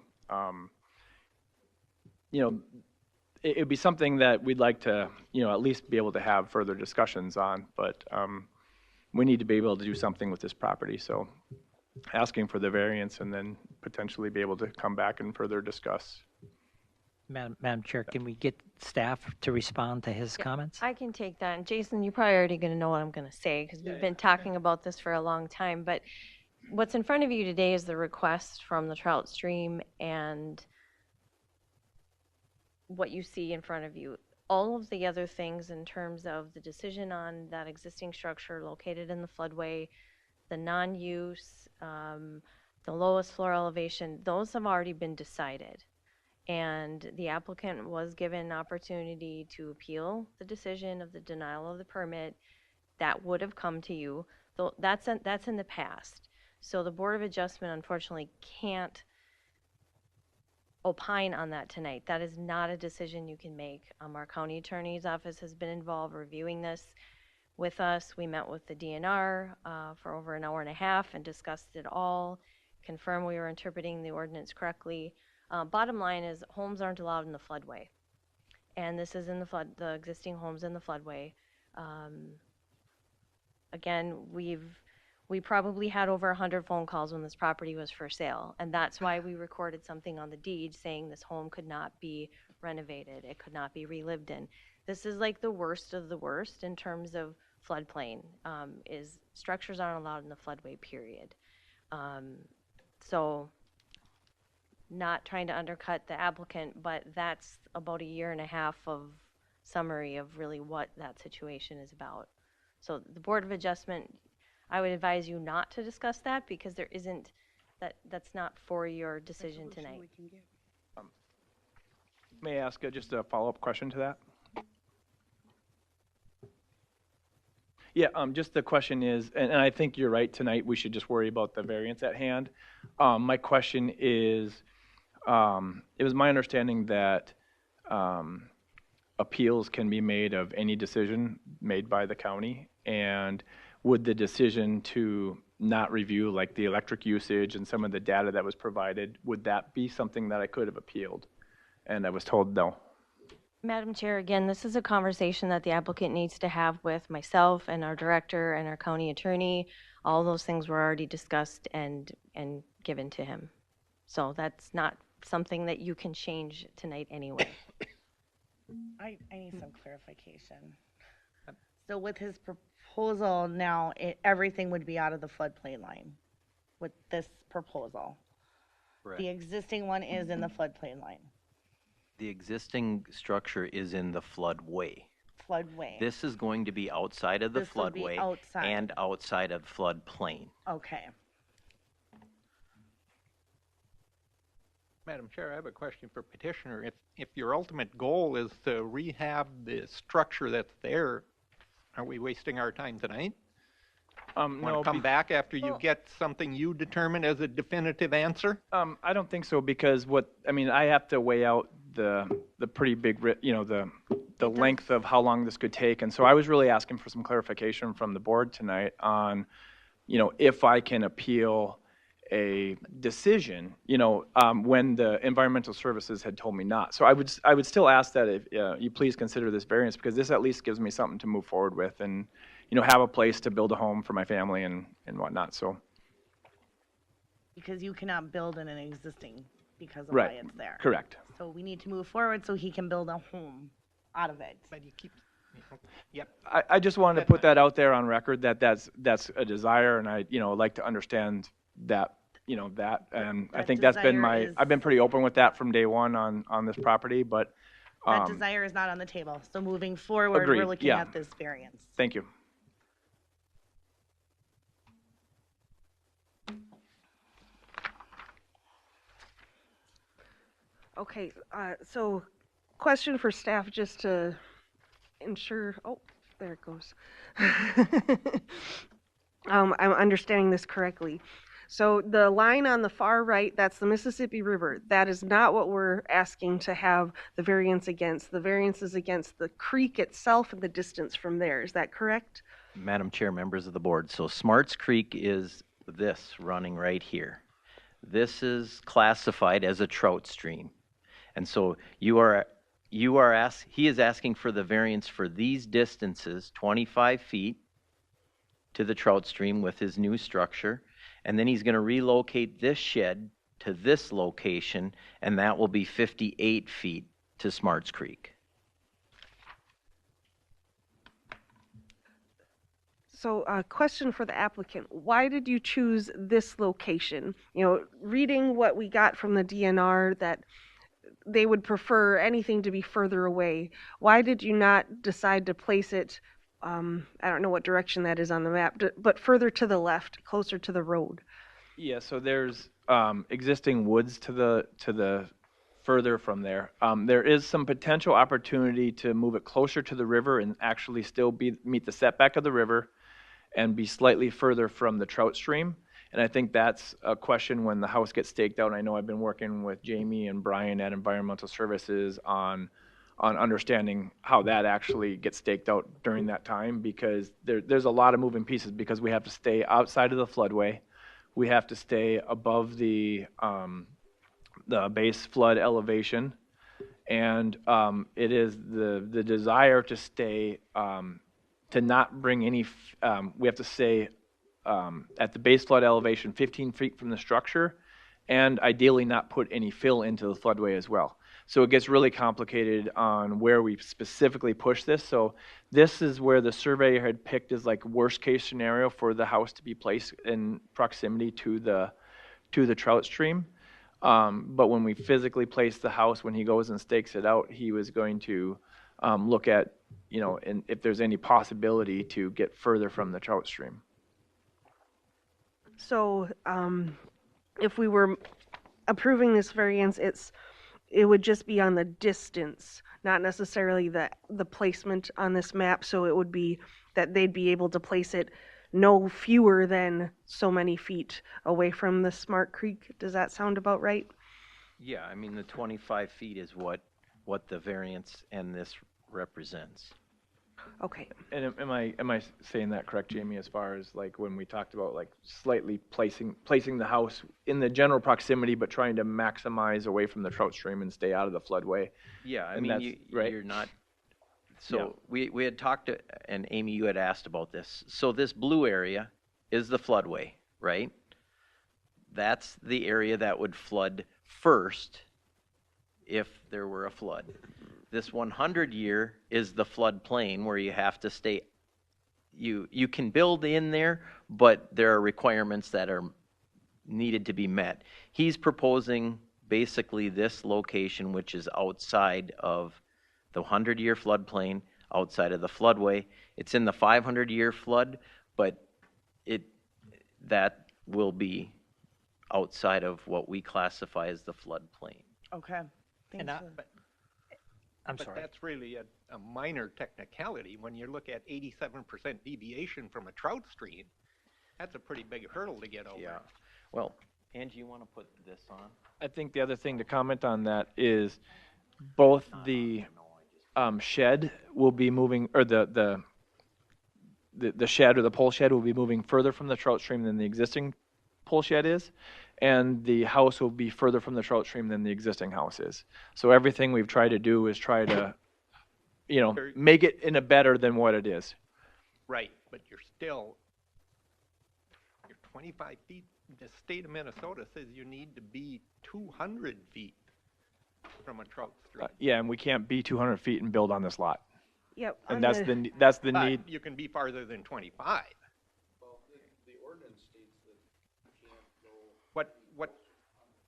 it would be something that we'd like to, at least be able to have further discussions on, but we need to be able to do something with this property. So asking for the variance and then potentially be able to come back and further discuss. Madam Chair, can we get staff to respond to his comments? I can take that. And Jason, you're probably already going to know what I'm going to say because we've been talking about this for a long time. But what's in front of you today is the request from the trout stream and what you see in front of you. All of the other things in terms of the decision on that existing structure located in the floodway, the non-use, the lowest floor elevation, those have already been decided. And the applicant was given an opportunity to appeal the decision of the denial of the permit. That would have come to you. Though that's in the past. So the Board of Adjustment unfortunately can't opine on that tonight. That is not a decision you can make. Our county attorney's office has been involved reviewing this with us. We met with the DNR for over an hour and a half and discussed it all, confirmed we were interpreting the ordinance correctly. Bottom line is homes aren't allowed in the floodway. And this is in the existing homes in the floodway. Again, we probably had over 100 phone calls when this property was for sale. And that's why we recorded something on the deed saying this home could not be renovated. It could not be relived in. This is like the worst of the worst in terms of floodplain, is structures aren't allowed in the floodway, period. So not trying to undercut the applicant, but that's about a year and a half of summary of really what that situation is about. So the Board of Adjustment, I would advise you not to discuss that because there isn't, that's not for your decision tonight. May I ask just a follow-up question to that? Yeah, just the question is, and I think you're right, tonight we should just worry about the variance at hand. My question is, it was my understanding that appeals can be made of any decision made by the county, and would the decision to not review like the electric usage and some of the data that was provided, would that be something that I could have appealed? And I was told no. Madam Chair, again, this is a conversation that the applicant needs to have with myself and our director and our county attorney. All those things were already discussed and given to him. So that's not something that you can change tonight anyway. I need some clarification. So with his proposal now, everything would be out of the floodplain line with this proposal. Correct. The existing one is in the floodplain line. The existing structure is in the floodway. Floodway. This is going to be outside of the This would be floodway outside. and outside of floodplain. Okay. Madam Chair, I have a question for petitioner. If your ultimate goal is to rehab the structure that's there, are we wasting our time tonight? Want No, to come back after you get something you determine as a definitive answer? I don't think so, because I have to weigh out the pretty big, the length of how long this could take. And so I was really asking for some clarification from the board tonight on, if I can appeal a decision, when the environmental services had told me not. So I would still ask that if you please consider this variance, because this at least gives me something to move forward with and, have a place to build a home for my family and whatnot. So. Because you cannot build in an existing because of Right. why it's there. Correct. So we need to move forward so he can build a home out of it. But you keep, yep. I just wanted to put that out there on record that that's a desire, and I like to understand that and I think that's been I've been pretty open with that from day one on this property, but That desire is not on the table. So moving forward, Agreed, we're looking yeah. at this variance. Thank you. Okay, so question for staff just to ensure, oh, there it goes. I'm understanding this correctly. So the line on the far right, that's the Mississippi River. That is not what we're asking to have the variance against. The variance is against the creek itself and the distance from there. Is that correct? Madam Chair, members of the board, so Smarts Creek is this running right here. This is classified as a trout stream. And so he is asking for the variance for these distances, 25 feet to the trout stream with his new structure. And then he's going to relocate this shed to this location, and that will be 58 feet to Smarts Creek. So a question for the applicant. Why did you choose this location? Reading what we got from the DNR that they would prefer anything to be further away. Why did you not decide to place it, I don't know what direction that is on the map, but further to the left, closer to the road? Yeah, so there's existing woods to the further from there. There is some potential opportunity to move it closer to the river and actually still meet the setback of the river and be slightly further from the trout stream. And I think that's a question when the house gets staked out. And I know I've been working with Jamie and Brian at Environmental Services on understanding how that actually gets staked out during that time, because there's a lot of moving pieces, because we have to stay outside of the floodway. We have to stay above the base flood elevation. And it is the desire to stay, to not bring any, we have to stay at the base flood elevation 15 feet from the structure, and ideally not put any fill into the floodway as well. So it gets really complicated on where we specifically push this. So this is where the surveyor had picked as like worst case scenario for the house to be placed in proximity to the trout stream. But when we physically place the house, when he goes and stakes it out, he was going to look at, you know, and if there's any possibility to get further from the trout stream. So, if we were approving this variance, it would just be on the distance, not necessarily the placement on this map. So it would be that they'd be able to place it no fewer than so many feet away from the Smart Creek. Does that sound about right? Yeah, I mean, the 25 feet is what the variance and this represents. Okay. And am I saying that correct, Jamie, as far as like when we talked about like slightly placing the house in the general proximity, but trying to maximize away from the trout stream and stay out of the floodway? Yeah, I And mean, that's- right? you're not, so we had talked, and Amy, you had asked about this. So this blue area is the floodway, right? That's the area that would flood first if there were a flood. This 100-year is the floodplain where you have to stay, you can build in there, but there are requirements that are needed to be met. He's proposing basically this location, which is outside of the 100-year floodplain, outside of the floodway. It's in the 500-year flood, but that will be outside of what we classify as the floodplain. Okay. And I'm but sorry. that's really a minor technicality. When you look at 87% deviation from a trout stream, that's a pretty big hurdle to get over. Yeah. Well, Angie, you want to put this on? I think the other thing to comment on that is both the shed will be moving, or the shed or the pole shed will be moving further from the trout stream than the existing pole shed is, and the house will be further from the trout stream than the existing house is. So everything we've tried to do is try to, you know, make it in a better than what it is. Right, but you're 25 feet. The state of Minnesota says you need to be 200 feet from a trout stream. Yeah, and we can't be 200 feet and build on this lot. Yep. And that's the But need. you can be farther than 25.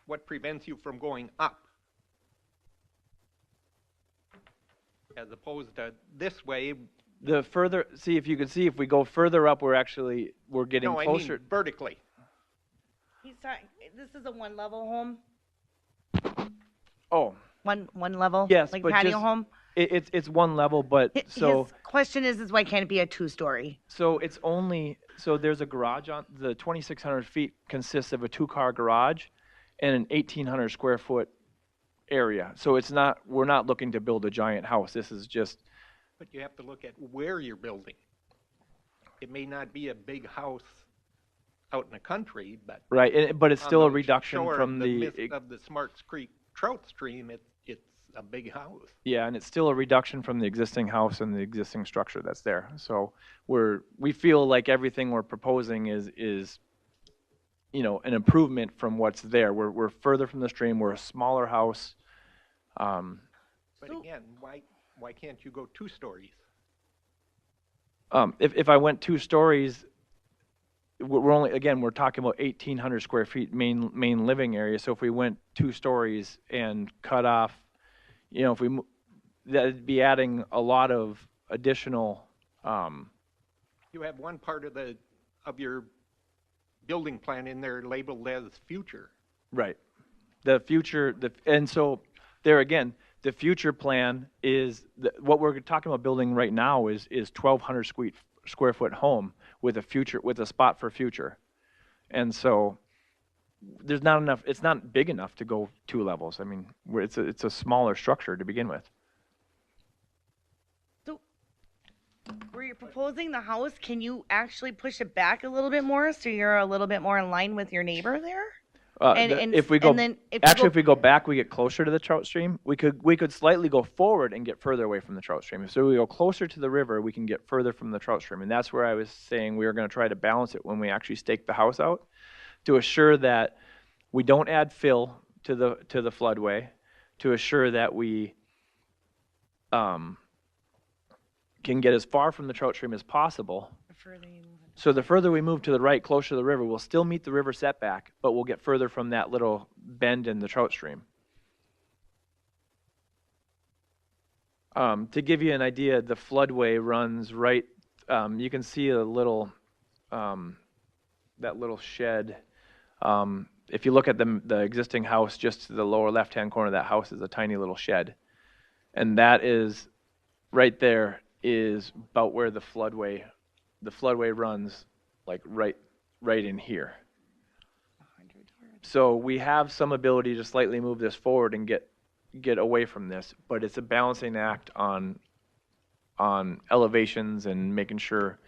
What prevents you from going up? As opposed to this way. The further, see, if you can see, if we go further up, we're getting No, I closer. mean vertically. He's talking, this is a one-level home? Oh, One level? yes, Like but patio just, home? it's one level, but so. His question is why can't it be a two-story? So it's only, so there's a garage on, the 2,600 feet consists of a two-car garage and an 1,800 square foot area. So it's not, we're not looking to build a giant house. This is just, But you have to look at where you're building. It may not be a big house out in the country, but. right, but it's on still a the reduction shore from of the Smarts Creek trout stream, it's a big house. yeah, and it's still a reduction from the existing house and the existing structure that's there. So we feel like everything we're proposing is, you know, an improvement from what's there. We're further from the stream, we're a smaller house. But again, why can't you go 2 stories? If I went 2 stories, we're talking about 1,800 square feet main living area. So if we went 2 stories and cut off, you know, that'd be adding a lot of additional. You have one part of your building plan in there labeled as future. Right. The future, and so there again, the future plan is what we're talking about building right now is 1,200 square foot home with a spot for future, and so there's not enough. It's not big enough to go 2 levels. I mean, it's a smaller structure to begin with. So, where you're proposing the house, can you actually push it back a little bit more so you're a little bit more in line with your neighbor there? If we go back, we get closer to the trout stream. We could slightly go forward and get further away from the trout stream. So we go closer to the river, we can get further from the trout stream, and that's where I was saying we were going to try to balance it when we actually stake the house out, to assure that we don't add fill to the floodway, to assure that we can get as far from the trout stream as possible. So the further we move to the right, closer to the river, we'll still meet the river setback, but we'll get further from that little bend in the trout stream. To give you an idea, the floodway runs right, you can see a little, that little shed. If you look at the existing house, just to the lower left-hand corner of that house is a tiny little shed. And that is, right there, is about where the floodway runs, like right in here. So we have some ability to slightly move this forward and get away from this, but it's a balancing act on elevations and making sure,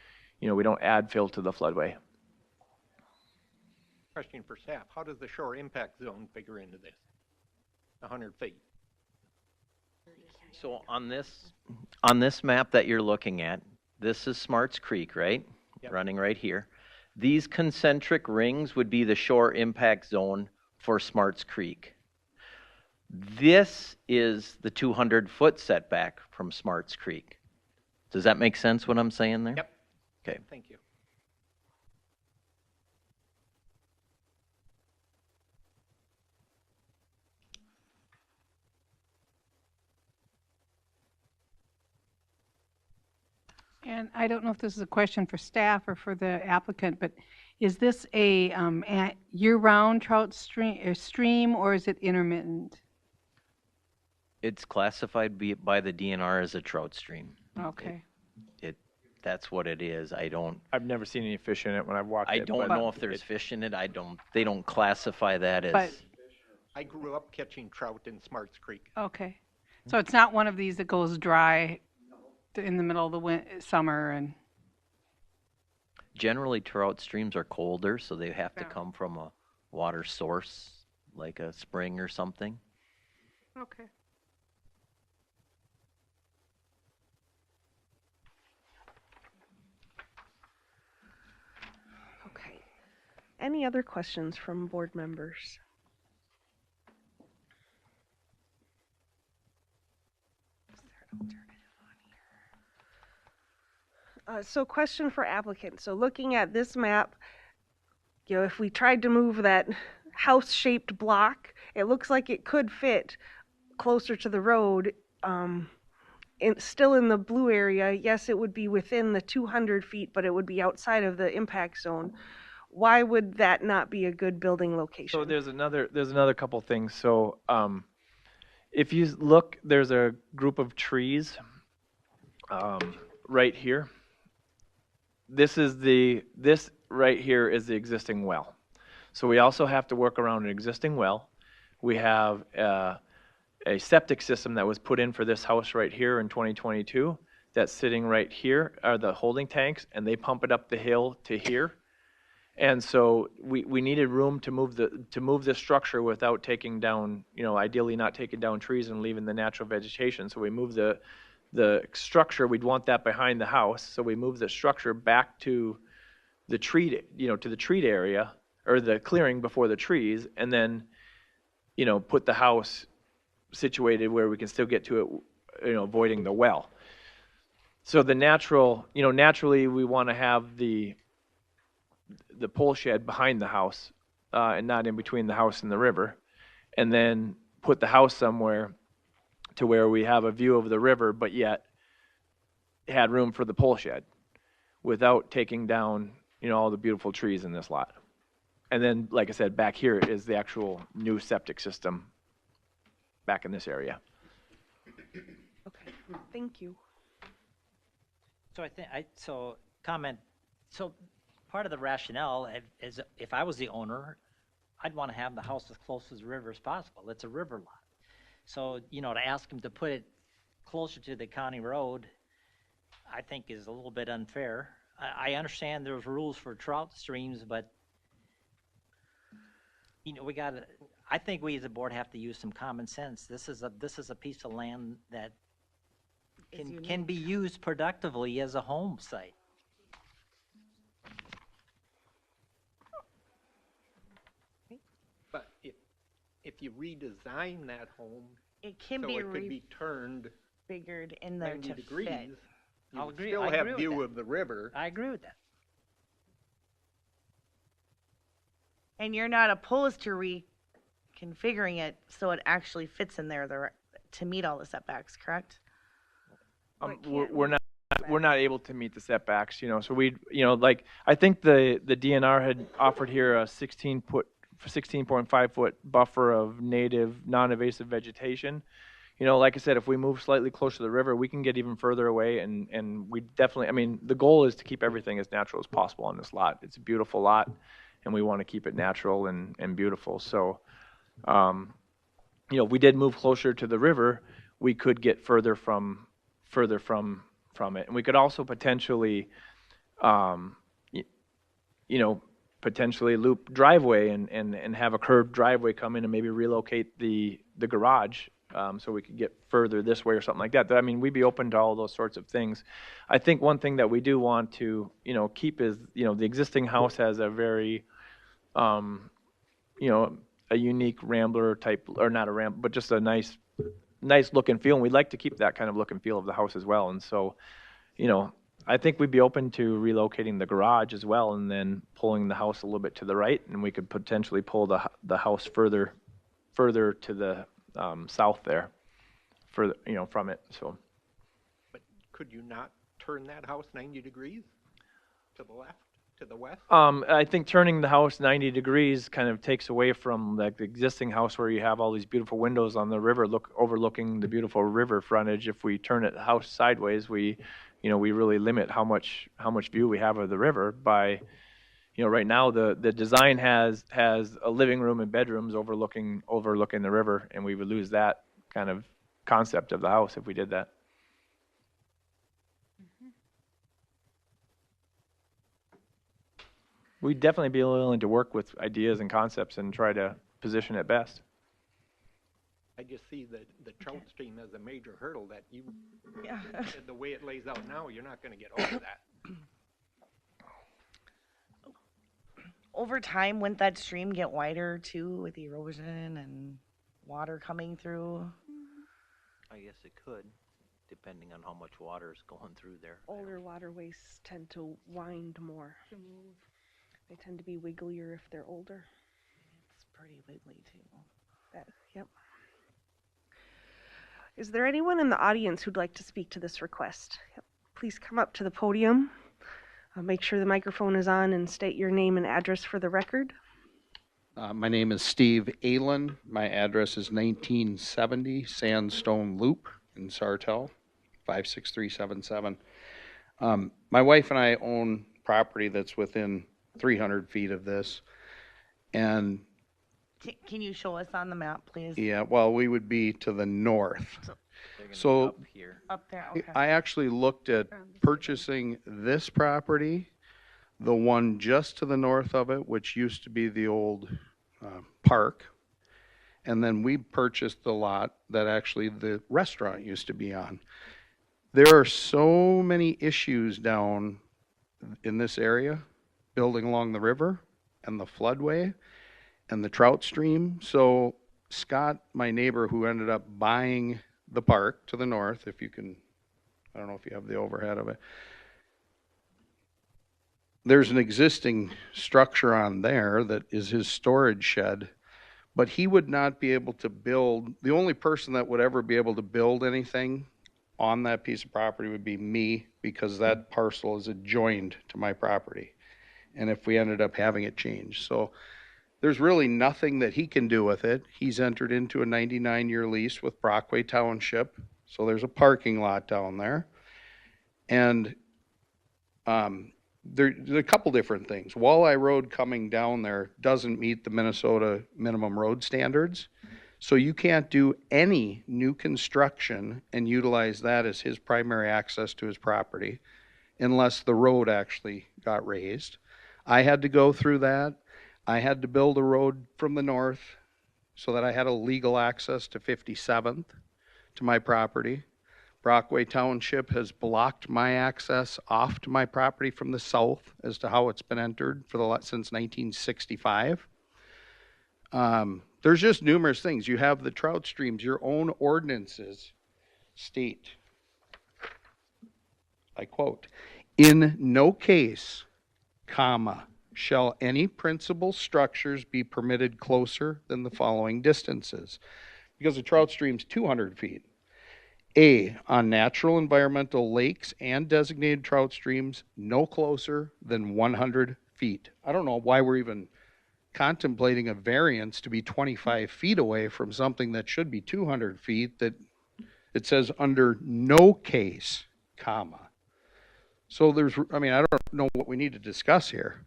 we don't add fill to the floodway. Question for staff. How does the shore impact zone figure into this? 100 feet. So on this map that you're looking at, this is Smarts Creek, right? Yep. Running right here. These concentric rings would be the shore impact zone for Smarts Creek. This is the 200-foot setback from Smarts Creek. Does that make sense what I'm saying there? Yep. Okay. Thank you. And I don't know if this is a question for staff or for the applicant, but is this a year-round trout stream or is it intermittent? It's classified by the DNR as a trout stream. Okay. That's what it is. I've never seen any fish in it when I've walked it. I don't know if there's fish in it. They don't classify that as. But I grew up catching trout in Smarts Creek. okay, so it's not one of these that goes dry in the middle of the summer and. Generally, trout streams are colder, so they have to come from a water source, like a spring or something. Okay. Okay. Any other questions from board members? So question for applicant. So looking at this map, if we tried to move that house-shaped block, it looks like it could fit closer to the road. Still in the blue area, yes, it would be within the 200 feet, but it would be outside of the impact zone. Why would that not be a good building location? So there's another couple things. So if you look, there's a group of trees right here. This right here is the existing well. So we also have to work around an existing well. We have a septic system that was put in for this house right here in 2022 that's sitting right here are the holding tanks, and they pump it up the hill to here. And so we needed room to move the structure without taking down, ideally not taking down trees and leaving the natural vegetation. So we moved the structure. We'd want that behind the house, so we moved the structure back to the tree, to the treat area or the clearing before the trees, and then, put the house situated where we can still get to it, avoiding the well. So the naturally we want to have the pole shed behind the house and not in between the house and the river, and then put the house somewhere to where we have a view of the river, but yet had room for the pole shed without taking down, all the beautiful trees in this lot. And then, like I said, back here is the actual new septic system back in this area. Okay, thank you. So part of the rationale is if I was the owner, I'd want to have the house as close to the river as possible. It's a river lot. So, to ask them to put it closer to the county road, I think is a little bit unfair. I understand there's rules for trout streams, but, I think we as a board have to use some common sense. This is a piece of land that can be used productively as a home site. But if you redesign that home It can So be it could be turned refigured in there 90 to degrees. fit. You I'll would agree- still I agree have with view that. of the river. I agree with that. And you're not opposed to reconfiguring it so it actually fits in there to meet all the setbacks, correct? We're not able to meet the setbacks, so like, I think the DNR had offered here a 16.5 foot buffer of native, non-invasive vegetation. Like I said, if we move slightly closer to the river, we can get even further away, and we definitely, the goal is to keep everything as natural as possible on this lot. It's a beautiful lot, and we want to keep it natural and beautiful. So, if we did move closer to the river, we could get further from it, and we could also potentially, potentially loop driveway and have a curved driveway come in and maybe relocate the garage, so we could get further this way or something like that. We'd be open to all those sorts of things. I think one thing that we do want to, keep is, the existing house has a very, a unique Rambler type, or not a Rambler, but just a nice look and feel, and we'd like to keep that kind of look and feel of the house as well. And so, I think we'd be open to relocating the garage as well, and then pulling the house a little bit to the right, and we could potentially pull the house further to the south there, further, from it. So, But could you not turn that house 90 degrees to the left, to the west? I think turning the house 90 degrees kind of takes away from the existing house where you have all these beautiful windows on the river, overlooking the beautiful river frontage. If we turn the house sideways, we really limit how much view we have of the river by, right now the design has a living room and bedrooms overlooking the river, and we would lose that kind of concept of the house if we did that. We'd definitely be willing to work with ideas and concepts and try to position it best. I just see the trout stream as a major hurdle that the way it lays out now, you're not going to get over that. Over time, wouldn't that stream get wider too with erosion and water coming through? I guess it could, depending on how much water is going through there. Older waterways tend to wind more. They tend to be wigglier if they're older. It's pretty wiggly too. Yep. Is there anyone in the audience who'd like to speak to this request? Yep. Please come up to the podium. Make sure the microphone is on and state your name and address for the record. My name is Steve Aylen. My address is 1970 Sandstone Loop in Sartell, 56377. My wife and I own property that's within 300 feet of this. And can you show us on the map, please? yeah, well, we would be to the north. So Up there, okay. I actually looked at purchasing this property, the one just to the north of it, which used to be the old park. And then we purchased the lot that actually the restaurant used to be on. There are so many issues down in this area, building along the river and the floodway and the trout stream. So Scott, my neighbor who ended up buying the park to the north, if you can, I don't know if you have the overhead of it. There's an existing structure on there that is his storage shed, but he would not be able to build, the only person that would ever be able to build anything on that piece of property would be me, because that parcel is adjoined to my property. And if we ended up having it changed. So there's really nothing that he can do with it. He's entered into a 99-year lease with Brockway Township. So there's a parking lot down there. And there's a couple different things. Walleye Road coming down there doesn't meet the Minnesota minimum road standards. So you can't do any new construction and utilize that as his primary access to his property unless the road actually got raised. I had to go through that. I had to build a road from the north so that I had a legal access to 57th to my property. Brockway Township has blocked my access off to my property from the south as to how it's been entered since 1965. there's just numerous things. You have the trout streams, your own ordinances state, I quote, "In no case, comma, shall any principal structures be permitted closer than the following distances." Because the trout stream's 200 feet. A, on natural environmental lakes and designated trout streams, no closer than 100 feet. I don't know why we're even contemplating a variance to be 25 feet away from something that should be 200 feet, that it says under no case, comma. So I don't know what we need to discuss here.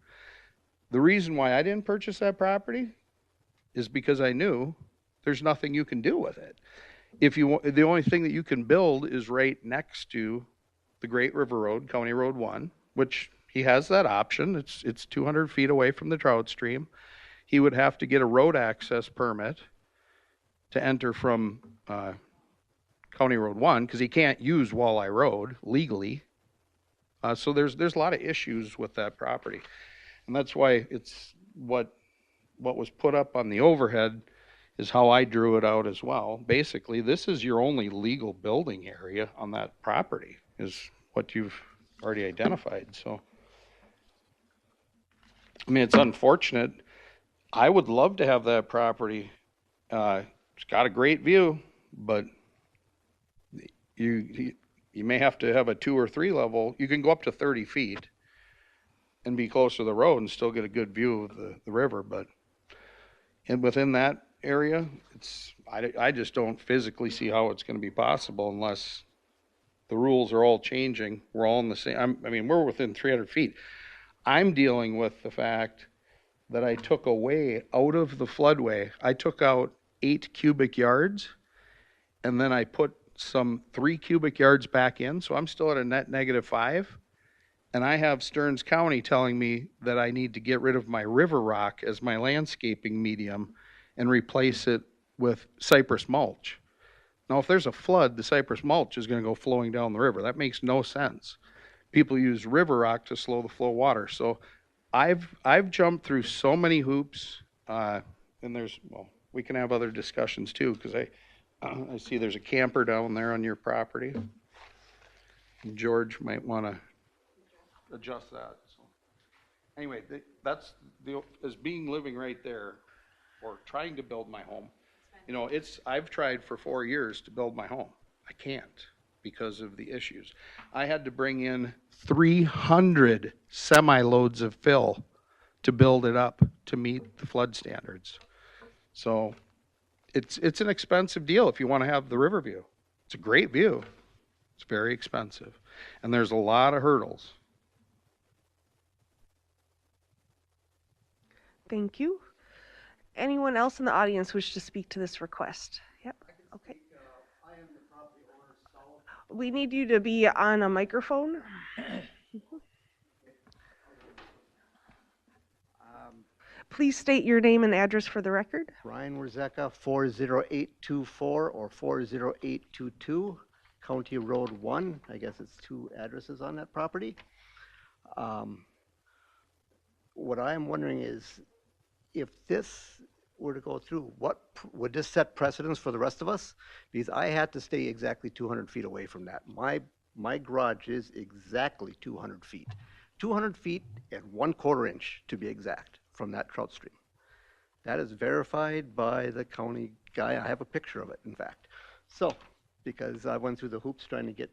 The reason why I didn't purchase that property is because I knew there's nothing you can do with it. The only thing that you can build is right next to the Great River Road, County Road 1, which he has that option. It's 200 feet away from the trout stream. He would have to get a road access permit to enter from County Road 1 because he can't use Walleye Road legally. So there's a lot of issues with that property. And that's why it's what was put up on the overhead is how I drew it out as well. Basically, this is your only legal building area on that property, is what you've already identified. So, I mean, it's unfortunate. I would love to have that property. It's got a great view, but you may have to have a 2 or 3 level. You can go up to 30 feet and be close to the road and still get a good view of the river. And within that area, I just don't physically see how it's going to be possible unless the rules are all changing. We're all in the same. We're within 300 feet. I'm dealing with the fact that I took away out of the floodway. I took out 8 cubic yards, and then I put some 3 cubic yards back in. So I'm still at a net -5. And I have Stearns County telling me that I need to get rid of my river rock as my landscaping medium and replace it with cypress mulch. Now, if there's a flood, the cypress mulch is going to go flowing down the river. That makes no sense. People use river rock to slow the flow of water. So I've jumped through so many hoops, and we can have other discussions too, because I see there's a camper down there on your property. George might want to adjust that. So anyway, that's as being living right there, or trying to build my home. I've tried for 4 years to build my home. I can't because of the issues. I had to bring in 300 semi-loads of fill to build it up to meet the flood standards. So it's an expensive deal if you want to have the river view. It's a great view. It's very expensive. And there's a lot of hurdles. Thank you. Anyone else in the audience wish to speak to this request? Yep. Okay. We need you to be on a microphone. Please state your name and address for the record. Ryan Warzeka, 40824 or 40822, County Road 1. I guess it's 2 addresses on that property. What I am wondering is, if this were to go through, would this set precedence for the rest of us? Because I had to stay exactly 200 feet away from that. My garage is exactly 200 feet. 200 feet and 1/4 inch, to be exact, from that trout stream. That is verified by the county guy. I have a picture of it, in fact. So, because I went through the hoops trying to get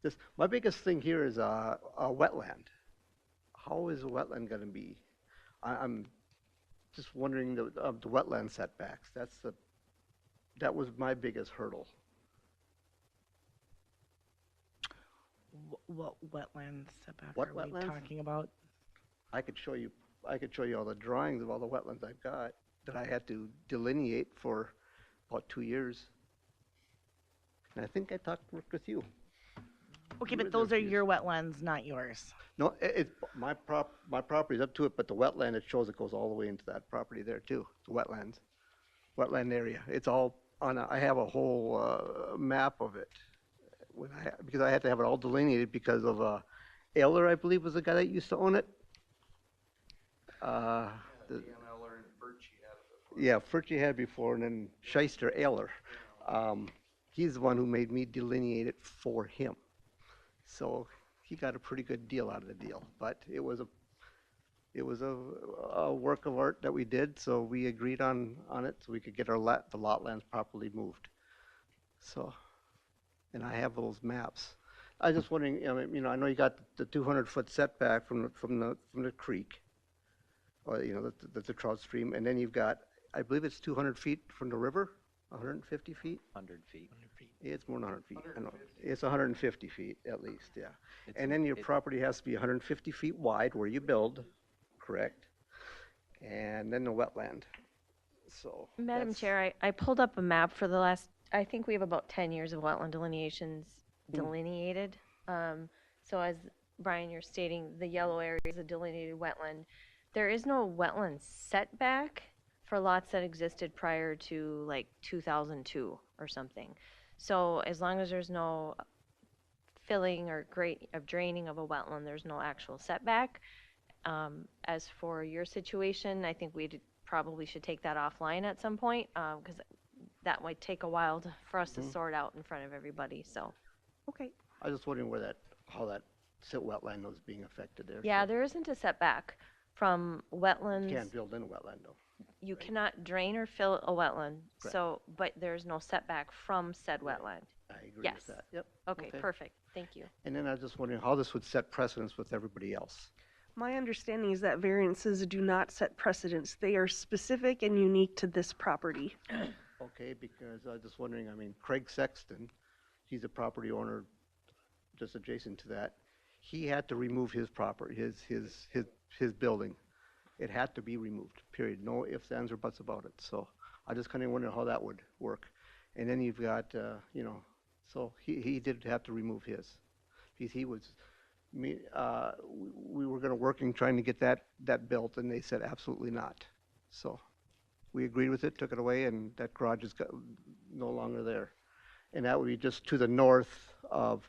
this. My biggest thing here is a wetland. How is a wetland going to be? I'm just wondering the wetland setbacks. That was my biggest hurdle. What wetland setback What are we wetlands? talking about? I could show you all the drawings of all the wetlands I've got that I had to delineate for about 2 years. And I think I worked with you. Okay, but those are your wetlands, not yours. No, my property's up to it, but the wetland, it shows it goes all the way into that property there too, the wetland area. It's all I have a whole map of it. Because I had to have it all delineated because of Eller, I believe, was the guy that used to own it. Yeah, Furchy had before, and then Shyster Eller. He's the one who made me delineate it for him. So he got a pretty good deal out of the deal, but it was a work of art that we did, so we agreed on it so we could get the lot lines properly moved. So, and I have those maps. I was just wondering, I know you got the 200-foot setback from the creek, or the trout stream, and then you've got, I believe it's 200 feet from the river, 150 feet. 100 feet. It's more than 100 feet. I know. It's 150 feet at least, yeah. And then your property has to be 150 feet wide where you build, correct? And then the wetland. So. Madam Chair, I pulled up a map for the last, I think we have about 10 years of wetland delineations delineated. So as Brian, you're stating, the yellow area is a delineated wetland. There is no wetland setback for lots that existed prior to like 2002 or something. So as long as there's no filling or draining of a wetland, there's no actual setback. As for your situation, I think we probably should take that offline at some point because that might take a while for us to sort out in front of everybody. So, okay. I was just wondering how that wetland was being affected there. Yeah, there isn't a setback from wetlands. You can't build in a wetland though. You cannot drain or fill a wetland. Correct. So, but there's no setback from said wetland. I agree Yes. with that. Yep. Okay, perfect. Thank you. And then I was just wondering how this would set precedence with everybody else. My understanding is that variances do not set precedents. They are specific and unique to this property. Okay, because I was just wondering, Craig Sexton, he's a property owner just adjacent to that. He had to remove his property, his building. It had to be removed, period. No ifs, ands, or buts about it. So I just kind of wonder how that would work. And then you've got, so he did have to remove his. He was, we were going to work in trying to get that built, and they said absolutely not. So we agreed with it, took it away, and that garage is no longer there. And that would be just to the north of,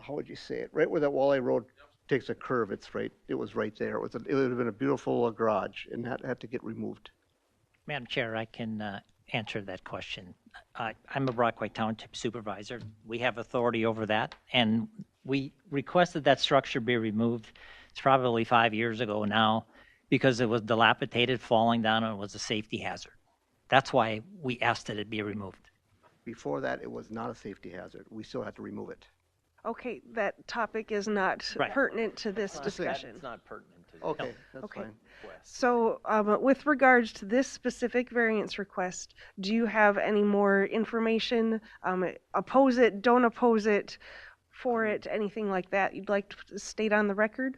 how would you say it? Right where that Walleye Road takes a curve, it was right there. It would have been a beautiful garage, and that had to get removed. Madam Chair, I can answer that question. I'm a Brockway Township supervisor. We have authority over that, and we requested that structure be removed. It's probably 5 years ago now because it was dilapidated, falling down, and it was a safety hazard. That's why we asked that it be removed. Before that, it was not a safety hazard. We still had to remove it. Okay, that topic is not pertinent to this discussion. It's not pertinent to Okay, that's fine. So with regards to this specific variance request, do you have any more information? Oppose it, don't oppose it, for it, anything like that you'd like to state on the record?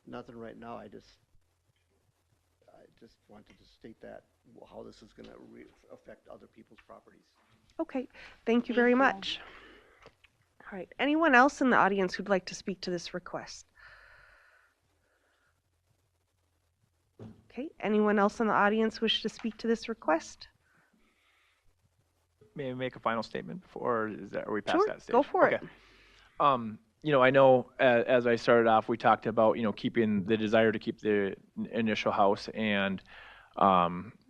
Nothing right now. I just wanted to state that, how this is going to affect other people's properties. Okay, thank you very much. All right, anyone else in the audience who'd like to speak to this request? Okay, anyone else in the audience wish to speak to this request? May I make a final statement before, are we past Sure, that stage? go for it. I know as I started off, we talked about, keeping the desire to keep the initial house, and, I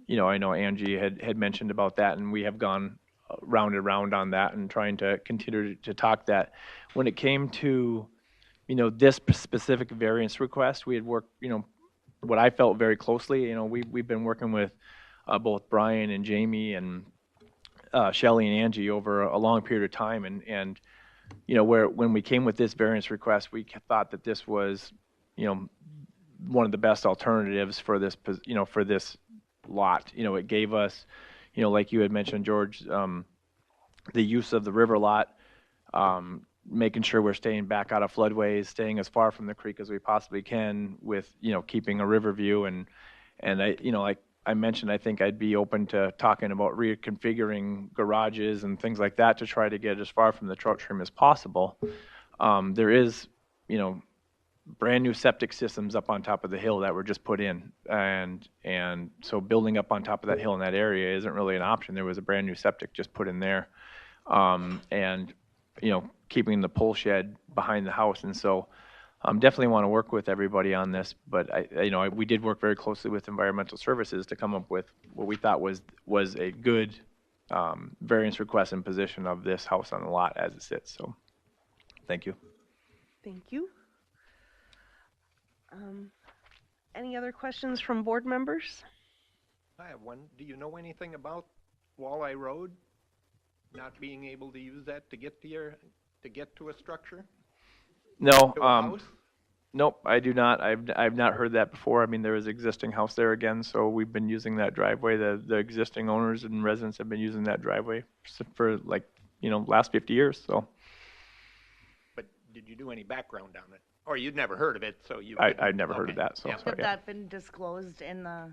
know Angie had mentioned about that, and we have gone round and round on that and trying to continue to talk that. When it came to, this specific variance request, we had worked, what I felt very closely, we've been working with both Brian and Jamie and Shelley and Angie over a long period of time, and when we came with this variance request, we thought that this was, one of the best alternatives for this, for this lot. It gave us, like you had mentioned, George, the use of the river lot, making sure we're staying back out of floodways, staying as far from the creek as we possibly can with, keeping a river view. And I, like I mentioned, I think I'd be open to talking about reconfiguring garages and things like that to try to get as far from the trout stream as possible. There is, brand new septic systems up on top of the hill that were just put in, and so building up on top of that hill in that area isn't really an option. There was a brand new septic just put in there, and keeping the pole shed behind the house, and so Definitely want to work with everybody on this, but we did work very closely with Environmental Services to come up with what we thought was a good variance request and position of this house on the lot as it sits. So, thank you. Thank you. Any other questions from board members? I have one. Do you know anything about Walleye Road not being able to use that to get to a structure? No, To a house? nope, I do not. I've not heard that before. I mean, there is existing house there again, so we've been using that driveway. The existing owners and residents have been using that driveway for like, last 50 years. So But did you do any background on it? Or you'd never heard of it, so you... I'd never heard of that. So, Yeah. sorry, Have that been disclosed in the,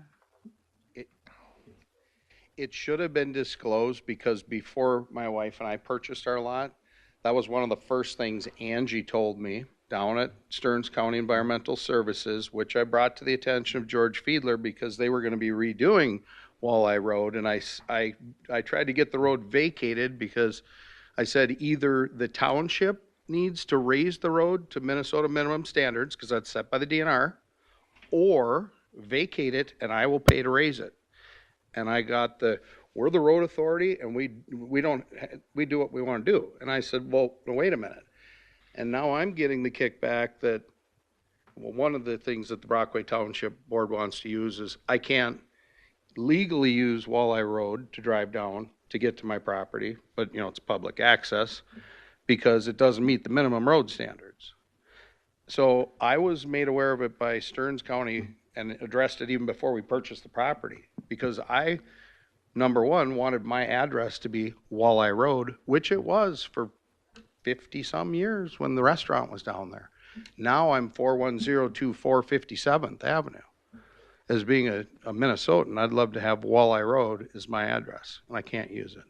It should have been disclosed because before my wife and I purchased our lot, that was one of the first things Angie told me down at Stearns County Environmental Services, which I brought to the attention of George Fiedler because they were going to be redoing Walleye Road. And I tried to get the road vacated because I said either the township needs to raise the road to Minnesota minimum standards, because that's set by the DNR, or vacate it and I will pay to raise it. And I got we're the road authority and we do what we want to do. And I said, well, wait a minute. And now I'm getting the kickback that, well, one of the things that the Brockway Township Board wants to use is I can't legally use Walleye Road to drive down to get to my property, but it's public access because it doesn't meet the minimum road standards. So I was made aware of it by Stearns County and addressed it even before we purchased the property, because I, number one, wanted my address to be Walleye Road, which it was for 50-some years when the restaurant was down there. Now I'm 41024 57th Avenue. As being a Minnesotan, I'd love to have Walleye Road as my address, and I can't use it.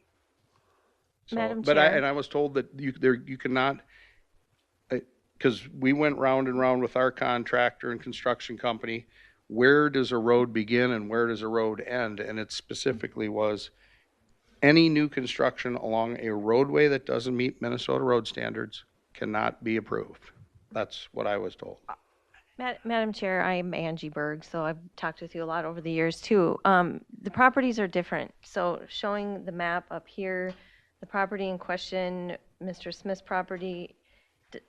So, Madam but Chair. I was told that you cannot, because we went round and round with our contractor and construction company, where does a road begin and where does a road end? And it specifically was any new construction along a roadway that doesn't meet Minnesota road standards cannot be approved. That's what I was told. Madam Chair, I'm Angie Berg, so I've talked with you a lot over the years too. The properties are different. So showing the map up here, the property in question, Mr. Smith's property,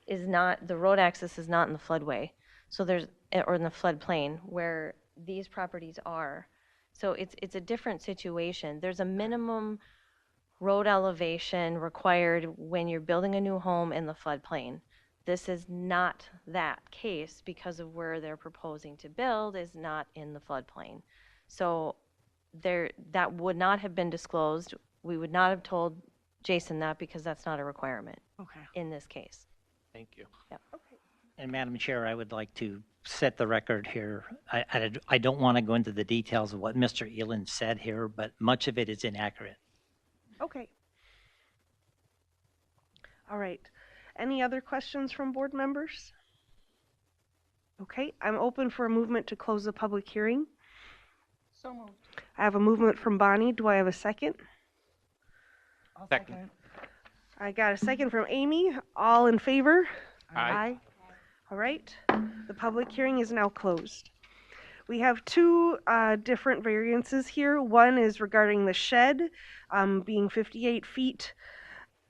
is not, the road access is not in the floodway. So there's, or in the floodplain where these properties are. So it's a different situation. There's a minimum road elevation required when you're building a new home in the floodplain. This is not that case because of where they're proposing to build is not in the floodplain. So that would not have been disclosed. We would not have told Jason that because that's not a requirement in this case. Thank you. Yep. And Madam Chair, I would like to set the record here. I don't want to go into the details of what Mr. Elin said here, but much of it is inaccurate. Okay. All right. Any other questions from board members? Okay, I'm open for a movement to close the public hearing. So moved. I have a movement from Bonnie. Do I have a second? Second. I got a second from Amy. All in favor? Aye. All right. The public hearing is now closed. We have two different variances here. One is regarding the shed being 58 feet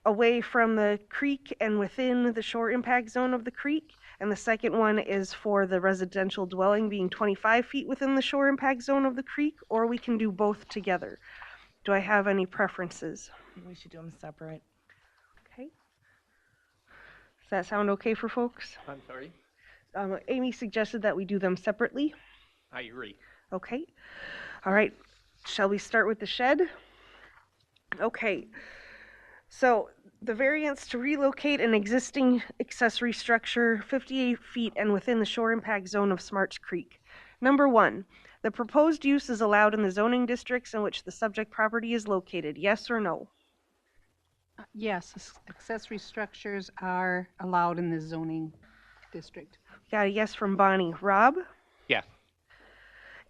away from the creek and within the shore impact zone of the creek. And the second one is for the residential dwelling being 25 feet within the shore impact zone of the creek, or we can do both together. Do I have any preferences? I think we should do them separate. Okay. Does that sound okay for folks? I'm sorry? Amy suggested that we do them separately. I agree. Okay. All right. Shall we start with the shed? Okay. So the variance to relocate an existing accessory structure 58 feet and within the shore impact zone of Smarts Creek. Number one, the proposed use is allowed in the zoning districts in which the subject property is located. Yes or no? Yes, accessory structures are allowed in the zoning district. Got a yes from Bonnie. Rob? Yes.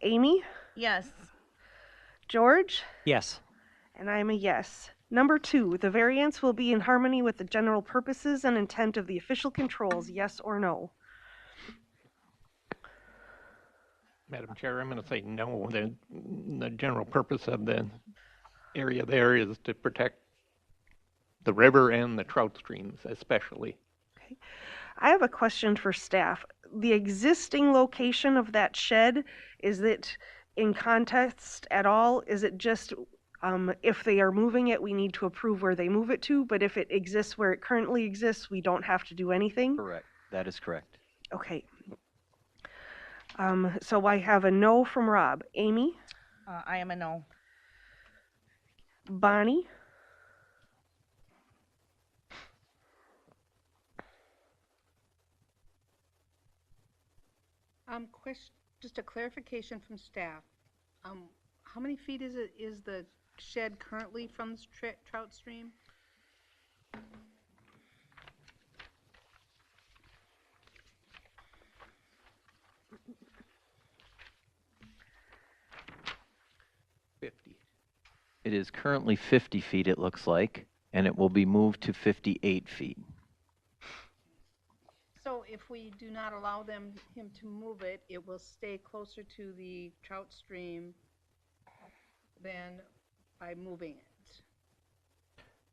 Amy? Yes. George? Yes. And I'm a yes. Number two, the variance will be in harmony with the general purposes and intent of the official controls. Yes or no? Madam Chair, I'm going to say no. The general purpose of the area there is to protect the river and the trout streams especially. Okay. I have a question for staff. The existing location of that shed, is it in context at all? Is it just if they are moving it, we need to approve where they move it to, but if it exists where it currently exists, we don't have to do anything? Correct. That is correct. Okay. So I have a no from Rob. Amy? I am a no. Bonnie? Question, just a clarification from staff. How many feet is the shed currently from the trout stream? It is currently 50 feet, it looks like, and it will be moved to 58 feet. So if we do not allow him to move it, it will stay closer to the trout stream than by moving it.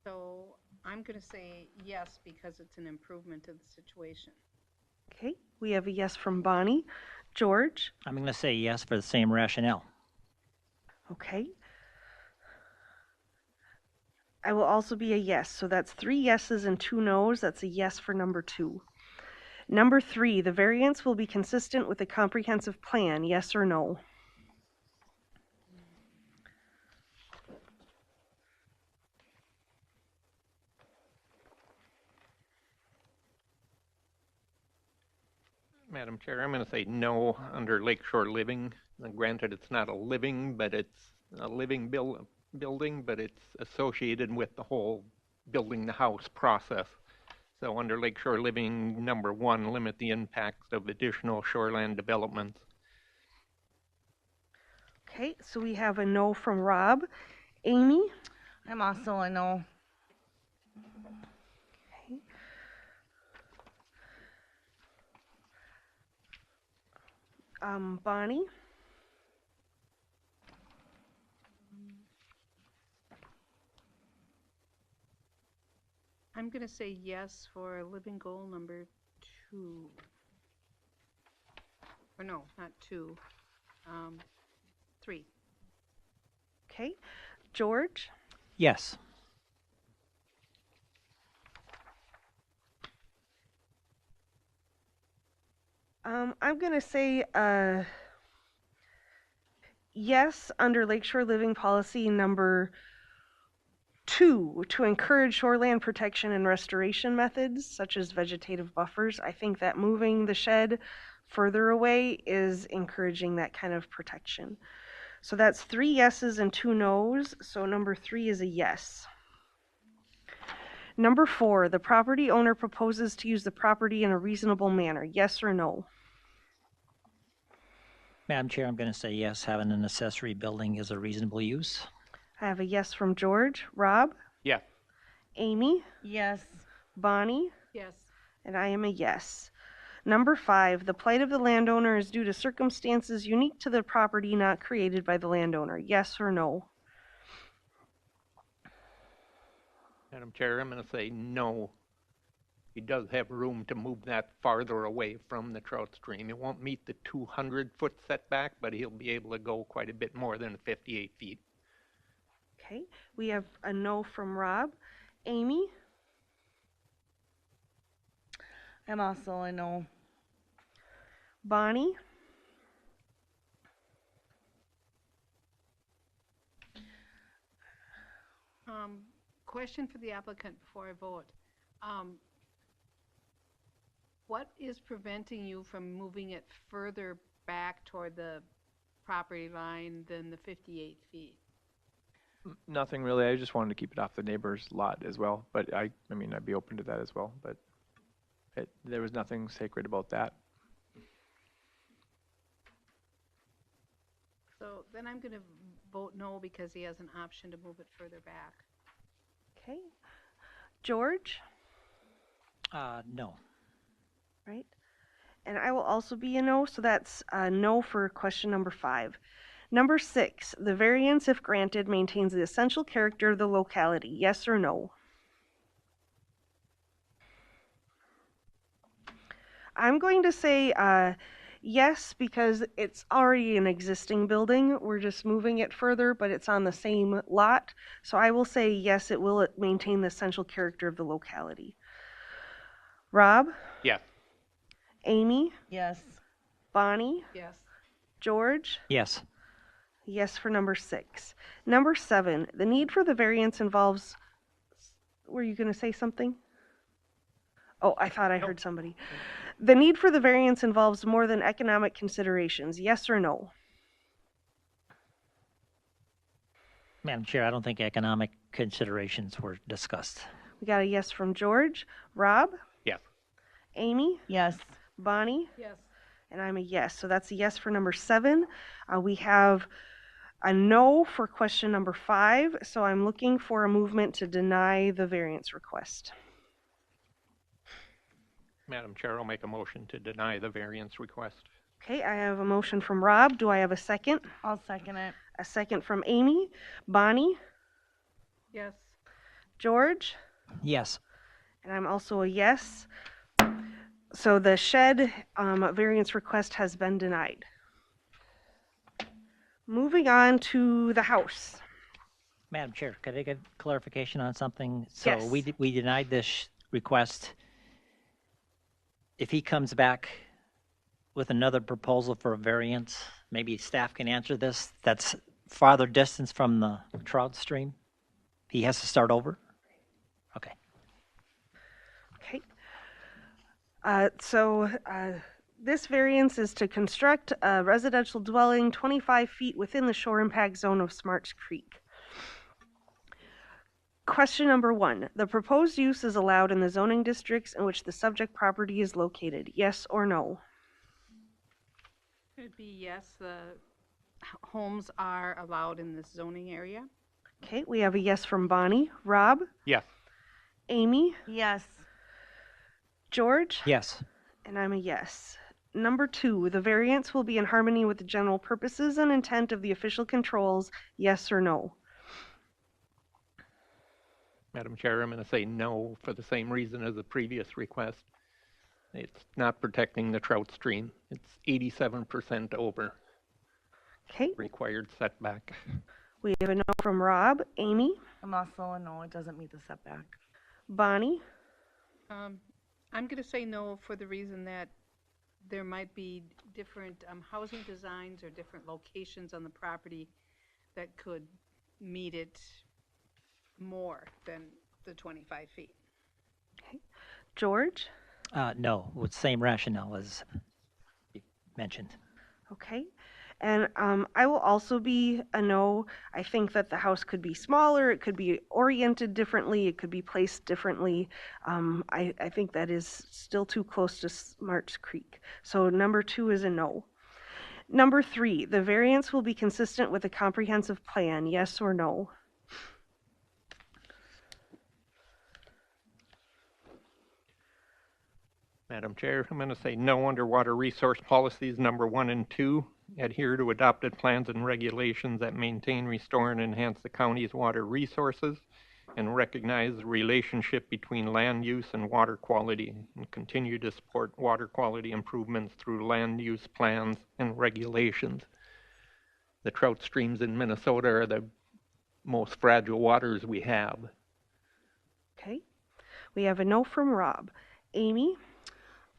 So I'm going to say yes because it's an improvement to the situation. Okay, we have a yes from Bonnie. George? I'm going to say yes for the same rationale. Okay. I will also be a yes. So that's 3 yeses and 2 noes. That's a yes for number 2. Number 3, the variance will be consistent with the comprehensive plan, yes or no? Madam Chair, I'm going to say no under Lakeshore Living. Granted, it's not a living, but it's a living building, but it's associated with the whole building the house process. So under Lakeshore Living, number 1, limit the impacts of additional shoreland developments. Okay, so we have a no from Rob. Amy? I'm also a no. Okay. Bonnie? I'm going to say yes for living goal number 2. Or no, not 2. 3. Okay. George? Yes. I'm going to say yes under Lakeshore Living Policy number 2 to encourage shoreland protection and restoration methods such as vegetative buffers. I think that moving the shed further away is encouraging that kind of protection. So that's 3 yeses and 2 noes. So number 3 is a yes. Number 4, the property owner proposes to use the property in a reasonable manner. Yes or no? Madam Chair, I'm going to say yes, having an accessory building is a reasonable use. I have a yes from George. Rob? Yes. Amy? Yes. Bonnie? Yes. And I am a yes. Number 5, the plight of the landowner is due to circumstances unique to the property not created by the landowner. Yes or no? Madam Chair, I'm going to say no. He does have room to move that farther away from the trout stream. He won't meet the 200-foot setback, but he'll be able to go quite a bit more than 58 feet. Okay, we have a no from Rob. Amy? I'm also a no. Bonnie? Question for the applicant before I vote. What is preventing you from moving it further back toward the property line than the 58 feet? Nothing really. I just wanted to keep it off the neighbor's lot as well. But I mean, I'd be open to that as well. But there was nothing sacred about that. So then I'm going to vote no because he has an option to move it further back. Okay. George? No. Right. And I will also be a no, so that's a no for question number 5. Number 6, the variance, if granted, maintains the essential character of the locality. Yes or no? I'm going to say yes, because it's already an existing building. We're just moving it further, but it's on the same lot. So I will say yes, it will maintain the essential character of the locality. Rob? Yes. Amy? Yes. Bonnie? Yes. George? Yes. Yes for number 6. Number 7, the need for the variance involves, were you going to say something? Oh, I thought I heard somebody. The need for the variance involves more than economic considerations. Yes or no? Madam Chair, I don't think economic considerations were discussed. We got a yes from George. Rob? Yes. Amy? Yes. Bonnie? Yes. And I'm a yes. So that's a yes for number 7. We have a no for question number 5. So I'm looking for a movement to deny the variance request. Madam Chair, I'll make a motion to deny the variance request. Okay, I have a motion from Rob. Do I have a second? I'll second it. A second from Amy. Bonnie? Yes. George? Yes. And I'm also a yes. So the shed variance request has been denied. Moving on to the house. Madam Chair, could I get clarification on something? So Yes. we denied this request. If he comes back with another proposal for a variance, maybe staff can answer this, that's farther distance from the trout stream, he has to start over? Okay. Okay. This variance is to construct a residential dwelling 25 feet within the shore impact zone of Smarts Creek. Question number 1. The proposed use is allowed in the zoning districts in which the subject property is located. Yes or no? It'd be yes, the homes are allowed in this zoning area. Okay, we have a yes from Bonnie. Rob? Yes. Amy? Yes. George? Yes. And I'm a yes. Number 2, the variance will be in harmony with the general purposes and intent of the official controls. Yes or no? Madam Chair, I'm going to say no for the same reason as the previous request. It's not protecting the trout stream. It's 87% over Okay, required setback. we have a no from Rob. Amy? I'm also a no, it doesn't meet the setback. Bonnie? I'm going to say no for the reason that there might be different housing designs or different locations on the property that could meet it more than the 25 feet. Okay. George? No, with same rationale as you mentioned. Okay. And I will also be a no. I think that the house could be smaller, it could be oriented differently, it could be placed differently. I think that is still too close to Smarts Creek. So number 2 is a no. Number 3, the variance will be consistent with a comprehensive plan. Yes or no? Madam Chair, I'm going to say no under water resource policies number 1 and 2. Adhere to adopted plans and regulations that maintain, restore, and enhance the county's water resources, and recognize the relationship between land use and water quality, and continue to support water quality improvements through land use plans and regulations. The trout streams in Minnesota are the most fragile waters we have. Okay. We have a no from Rob. Amy?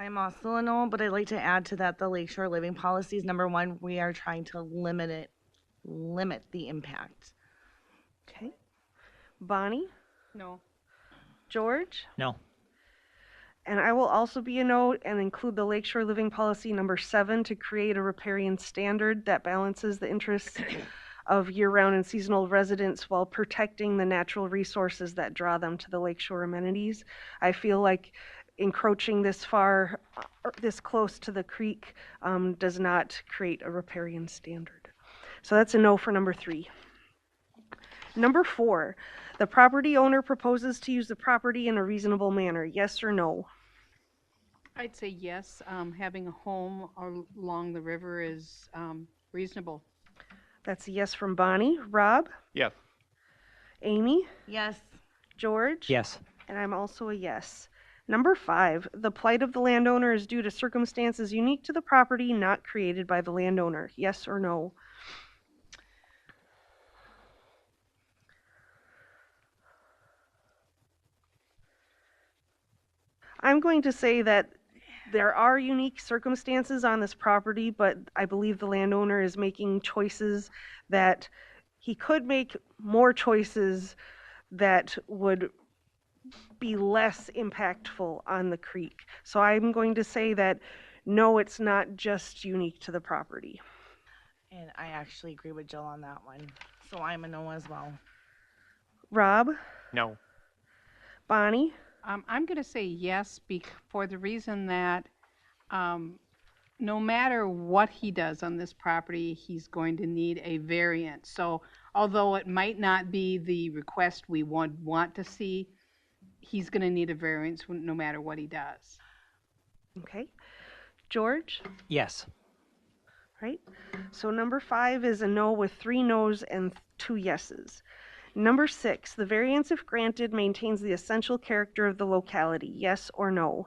I'm also a no, but I'd like to add to that the Lakeshore Living Policies. Number 1, we are trying to limit the impact. Okay. Bonnie? No. George? No. And I will also be a no and include the Lakeshore Living Policy number 7 to create a riparian standard that balances the interests of year-round and seasonal residents while protecting the natural resources that draw them to the lakeshore amenities. I feel like encroaching this far, this close to the creek, does not create a riparian standard. So that's a no for number 3. Number 4, the property owner proposes to use the property in a reasonable manner. Yes or no? I'd say yes. Having a home along the river is reasonable. That's a yes from Bonnie. Rob? Yes. Amy? Yes. George? Yes. And I'm also a yes. Number 5, the plight of the landowner is due to circumstances unique to the property, not created by the landowner. Yes or no? I'm going to say that there are unique circumstances on this property, but I believe the landowner is making choices that he could make more choices that would be less impactful on the creek. So I'm going to say that no, it's not just unique to the property. And I actually agree with Jill on that one. So I'm a no as well. Rob? No. Bonnie? I'm going to say yes for the reason that no matter what he does on this property, he's going to need a variance. So although it might not be the request we would want to see, he's going to need a variance no matter what he does. Okay. George? Yes. Right. So number 5 is a no with 3 no's and 2 yeses. Number 6, the variance, if granted, maintains the essential character of the locality. Yes or no?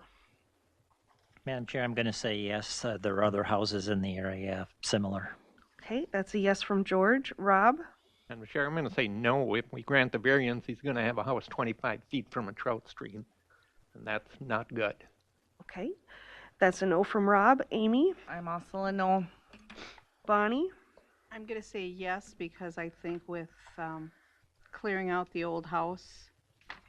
Madam Chair, I'm going to say yes. There are other houses in the area similar. Okay, that's a yes from George. Rob? Madam Chair, I'm going to say no. If we grant the variance, he's going to have a house 25 feet from a trout stream, and that's not good. Okay, that's a no from Rob. Amy? I'm also a no. Bonnie? I'm going to say yes because I think with clearing out the old house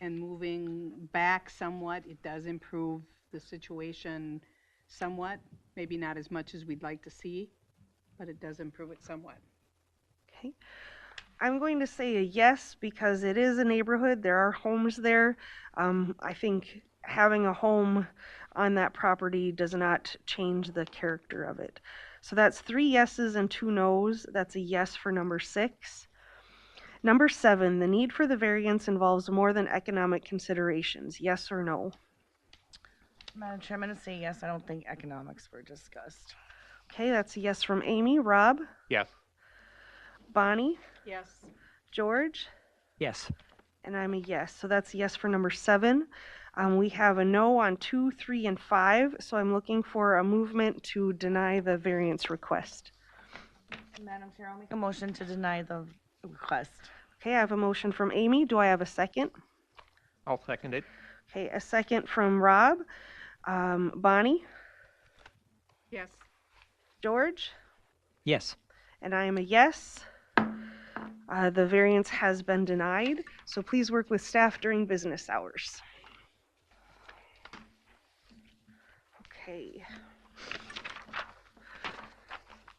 and moving back somewhat, it does improve the situation somewhat. Maybe not as much as we'd like to see, but it does improve it somewhat. Okay. I'm going to say a yes because it is a neighborhood. There are homes there. I think having a home on that property does not change the character of it. So that's 3 yeses and 2 no's. That's a yes for number 6. Number 7, the need for the variance involves more than economic considerations. Yes or no? Madam Chair, I'm going to say yes. I don't think economics were discussed. Okay, that's a yes from Amy. Rob? Yes. Bonnie? Yes. George? Yes. And I'm a yes. So that's a yes for number 7. We have a no on 2, 3, and 5. So I'm looking for a movement to deny the variance request. Madam Chair, I'll make a motion to deny the request. Okay, I have a motion from Amy. Do I have a second? I'll second it. Okay, a second from Rob. Bonnie? Yes. George? Yes. And I am a yes. The variance has been denied, so please work with staff during business hours. Okay.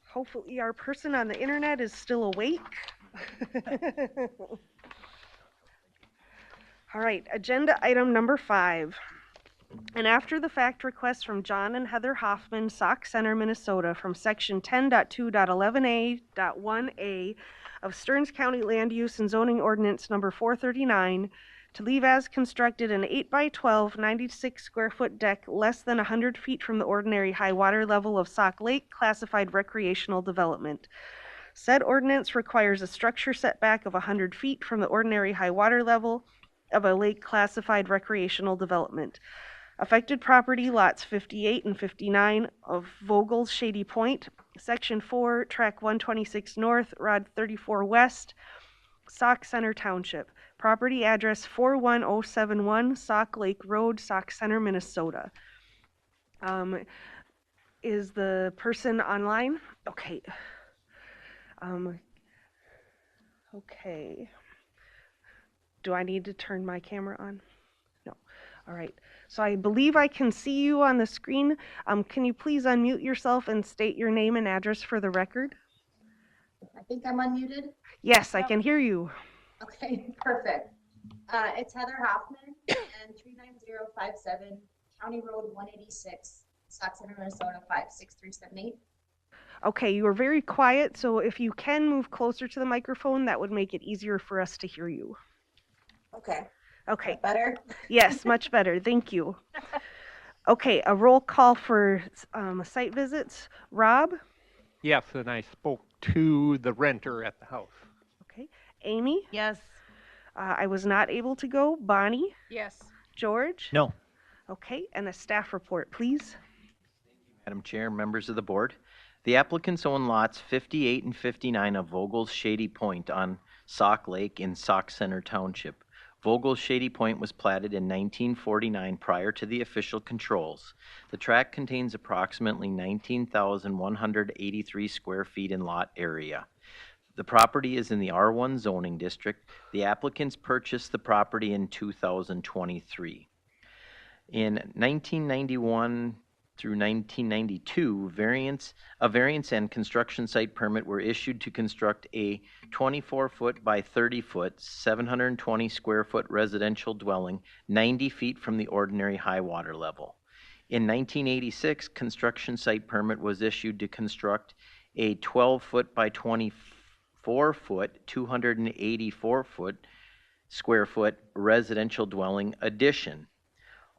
Hopefully our person on the internet is still awake. All right, agenda item number 5. An after-the-fact request from John and Heather Hoffman, Sauk Center, Minnesota, from Section 10.2.11a.1a of Stearns County Land Use and Zoning Ordinance Number 439 to leave as constructed an 8x12, 96-square-foot deck less than 100 feet from the ordinary high water level of Sauk Lake, classified recreational development. Said ordinance requires a structure setback of 100 feet from the ordinary high water level of a lake classified recreational development. Affected property lots 58 and 59 of Vogel's Shady Point, Section 4, Track 126 North, Rod 34 West, Sauk Center Township. Property address 41071 Sauk Lake Road, Sauk Center, Minnesota. Is the person online? Okay. Okay. Do I need to turn my camera on? No. All right. So I believe I can see you on the screen. Can you please unmute yourself and state your name and address for the record? I think I'm unmuted. Yes, I can hear you. Okay, perfect. It's Heather Hoffman and 39057 County Road 186, Sauk Center, Minnesota 56378. Okay, you are very quiet, so if you can move closer to the microphone, that would make it easier for us to hear you. Okay. Okay. Better? Yes, much better. Thank you. Okay, a roll call for site visits. Rob? Yes, and I spoke to the renter at the house. Okay. Amy? Yes. I was not able to go. Bonnie? Yes. George? No. Okay, and a staff report, please. Madam Chair, members of the board, the applicants own lots 58 and 59 of Vogel's Shady Point on Sauk Lake in Sauk Center Township. Vogel's Shady Point was platted in 1949 prior to the official controls. The tract contains approximately 19,183 square feet in lot area. The property is in the R1 zoning district. The applicants purchased the property in 2023. In 1991 through 1992, a variance and construction site permit were issued to construct a 24-foot by 30-foot, 720 square foot residential dwelling 90 feet from the ordinary high water level. In 1986, construction site permit was issued to construct a 12-foot by 24-foot, 284 square foot residential dwelling addition.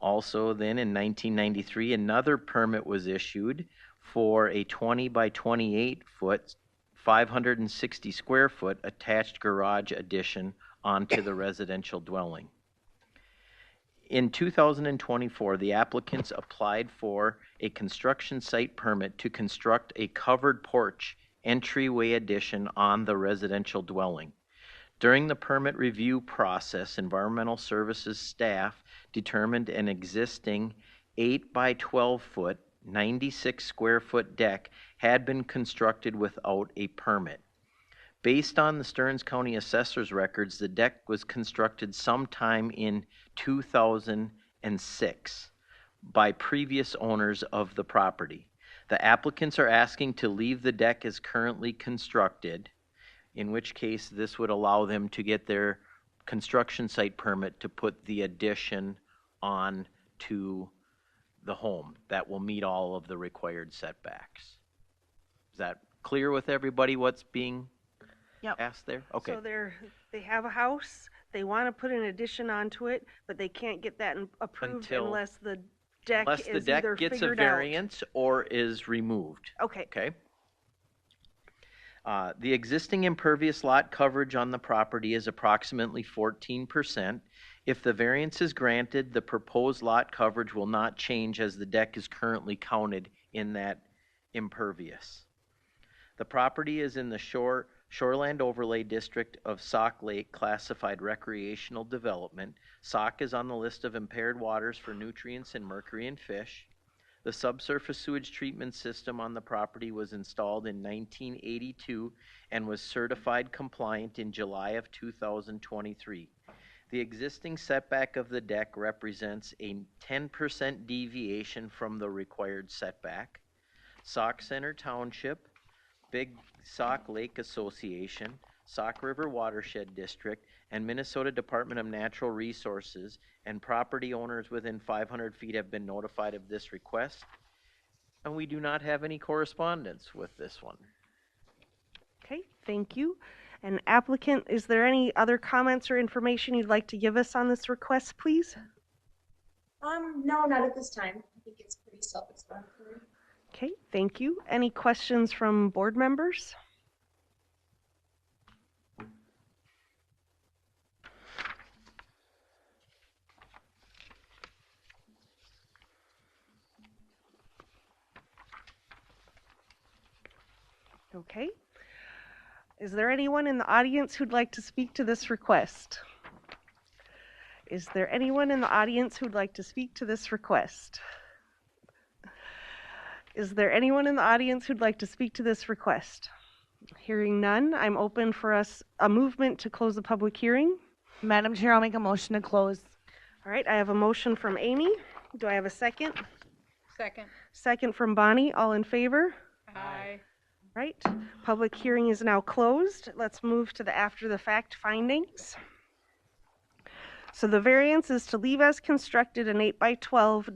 Also, then in 1993, another permit was issued for a 20 by 28 foot, 560 square foot attached garage addition onto the residential dwelling. In 2024, the applicants applied for a construction site permit to construct a covered porch entryway addition on the residential dwelling. During the permit review process, Environmental Services staff determined an existing 8 by 12 foot, 96 square foot deck had been constructed without a permit. Based on the Stearns County Assessor's records, the deck was constructed sometime in 2006 by previous owners of the property. The applicants are asking to leave the deck as currently constructed, in which case this would allow them to get their construction site permit to put the addition on to the home. That will meet all of the required setbacks. Is that clear with everybody what's being asked there? Okay. So they have a house, they want to put an addition onto it, but they can't get that approved unless the deck Unless the is deck either gets a figured out. variance or is removed. Okay. Okay. The existing impervious lot coverage on the property is approximately 14%. If the variance is granted, the proposed lot coverage will not change as the deck is currently counted in that impervious. The property is in the Shoreland Overlay District of Sauk Lake, classified recreational development. Sauk is on the list of impaired waters for nutrients in mercury and fish. The subsurface sewage treatment system on the property was installed in 1982 and was certified compliant in July of 2023. The existing setback of the deck represents a 10% deviation from the required setback. Sauk Center Township, Big Sauk Lake Association, Sauk River Watershed District, and Minnesota Department of Natural Resources and property owners within 500 feet have been notified of this request, and we do not have any correspondence with this one. Okay, thank you. And applicant, is there any other comments or information you'd like to give us on this request, please? No, not at this time. I think it's pretty self-explanatory. Okay, thank you. Any questions from board members? Okay. Is there anyone in the audience who'd like to speak to this request? Is there anyone in the audience who'd like to speak to this request? Is there anyone in the audience who'd like to speak to this request? Hearing none, I'm open for a movement to close the public hearing. Madam Chair, I'll make a motion to close. All right, I have a motion from Amy. Do I have a second? Second. Second from Bonnie. All in favor? Aye. Right, public hearing is now closed. Let's move to the after the fact findings. So the variance is to leave as constructed an 8 by 12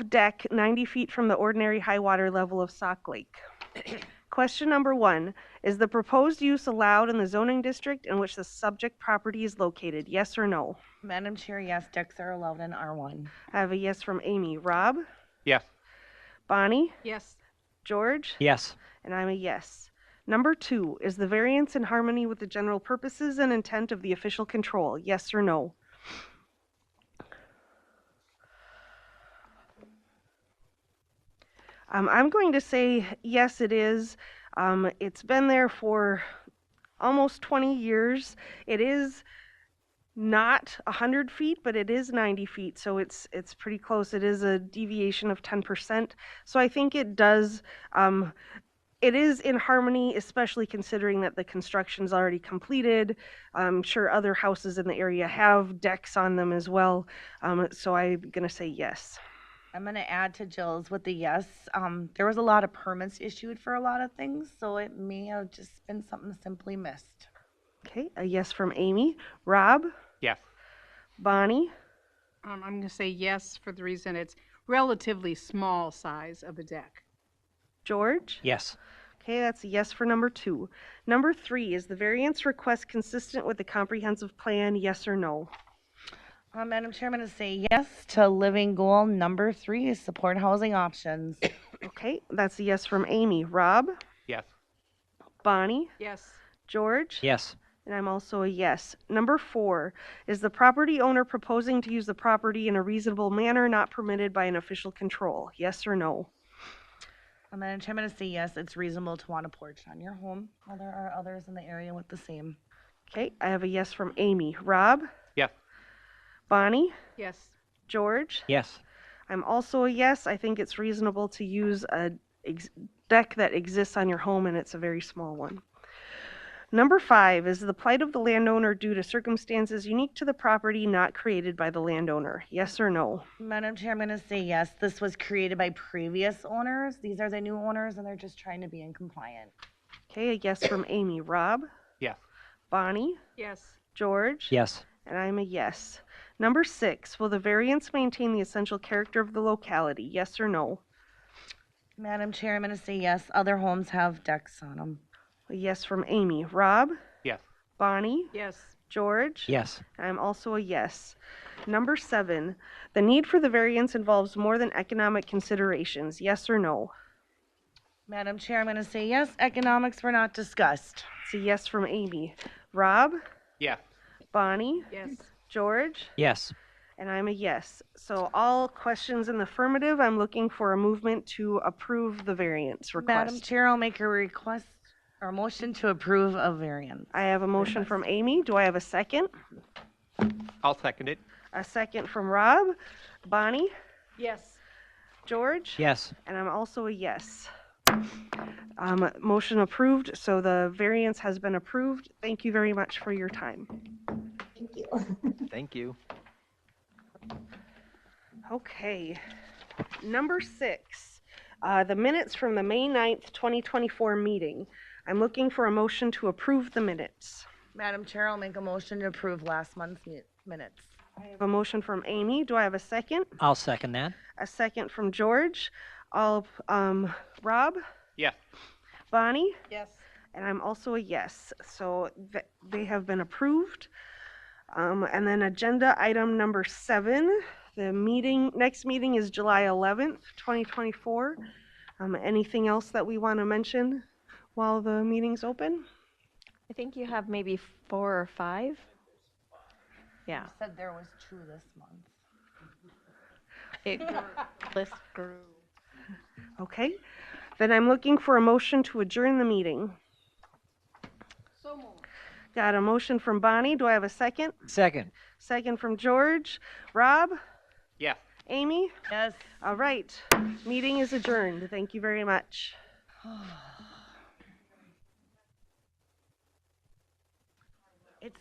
deck 90 feet from the ordinary high water level of Sauk Lake. Question number 1, is the proposed use allowed in the zoning district in which the subject property is located? Yes or no? Madam Chair, yes, decks are allowed in R1. I have a yes from Amy. Rob? Yes. Bonnie? Yes. George? Yes. And I'm a yes. Number 2, is the variance in harmony with the general purposes and intent of the official control? Yes or no? I'm going to say yes, it is. It's been there for almost 20 years. It is not 100 feet, but it is 90 feet, so it's pretty close. It is a deviation of 10%. So I think it does. It is in harmony, especially considering that the construction's already completed. I'm sure other houses in the area have decks on them as well. So I'm going to say yes. I'm going to add to Jill's with the yes. There was a lot of permits issued for a lot of things, so it may have just been something simply missed. Okay, a yes from Amy. Rob? Yes. Bonnie? I'm going to say yes for the reason it's relatively small size of a deck. George? Yes. Okay, that's a yes for number 2. Number 3, is the variance request consistent with the comprehensive plan? Yes or no? Madam Chair, I'm going to say yes to living goal number 3, support housing options. Okay, that's a yes from Amy. Rob? Yes. Bonnie? Yes. George? Yes. And I'm also a yes. Number 4, is the property owner proposing to use the property in a reasonable manner not permitted by an official control? Yes or no? Madam Chair, I'm going to say yes, it's reasonable to want a porch on your home. Well, there are others in the area with the same. Okay, I have a yes from Amy. Rob? Yes. Bonnie? Yes. George? Yes. I'm also a yes. I think it's reasonable to use a deck that exists on your home, and it's a very small one. Number 5, is the plight of the landowner due to circumstances unique to the property not created by the landowner? Yes or no? Madam Chair, I'm going to say yes. This was created by previous owners. These are the new owners, and they're just trying to be in compliant. Okay, a yes from Amy. Rob? Yes. Bonnie? Yes. George? Yes. And I'm a yes. Number 6, will the variance maintain the essential character of the locality? Yes or no? Madam Chair, I'm going to say yes. Other homes have decks on them. A yes from Amy. Rob? Yes. Bonnie? Yes. George? Yes. I'm also a yes. Number 7, the need for the variance involves more than economic considerations. Yes or no? Madam Chair, I'm going to say yes. Economics were not discussed. It's a yes from Amy. Rob? Yes. Bonnie? Yes. George? Yes. And I'm a yes. So all questions in the affirmative, I'm looking for a movement to approve the variance request. Madam Chair, I'll make a request or a motion to approve a variance. I have a motion from Amy. Do I have a second? I'll second it. A second from Rob. Bonnie? Yes. George? Yes. And I'm also a yes. Motion approved, so the variance has been approved. Thank you very much for your time. Thank you. Thank you. Okay. Number 6, the minutes from the May 9th, 2024 meeting. I'm looking for a motion to approve the minutes. Madam Chair, I'll make a motion to approve last month's minutes. I have a motion from Amy. Do I have a second? I'll second that. A second from George. Rob? Yes. Bonnie? Yes. And I'm also a yes. So they have been approved. And then agenda item number 7, the next meeting is July 11th, 2024. Anything else that we want to mention while the meeting's open? I think you have maybe 4 or 5. Yeah. You said there was 2 this month. It list grew. Okay. Then I'm looking for a motion to adjourn the meeting. So moved. Got a motion from Bonnie. Do I have a second? Second. Second from George. Rob? Yes. Amy? Yes. All right. Meeting is adjourned. Thank you very much. It's